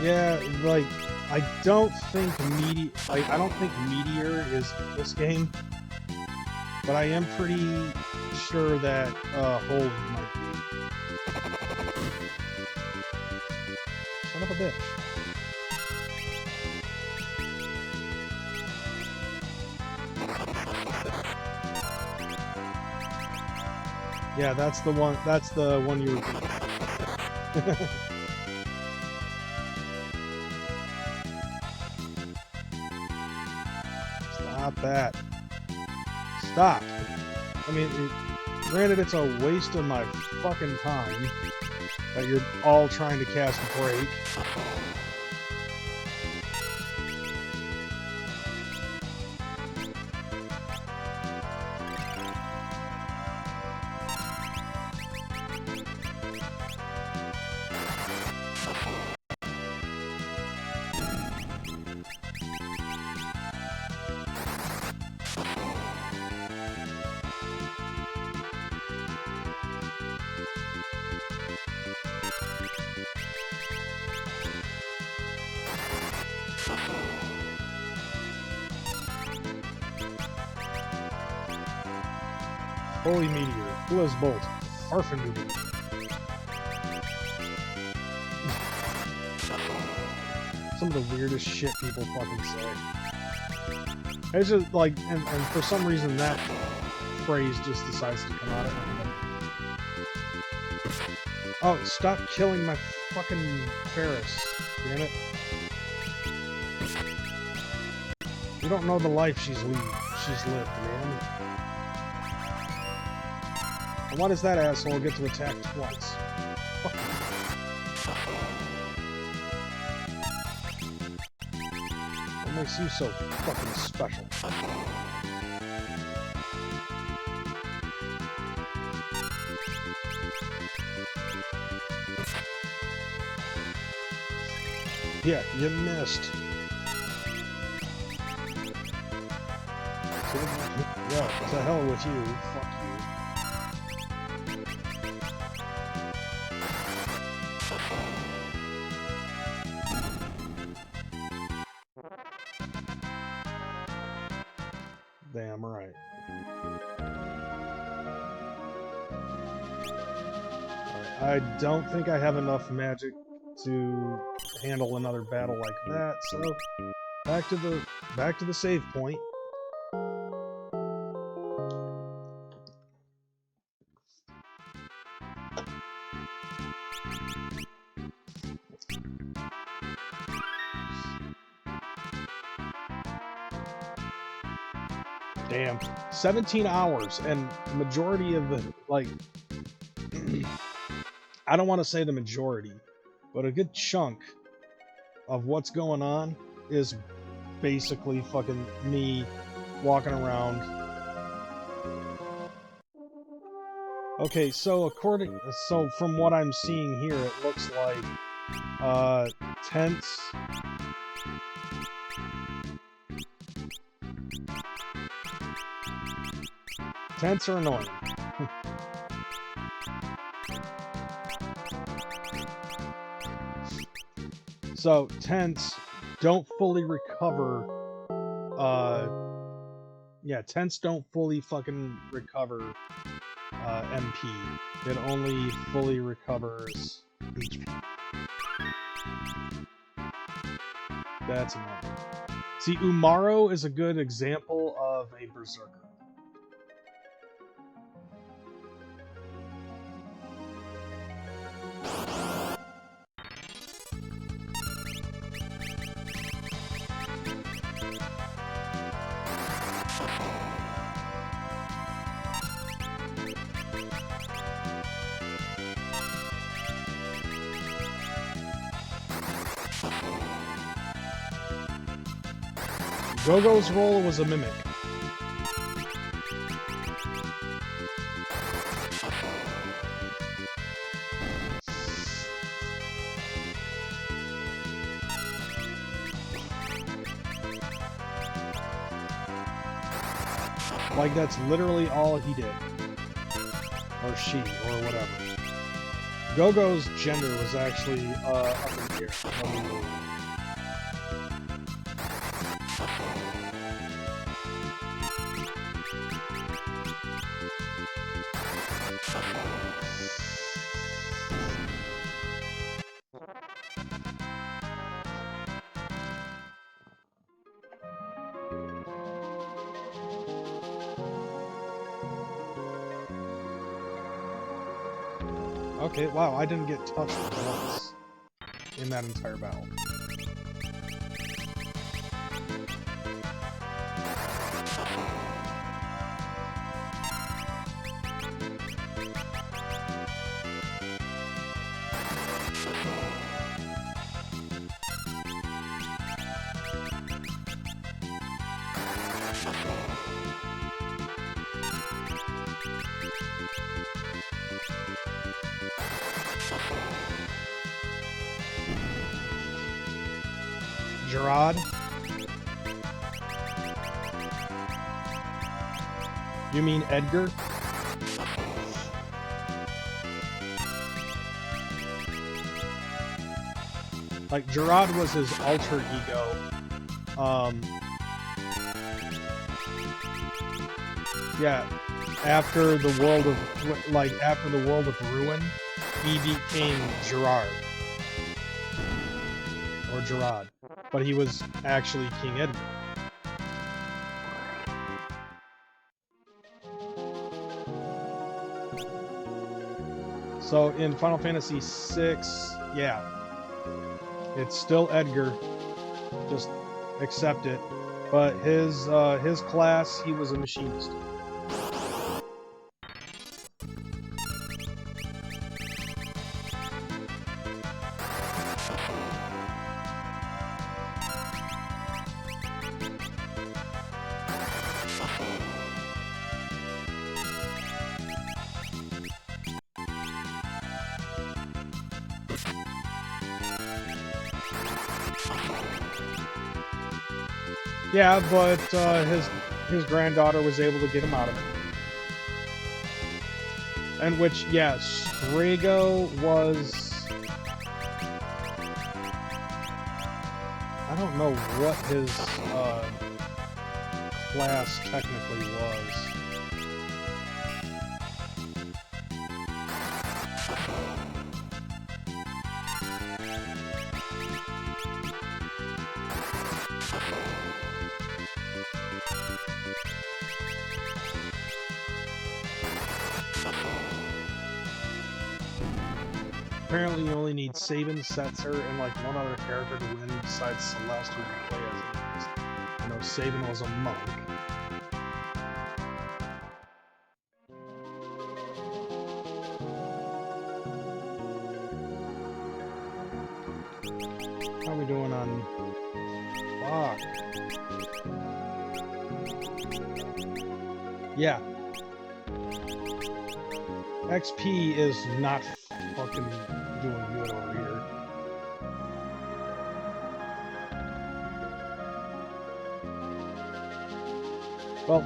Yeah, like, I don't think I don't think Meteor is this game, but I am pretty sure that Hold might be. Son of a bitch. Yeah, that's the one. That's the one you were thinking. Stop that. Stop. I mean, granted, it's a waste of my fucking time that you're all trying to cast Break. Holy Meteor, Blizz Bolt, Arfendoodle. Some of the weirdest shit people fucking say. It's just like, and for some reason that phrase just decides to come out of it. Oh, stop killing my fucking Ferris, damn it. You don't know the life she's lived, man. And why does that asshole get to attack twice? What makes you so fucking special? Yeah, you missed. Yeah, to hell with you. Fuck you. Damn right. I don't think I have enough magic to handle another battle like that, so back to the save point. Damn, 17 hours, and the majority of the, like, I don't want to say the majority, but a good chunk of what's going on is basically fucking me walking around. Okay, so from what I'm seeing here, it looks like, tents. Tents are annoying. So, tents don't fully recover, yeah, tents don't fully fucking recover, MP. It only fully recovers HP. That's annoying. See, Umaro is a good example of a berserker. Gogo's role was a mimic. Like, that's literally all he did. Or she, or whatever. Go-Go's gender was actually up in here. Okay, wow, I didn't get touched once in that entire battle. Gerard? You mean Edgar? Like, Gerard was his alter ego. Yeah, after the world of, like, after the world of ruin, he became Gerard. Or Gerard. But he was actually King Edgar. So in Final Fantasy VI, yeah, it's still Edgar. Just accept it. But his class, he was a machinist. Yeah, but his granddaughter was able to get him out of it. And which, yeah, Strago was... I don't know what his class technically was. Apparently you only need Sabin, Setzer, and like one other character to win besides Celeste, who can play as an. I know Sabin was a monk. How are we doing on... Fuck. Yeah. XP is not fucking doing good over here. Well,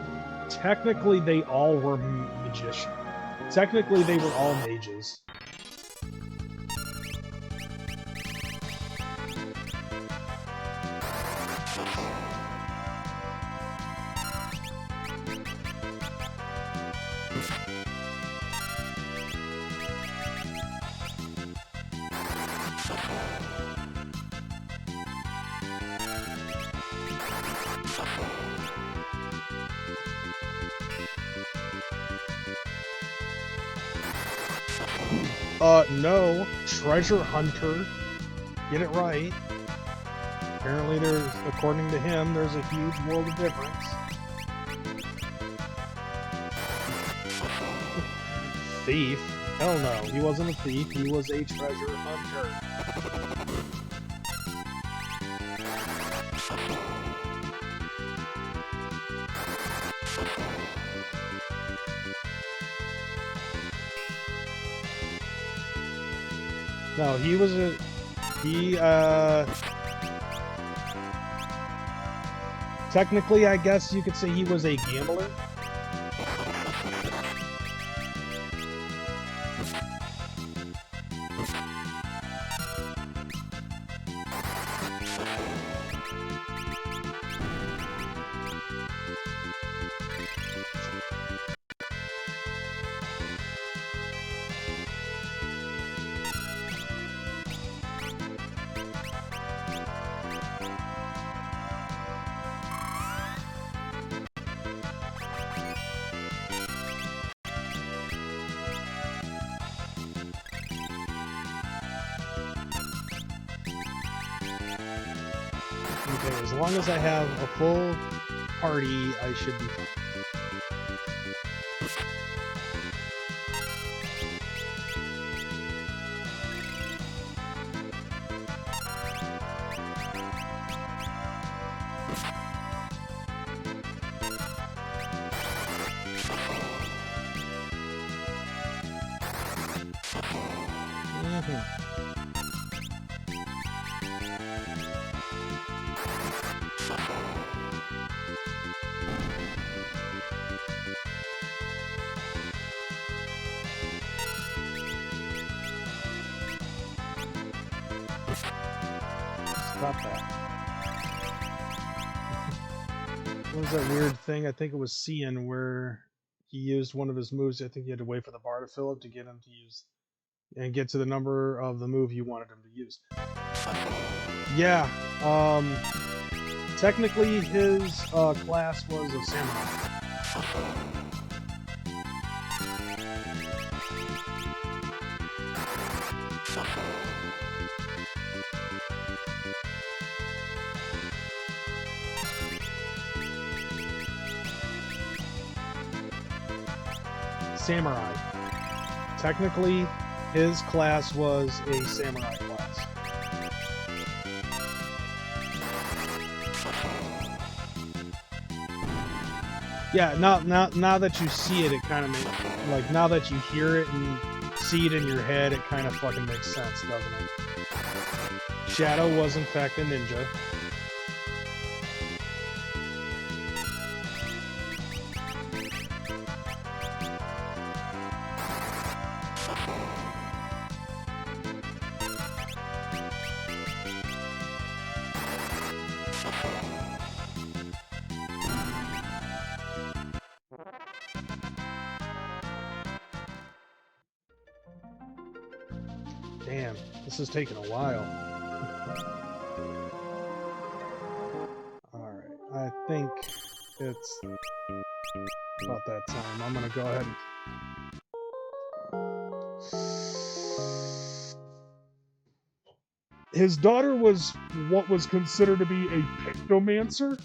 technically they all were magicians. Technically they were all mages. No. Treasure Hunter. Get it right. Apparently there's, according to him, there's a huge world of difference. Thief? Hell no. He wasn't a thief. He was a treasure hunter. No, he was a... Technically, I guess you could say he was a gambler. Okay, as long as I have a full party, I should be fine. Stop that. What was that weird thing? I think it was Cian where he used one of his moves. I think you had to wait for the bar to fill up to get him to use and get to the number of the move you wanted him to use. Yeah, technically his class was a samurai. Samurai. Technically, his class was a samurai class. Yeah, now that you see it, it kind of makes, like, now that you hear it and see it in your head, it kind of fucking makes sense, doesn't it? Shadow was in fact a ninja. Damn, this is taking a while. Alright, I think it's about that time. I'm gonna go ahead and... His daughter was what was considered to be a pictomancer.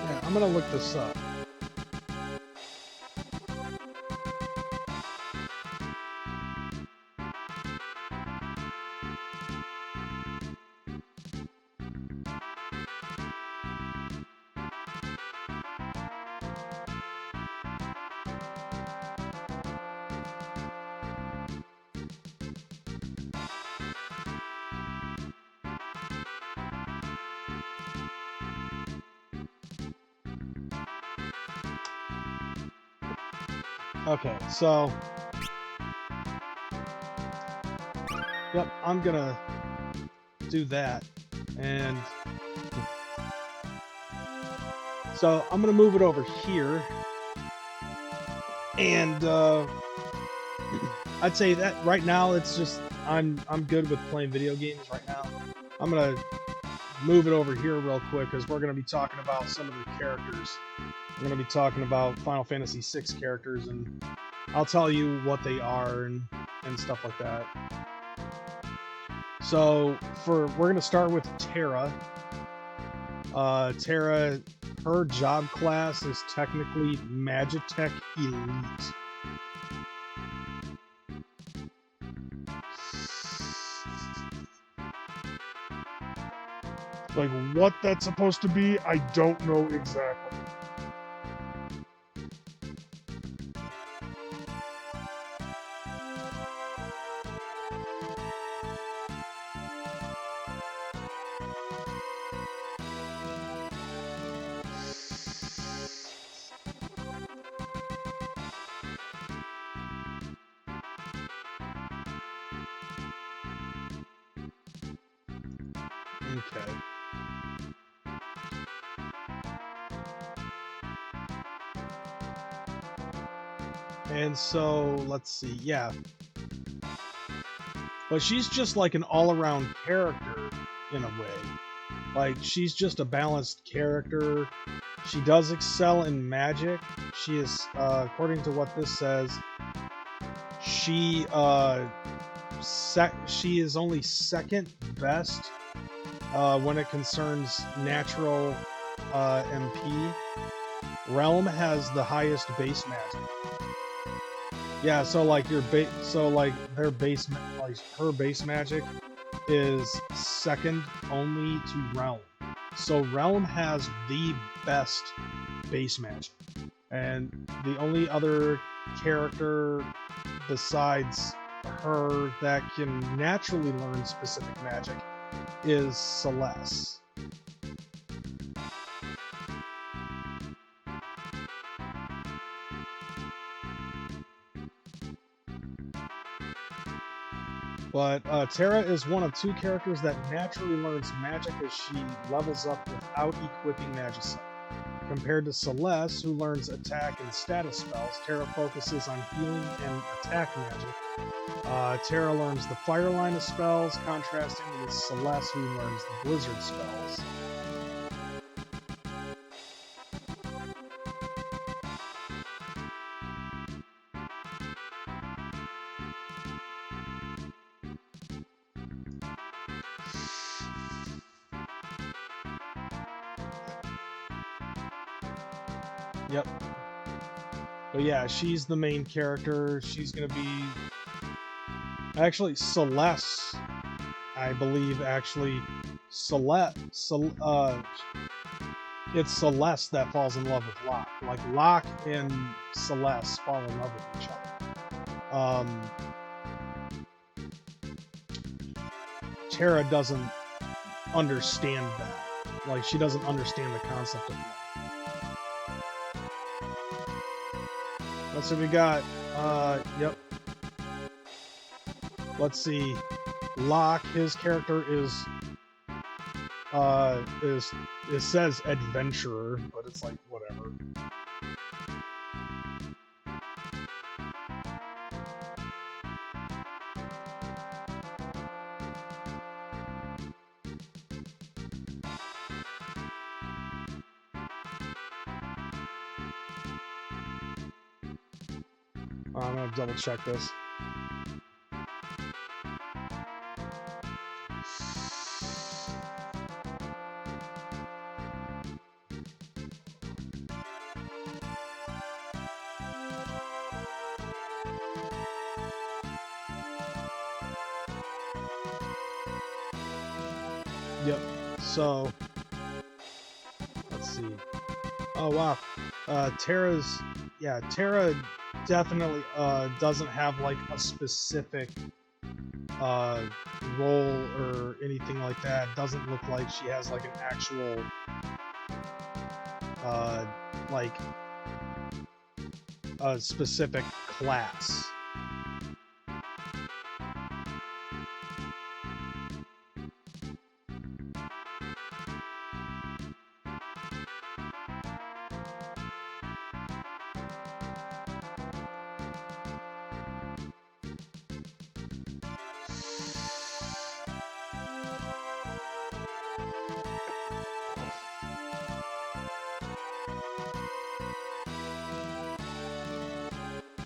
Yeah, I'm gonna look this up. Okay, so... Yep, I'm gonna do that. And... So, I'm gonna move it over here. And, I'd say that right now it's just... I'm good with playing video games right now. I'm gonna move it over here real quick, because we're gonna be talking about some of the characters. I'm going to be talking about Final Fantasy VI characters, and I'll tell you what they are and stuff like that. So, we're going to start with Terra. Terra, her job class is technically Magitech Elite. Like, what that's supposed to be, I don't know exactly. Okay. And so, let's see, yeah. But she's just like an all-around character, in a way. Like, she's just a balanced character. She does excel in magic. She is, according to what this says, she is only second best when it concerns natural MP. Realm has the highest base magic. Yeah, so like their base, like her base magic is second only to Realm. So Realm has the best base magic, and the only other character besides her that can naturally learn specific magic is Celeste. But Terra is one of two characters that naturally learns magic as she levels up without equipping Magicite. Compared to Celeste, who learns attack and status spells, Terra focuses on healing and attack magic. Terra learns the fire line of spells, contrasting with Celeste, who learns the blizzard spells. Yep. But yeah, she's the main character. She's gonna be... Actually, Celeste, I believe, actually... it's Celeste that falls in love with Locke. Like, Locke and Celeste fall in love with each other. Terra doesn't understand that. Like, she doesn't understand the concept of that. That's what we got. Yep. Let's see. Locke, his character is it says adventurer, but it's like whatever. I'm gonna double check this. Yep. So let's see. Oh wow. Terra definitely doesn't have like a specific role or anything like that. Doesn't look like she has like an actual like a specific class.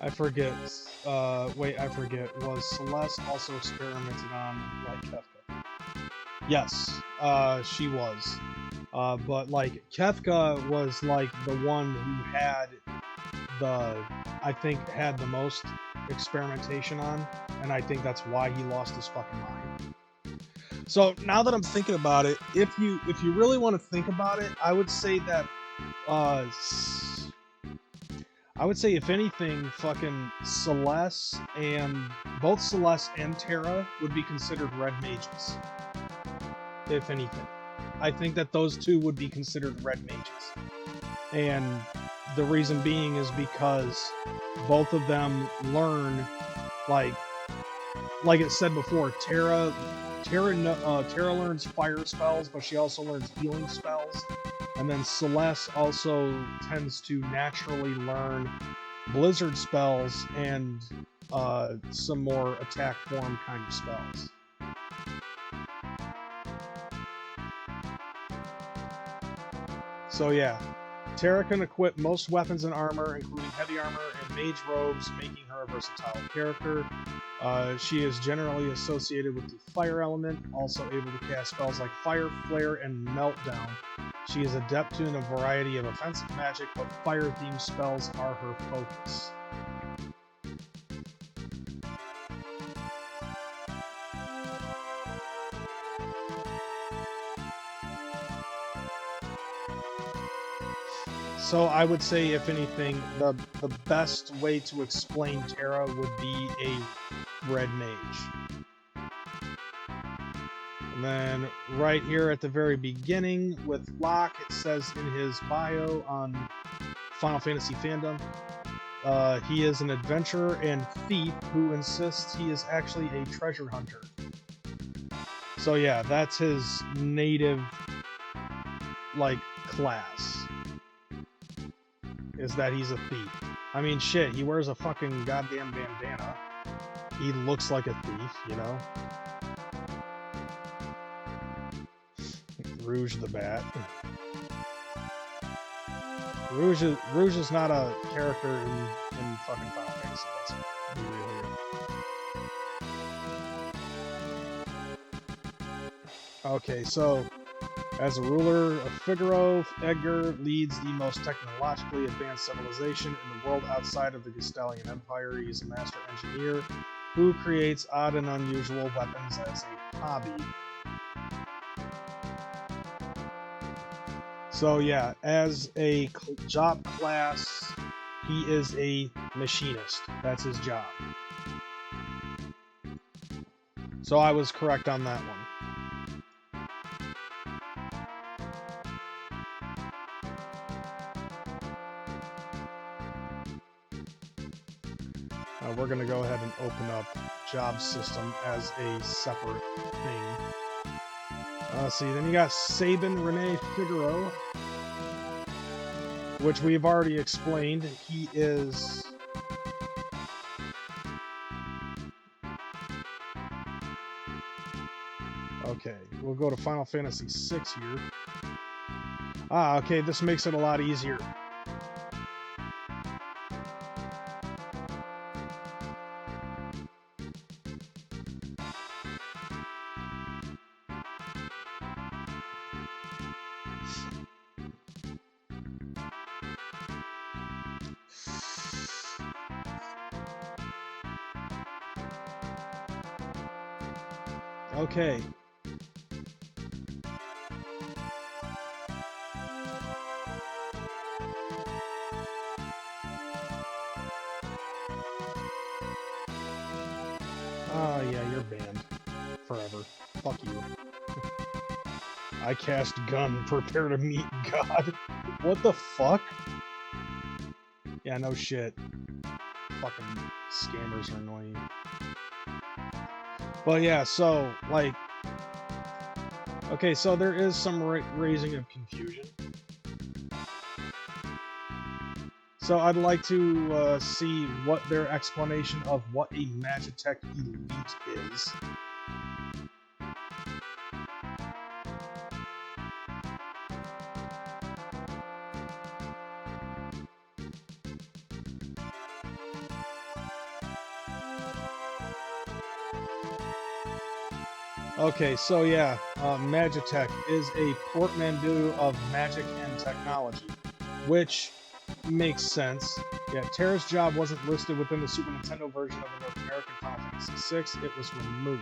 I forget. Wait, I forget. Was Celeste also experimented on like Kefka? Yes, she was. But like Kefka was like the one who had I think had the most experimentation on, and I think that's why he lost his fucking mind. So now that I'm thinking about it, if you really want to think about it, I would say that if anything, fucking both Celeste and Terra would be considered red mages. If anything. I think that those two would be considered red mages. And the reason being is because both of them learn, like it said before, Terra Terra learns fire spells, but she also learns healing spells. And then Celeste also tends to naturally learn blizzard spells and some more attack form kind of spells. So yeah, Terra can equip most weapons and armor, including heavy armor and mage robes, making her a versatile character. She is generally associated with the fire element, also able to cast spells like Fire, Flare, and Meltdown. She is adept in a variety of offensive magic, but fire-themed spells are her focus. So I would say, if anything, the best way to explain Terra would be a red mage. And then right here at the very beginning with Locke, it says in his bio on Final Fantasy Fandom, he is an adventurer and thief who insists he is actually a treasure hunter. So yeah, that's his native, like, class. Is that he's a thief. I mean, shit, he wears a fucking goddamn bandana. He looks like a thief, you know? Rouge the Bat. Rouge is not a character in fucking Final Fantasy, let's be real here. Okay, so as a ruler of Figaro, Edgar leads the most technologically advanced civilization in the world outside of the Gestalian Empire. He is a master engineer who creates odd and unusual weapons as a hobby. So yeah, as a job class, he is a machinist. That's his job. So I was correct on that one. We're going to go ahead and open up job system as a separate thing. Let's see, then you got Sabin Rene Figaro, which we've already explained. He is... Okay, we'll go to Final Fantasy VI here. Ah, okay, this makes it a lot easier. Okay. Oh, yeah, you're banned. Forever. Fuck you. I cast gun, prepare to meet God. What the fuck? Yeah, no shit. Fucking scammers are annoying. But yeah, so, like... Okay, so there is some raising of confusion. So I'd like to see what their explanation of what a Magitech Elite is. Okay, so yeah, Magitech is a portmanteau of magic and technology, which makes sense. Yeah, Terra's job wasn't listed within the Super Nintendo version of the North American Final Fantasy VI. It was removed.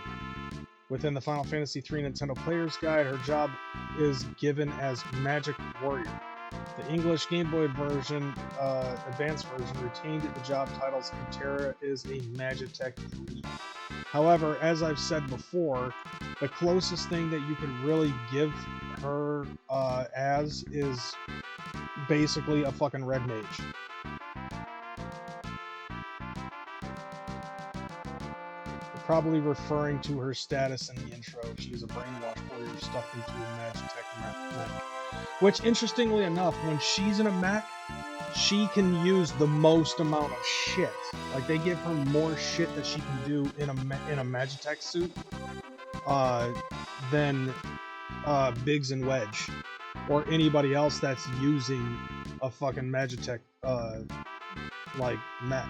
Within the Final Fantasy III Nintendo Player's Guide, her job is given as Magic Warrior. The English Game Boy version, advanced version, retained the job titles, and Terra is a Magitech Elite. However, as I've said before, the closest thing that you could really give her as is basically a fucking red mage. probably referring to her status in the intro. She's a brainwashed warrior stuffed into a Magitech mech. Which, interestingly enough, when she's in a mech, she can use the most amount of shit. Like, they give her more shit that she can do in a Magitech suit than Biggs and Wedge, or anybody else that's using a fucking Magitech like mech.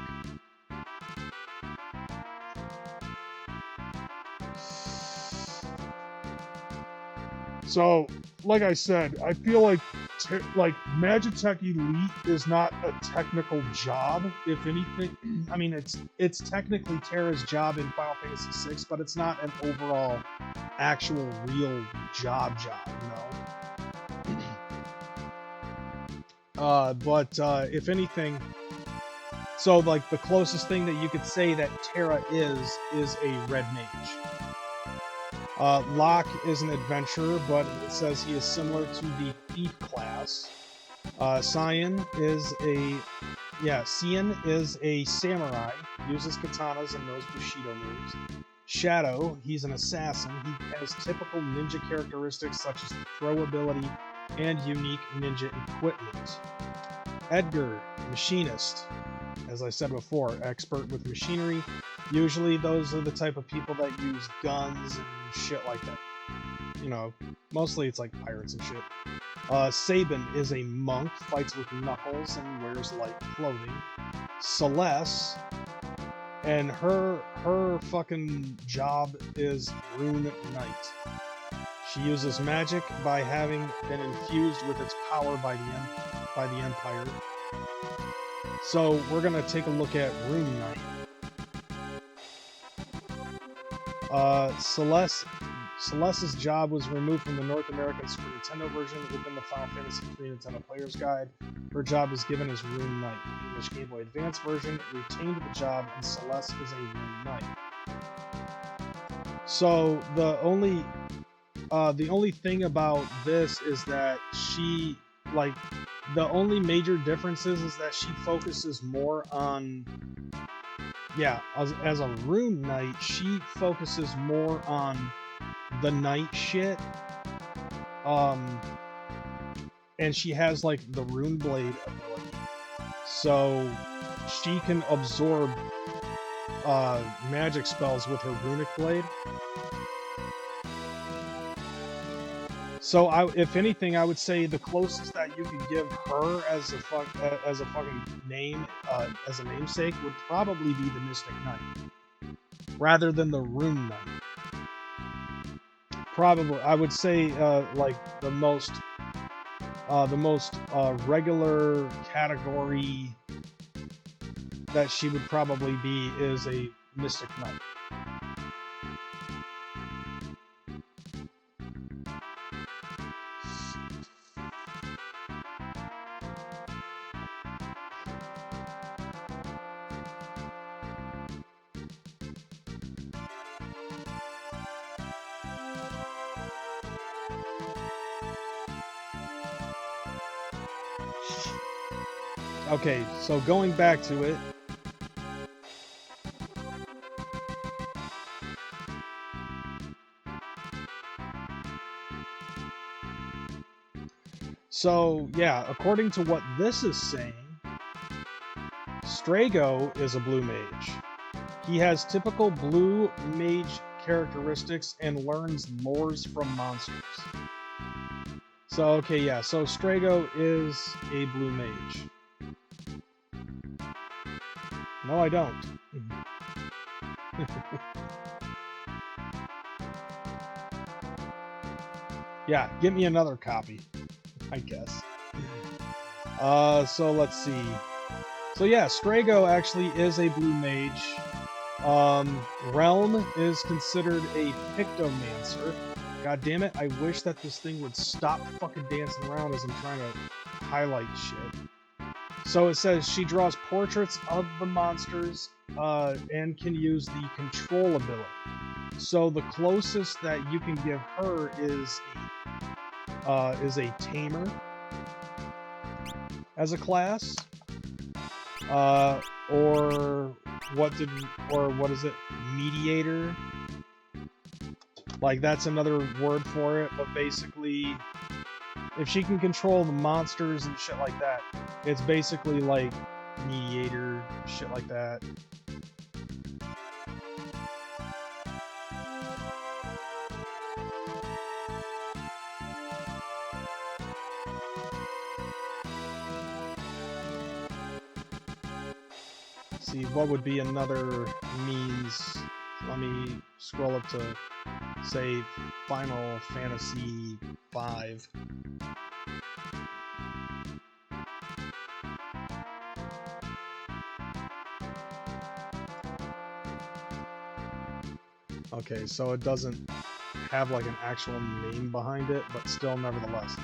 So, like I said, I feel like Magitech Elite is not a technical job. If anything, I mean it's technically Terra's job in Final Fantasy VI, but it's not an overall, actual, real job, you know. But if anything, so like the closest thing that you could say that Terra is a red mage. Locke is an adventurer, but it says he is similar to the thief class. Cyan is a samurai, uses katanas and knows Bushido moves. Shadow, he's an assassin. He has typical ninja characteristics such as the throw ability and unique ninja equipment. Edgar, machinist. As I said before, expert with machinery. Usually those are the type of people that use guns and shit like that. You know, mostly it's like pirates and shit. Sabin is a monk, fights with knuckles and wears light clothing. Celeste, and her fucking job is Rune Knight. She uses magic by having been infused with its power by the Empire. So we're gonna take a look at Rune Knight. Celeste's job was removed from the North American Super Nintendo version within the Final Fantasy III Nintendo Player's Guide. Her job is given as Rune Knight. The English Game Boy Advance version retained the job, and Celeste is a Rune Knight. So the only thing about this is that she, like, the only major difference is that she focuses more on, as a Rune Knight, she focuses more on the knight shit. And she has, like, the Rune Blade ability. So she can absorb magic spells with her Runic Blade. So, if anything, I would say the closest that you could give her as a fucking name, as a namesake, would probably be the Mystic Knight, rather than the Rune Knight. Probably, I would say, like the most regular category that she would probably be is a Mystic Knight. Okay, so going back to it. So, yeah, according to what this is saying, Strago is a blue mage. He has typical blue mage characteristics and learns lores from monsters. So, okay, yeah, so Strago is a blue mage. No, I don't. Yeah, give me another copy, I guess. So let's see. So yeah, Strago actually is a blue mage. Realm is considered a Pictomancer. God damn it, I wish that this thing would stop fucking dancing around as I'm trying to highlight shit. So it says she draws portraits of the monsters and can use the control ability. So the closest that you can give her is a tamer as a class, or what is it? Mediator? Like, that's another word for it, but basically, if she can control the monsters and shit like that, it's basically like mediator, shit like that. See, what would be another means? Let me scroll up to, say, Final Fantasy V. Okay, so it doesn't have like an actual name behind it, but still nevertheless.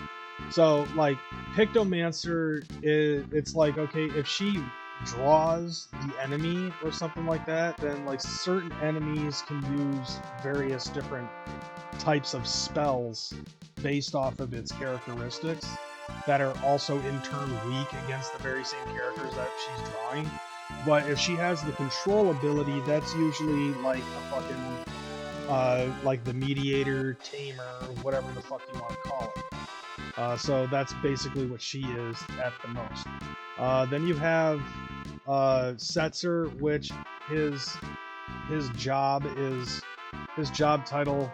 So like Pictomancer it's like, okay, if she draws the enemy or something like that, then like certain enemies can use various different types of spells based off of its characteristics that are also in turn weak against the very same characters that she's drawing. But if she has the control ability, that's usually like a fucking like the mediator, tamer, whatever the fuck you want to call it. So that's basically what she is at the most. Then you have Setzer, which his job title.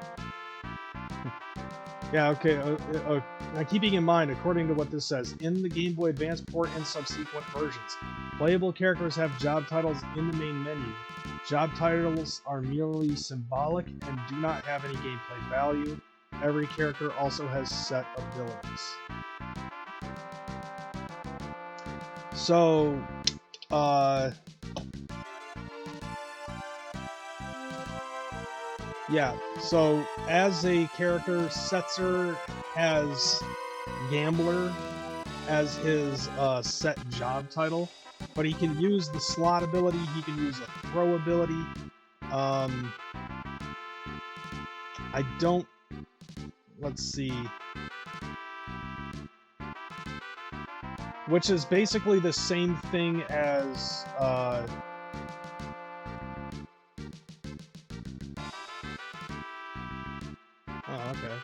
Yeah, okay. Now keeping in mind, according to what this says, in the Game Boy Advance port and subsequent versions, playable characters have job titles in the main menu. Job titles are merely symbolic and do not have any gameplay value. Every character also has set abilities. So, yeah, so as a character, Setzer has Gambler as his set job title, but he can use the slot ability, he can use a throw ability. I don't... Let's see. Which is basically the same thing as... Oh, okay.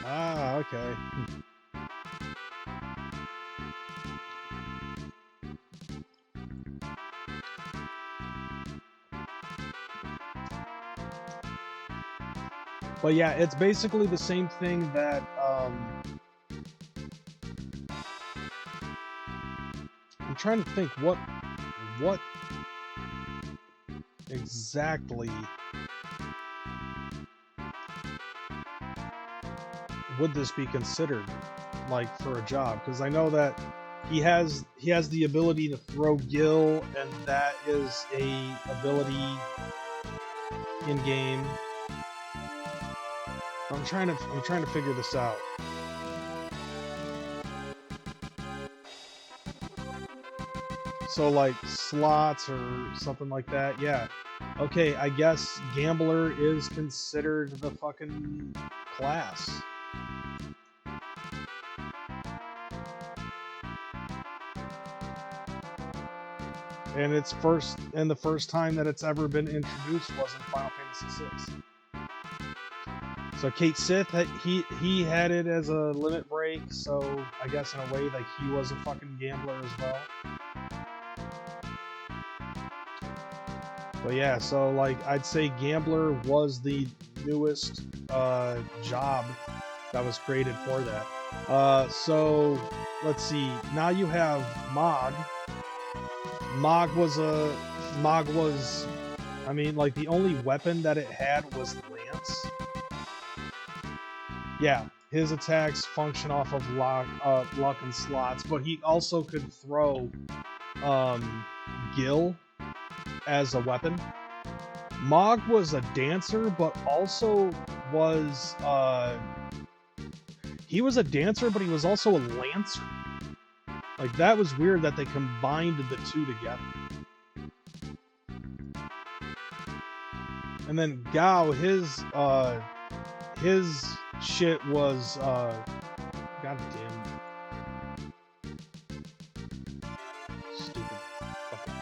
Ah, okay. But yeah, it's basically the same thing that, I'm trying to think what exactly would this be considered, like, for a job? Because I know that he has the ability to throw Gil, and that is a ability in game. I'm trying to figure this out. So like slots or something like that, yeah. Okay, I guess Gambler is considered the fucking class. And the first time that it's ever been introduced was in Final Fantasy VI. So Kate Sith, he had it as a limit break, so I guess in a way like he was a fucking gambler as well. But yeah, so like I'd say Gambler was the newest job that was created for that. So let's see. Now you have Mog. Mog was, I mean, like the only weapon that it had was Lance. Yeah, his attacks function off of luck and slots, but he also could throw Gil. as a weapon. Mog was a dancer, but also was he was a dancer, but he was also a lancer. Like, that was weird that they combined the two together. And then Gao, his shit was goddamn stupid. Fucking.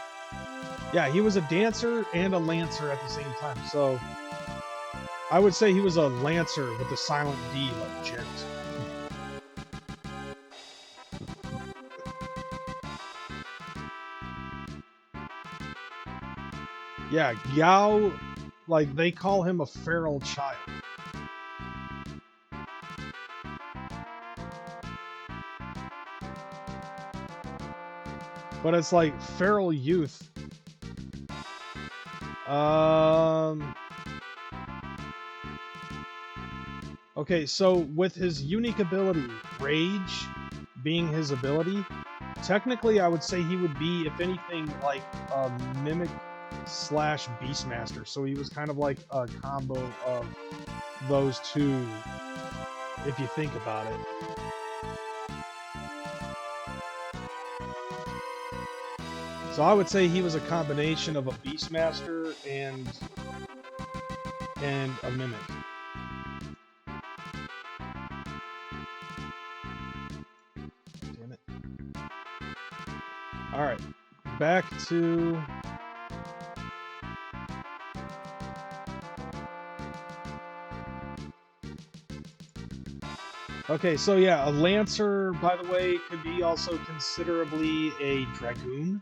Yeah, he was a dancer and a lancer at the same time. So I would say he was a lancer with a silent D, like gent. Yeah, Gao, like, they call him a feral child. But it's like feral youth. Okay, so with his unique ability, Rage being his ability, technically I would say he would be, if anything, like a Mimic / Beastmaster. So he was kind of like a combo of those two, if you think about it. So I would say he was a combination of a Beastmaster and a Mimic. Damn it. Alright, back to... Okay, so yeah, a Lancer, by the way, could be also considerably a Dragoon.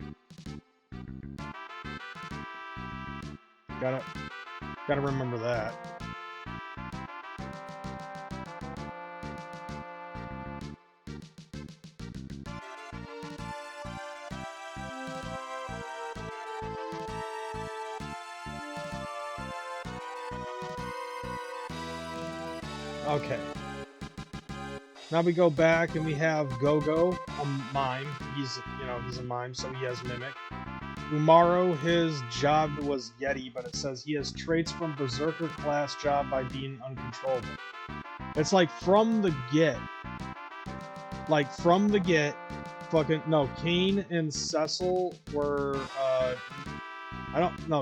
Gotta remember that. Okay. Now we go back and we have Gogo, a mime. He's a mime, so he has Mimic. Umaro, his job was Yeti, but it says he has traits from Berserker class job by being uncontrollable. It's like from the get, fucking, no, Kane and Cecil were,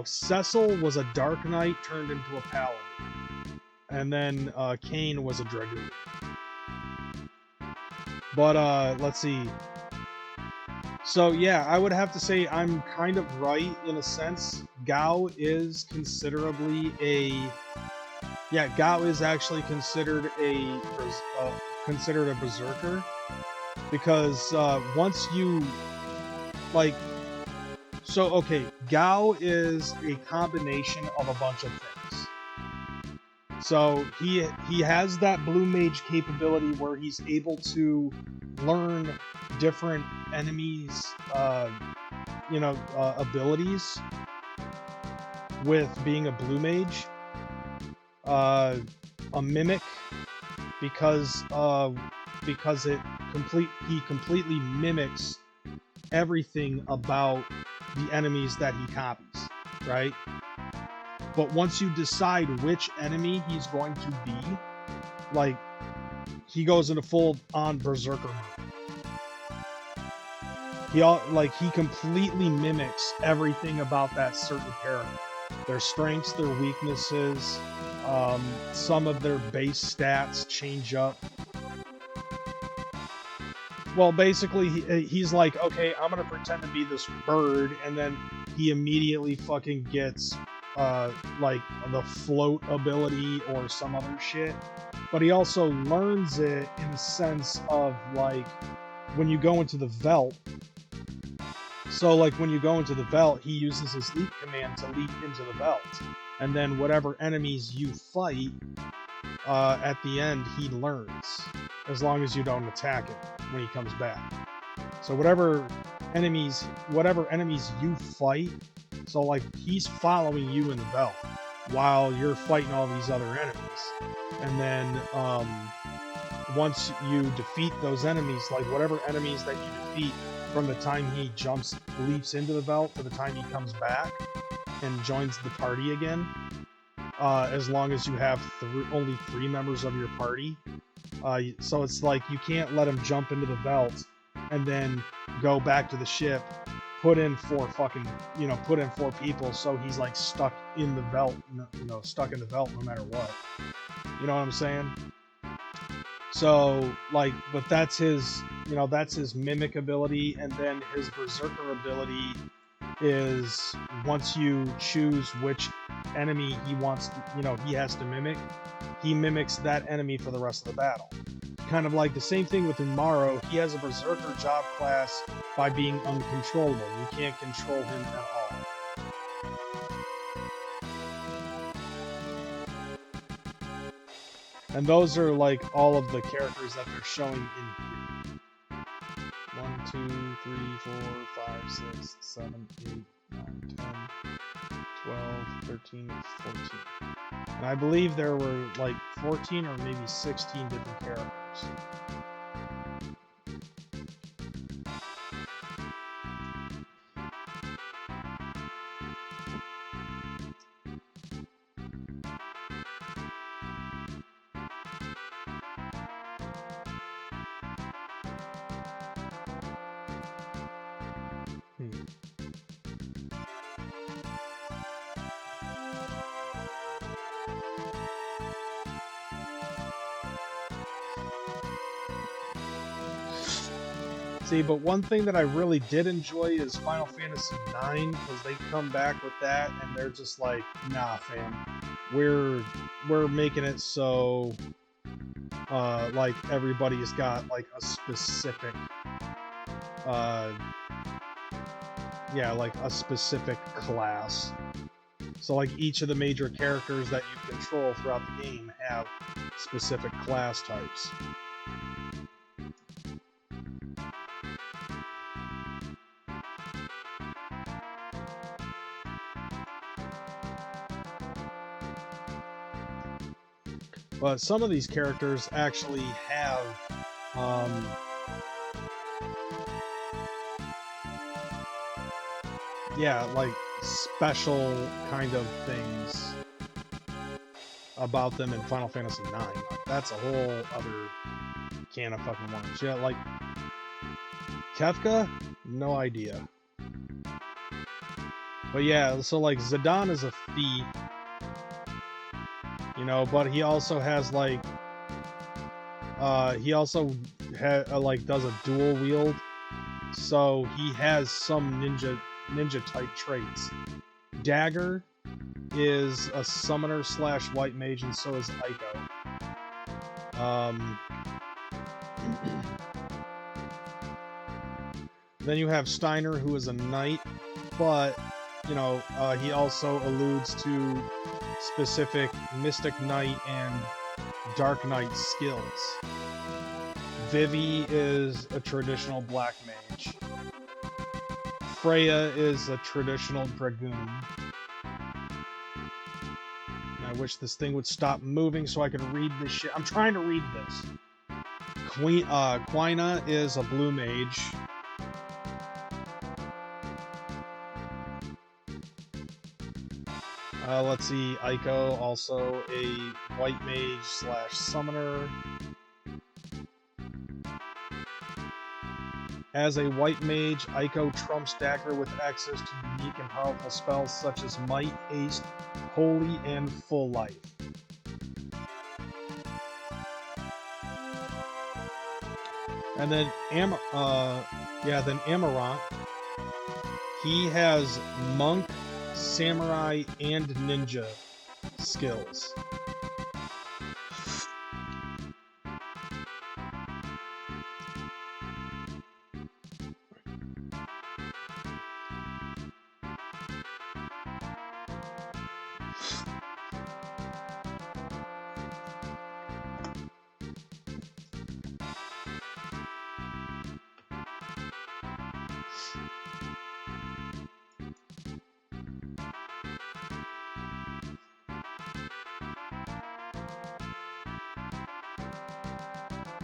Cecil was a Dark Knight turned into a Paladin. And then, Kane was a Dragoon. But, let's see. So yeah, I would have to say I'm kind of right in a sense. Gao is considerably a... Yeah, Gao is actually considered a Berserker. Because, once you... Like... So, okay, Gao is a combination of a bunch of things. So, he has that Blue Mage capability where he's able to learn different enemies, abilities with being a Blue Mage. A Mimic, because he completely mimics everything about the enemies that he copies, right? But once you decide which enemy he's going to be, like, he goes into full-on Berserker mode. He completely mimics everything about that certain character. Their strengths, their weaknesses, some of their base stats change up. Well, basically, he's like, okay, I'm gonna pretend to be this bird, and then he immediately fucking gets, like, the float ability or some other shit. But he also learns it in the sense of, like, when you go into the Velt. So, like, when you go into the Velt, he uses his leap command to leap into the Velt. And then whatever enemies you fight, at the end, he learns. As long as you don't attack him when he comes back. So whatever enemies you fight, so, like, he's following you in the Velt while you're fighting all these other enemies. And then, once you defeat those enemies, like whatever enemies that you defeat from the time he leaps into the belt to the time he comes back and joins the party again, as long as you have only 3 members of your party. So it's like you can't let him jump into the belt and then go back to the ship, put in 4 people, so he's like stuck in the belt, stuck in the belt no matter what. You know what I'm saying? So, like, but that's his mimic ability, and then his berserker ability is once you choose which enemy he wants, he has to mimic, he mimics that enemy for the rest of the battle. Kind of like the same thing with Umaro, he has a berserker job class by being uncontrollable. You can't control him at all. And those are like all of the characters that they're showing in here. 1, 2, 3, 4, 5, 6, 7, 8, 9, 10, 12, 13, 14. And I believe there were like 14 or maybe 16 different characters. See, but one thing that I really did enjoy is Final Fantasy IX, because they come back with that and they're just like, nah, fam, we're making it so like everybody's got like a specific like a specific class. So like each of the major characters that you control throughout the game have specific class types. But some of these characters actually have like special kind of things about them in Final Fantasy IX. Like, that's a whole other can of fucking worms. Yeah, like Kefka, no idea. But yeah, so like Zidane is a thief, but he also has like does a dual wield, so he has some ninja type traits. Dagger is a summoner / white mage, and so is Aiko. Then you have Steiner, who is a knight, but he also alludes to specific Mystic Knight and Dark Knight skills. Vivi is a traditional black mage. Freya is a traditional dragoon. And I wish this thing would stop moving so I could read this shit. I'm trying to read this. Quina is a blue mage. Let's see, Aiko, also a white mage / summoner. As a white mage, Aiko trumps Dagger with access to unique and powerful spells such as Might, Haste, Holy, and Full Life. And then Amarant, he has Monk, Samurai, and Ninja skills.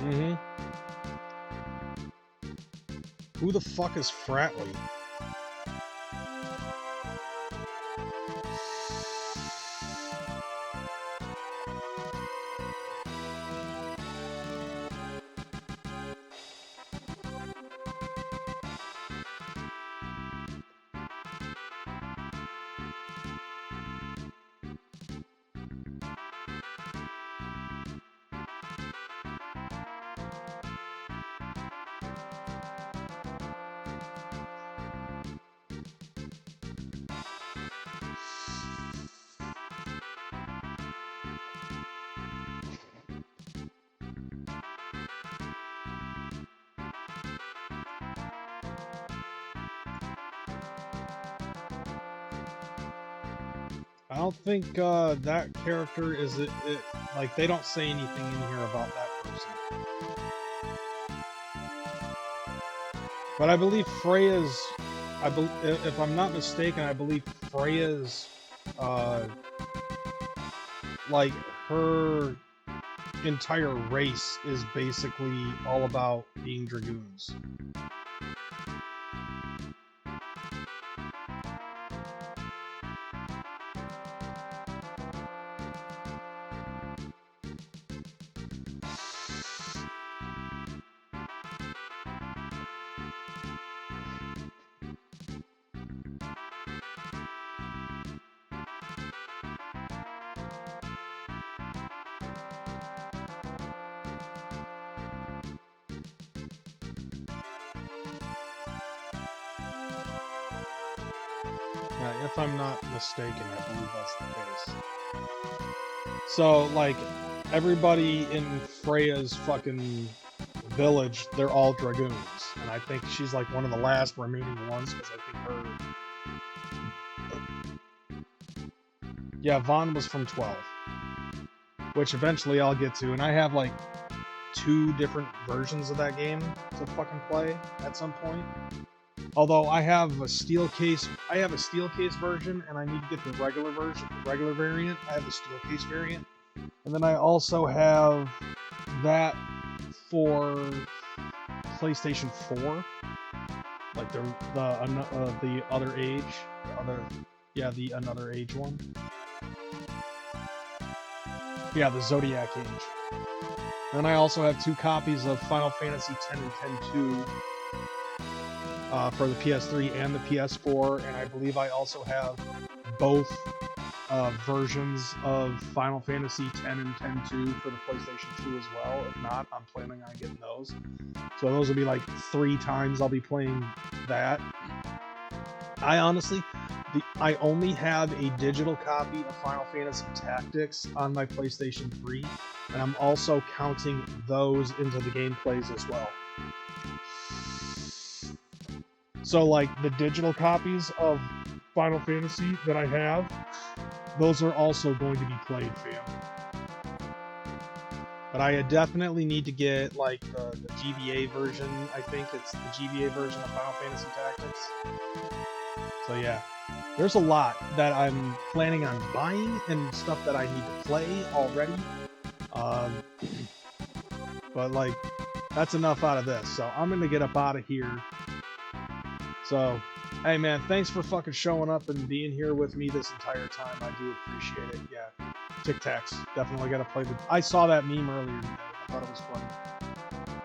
Mm-hmm. Who the fuck is Fratley? I don't think that character is it. Like they don't say anything in here about that person. But I believe Freya's. If I'm not mistaken, I believe Freya's. Like her entire race is basically all about being dragoons. If I'm not mistaken, I believe that's the case. So, like, everybody in Freya's fucking village, they're all dragoons. And I think she's like one of the last remaining ones, because I think her... Yeah, Vaughn was from 12. Which eventually I'll get to, and I have like 2 different versions of that game to fucking play at some point. Although I have a steel case version, and I need to get the regular variant. I have the steel case variant, and then I also have that for PlayStation 4, like the other age, the another age one. Yeah, the Zodiac Age. And I also have 2 copies of Final Fantasy X and X-2. For the PS3 and the PS4, and I believe I also have both versions of Final Fantasy X and X-2 for the PlayStation 2 as well. If not, I'm planning on getting those. So those will be like 3 times I'll be playing that. I honestly, I only have a digital copy of Final Fantasy Tactics on my PlayStation 3, and I'm also counting those into the gameplays as well. So, like, the digital copies of Final Fantasy that I have, those are also going to be played, fam. But I definitely need to get, like, the GBA version. I think it's the GBA version of Final Fantasy Tactics. So, yeah. There's a lot that I'm planning on buying and stuff that I need to play already. But, like, that's enough out of this. So, I'm going to get up out of here. So, hey man, thanks for fucking showing up and being here with me this entire time. I do appreciate it. Yeah, Tic Tacs. Definitely gotta play the... I saw that meme earlier today. I thought it was funny.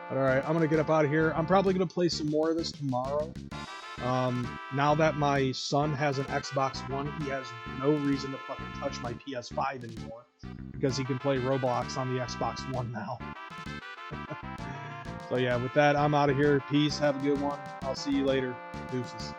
But alright, I'm gonna get up out of here. I'm probably gonna play some more of this tomorrow. Now that my son has an Xbox One, he has no reason to fucking touch my PS5 anymore. Because he can play Roblox on the Xbox One now. So yeah, with that, I'm out of here. Peace. Have a good one. I'll see you later. Deuces.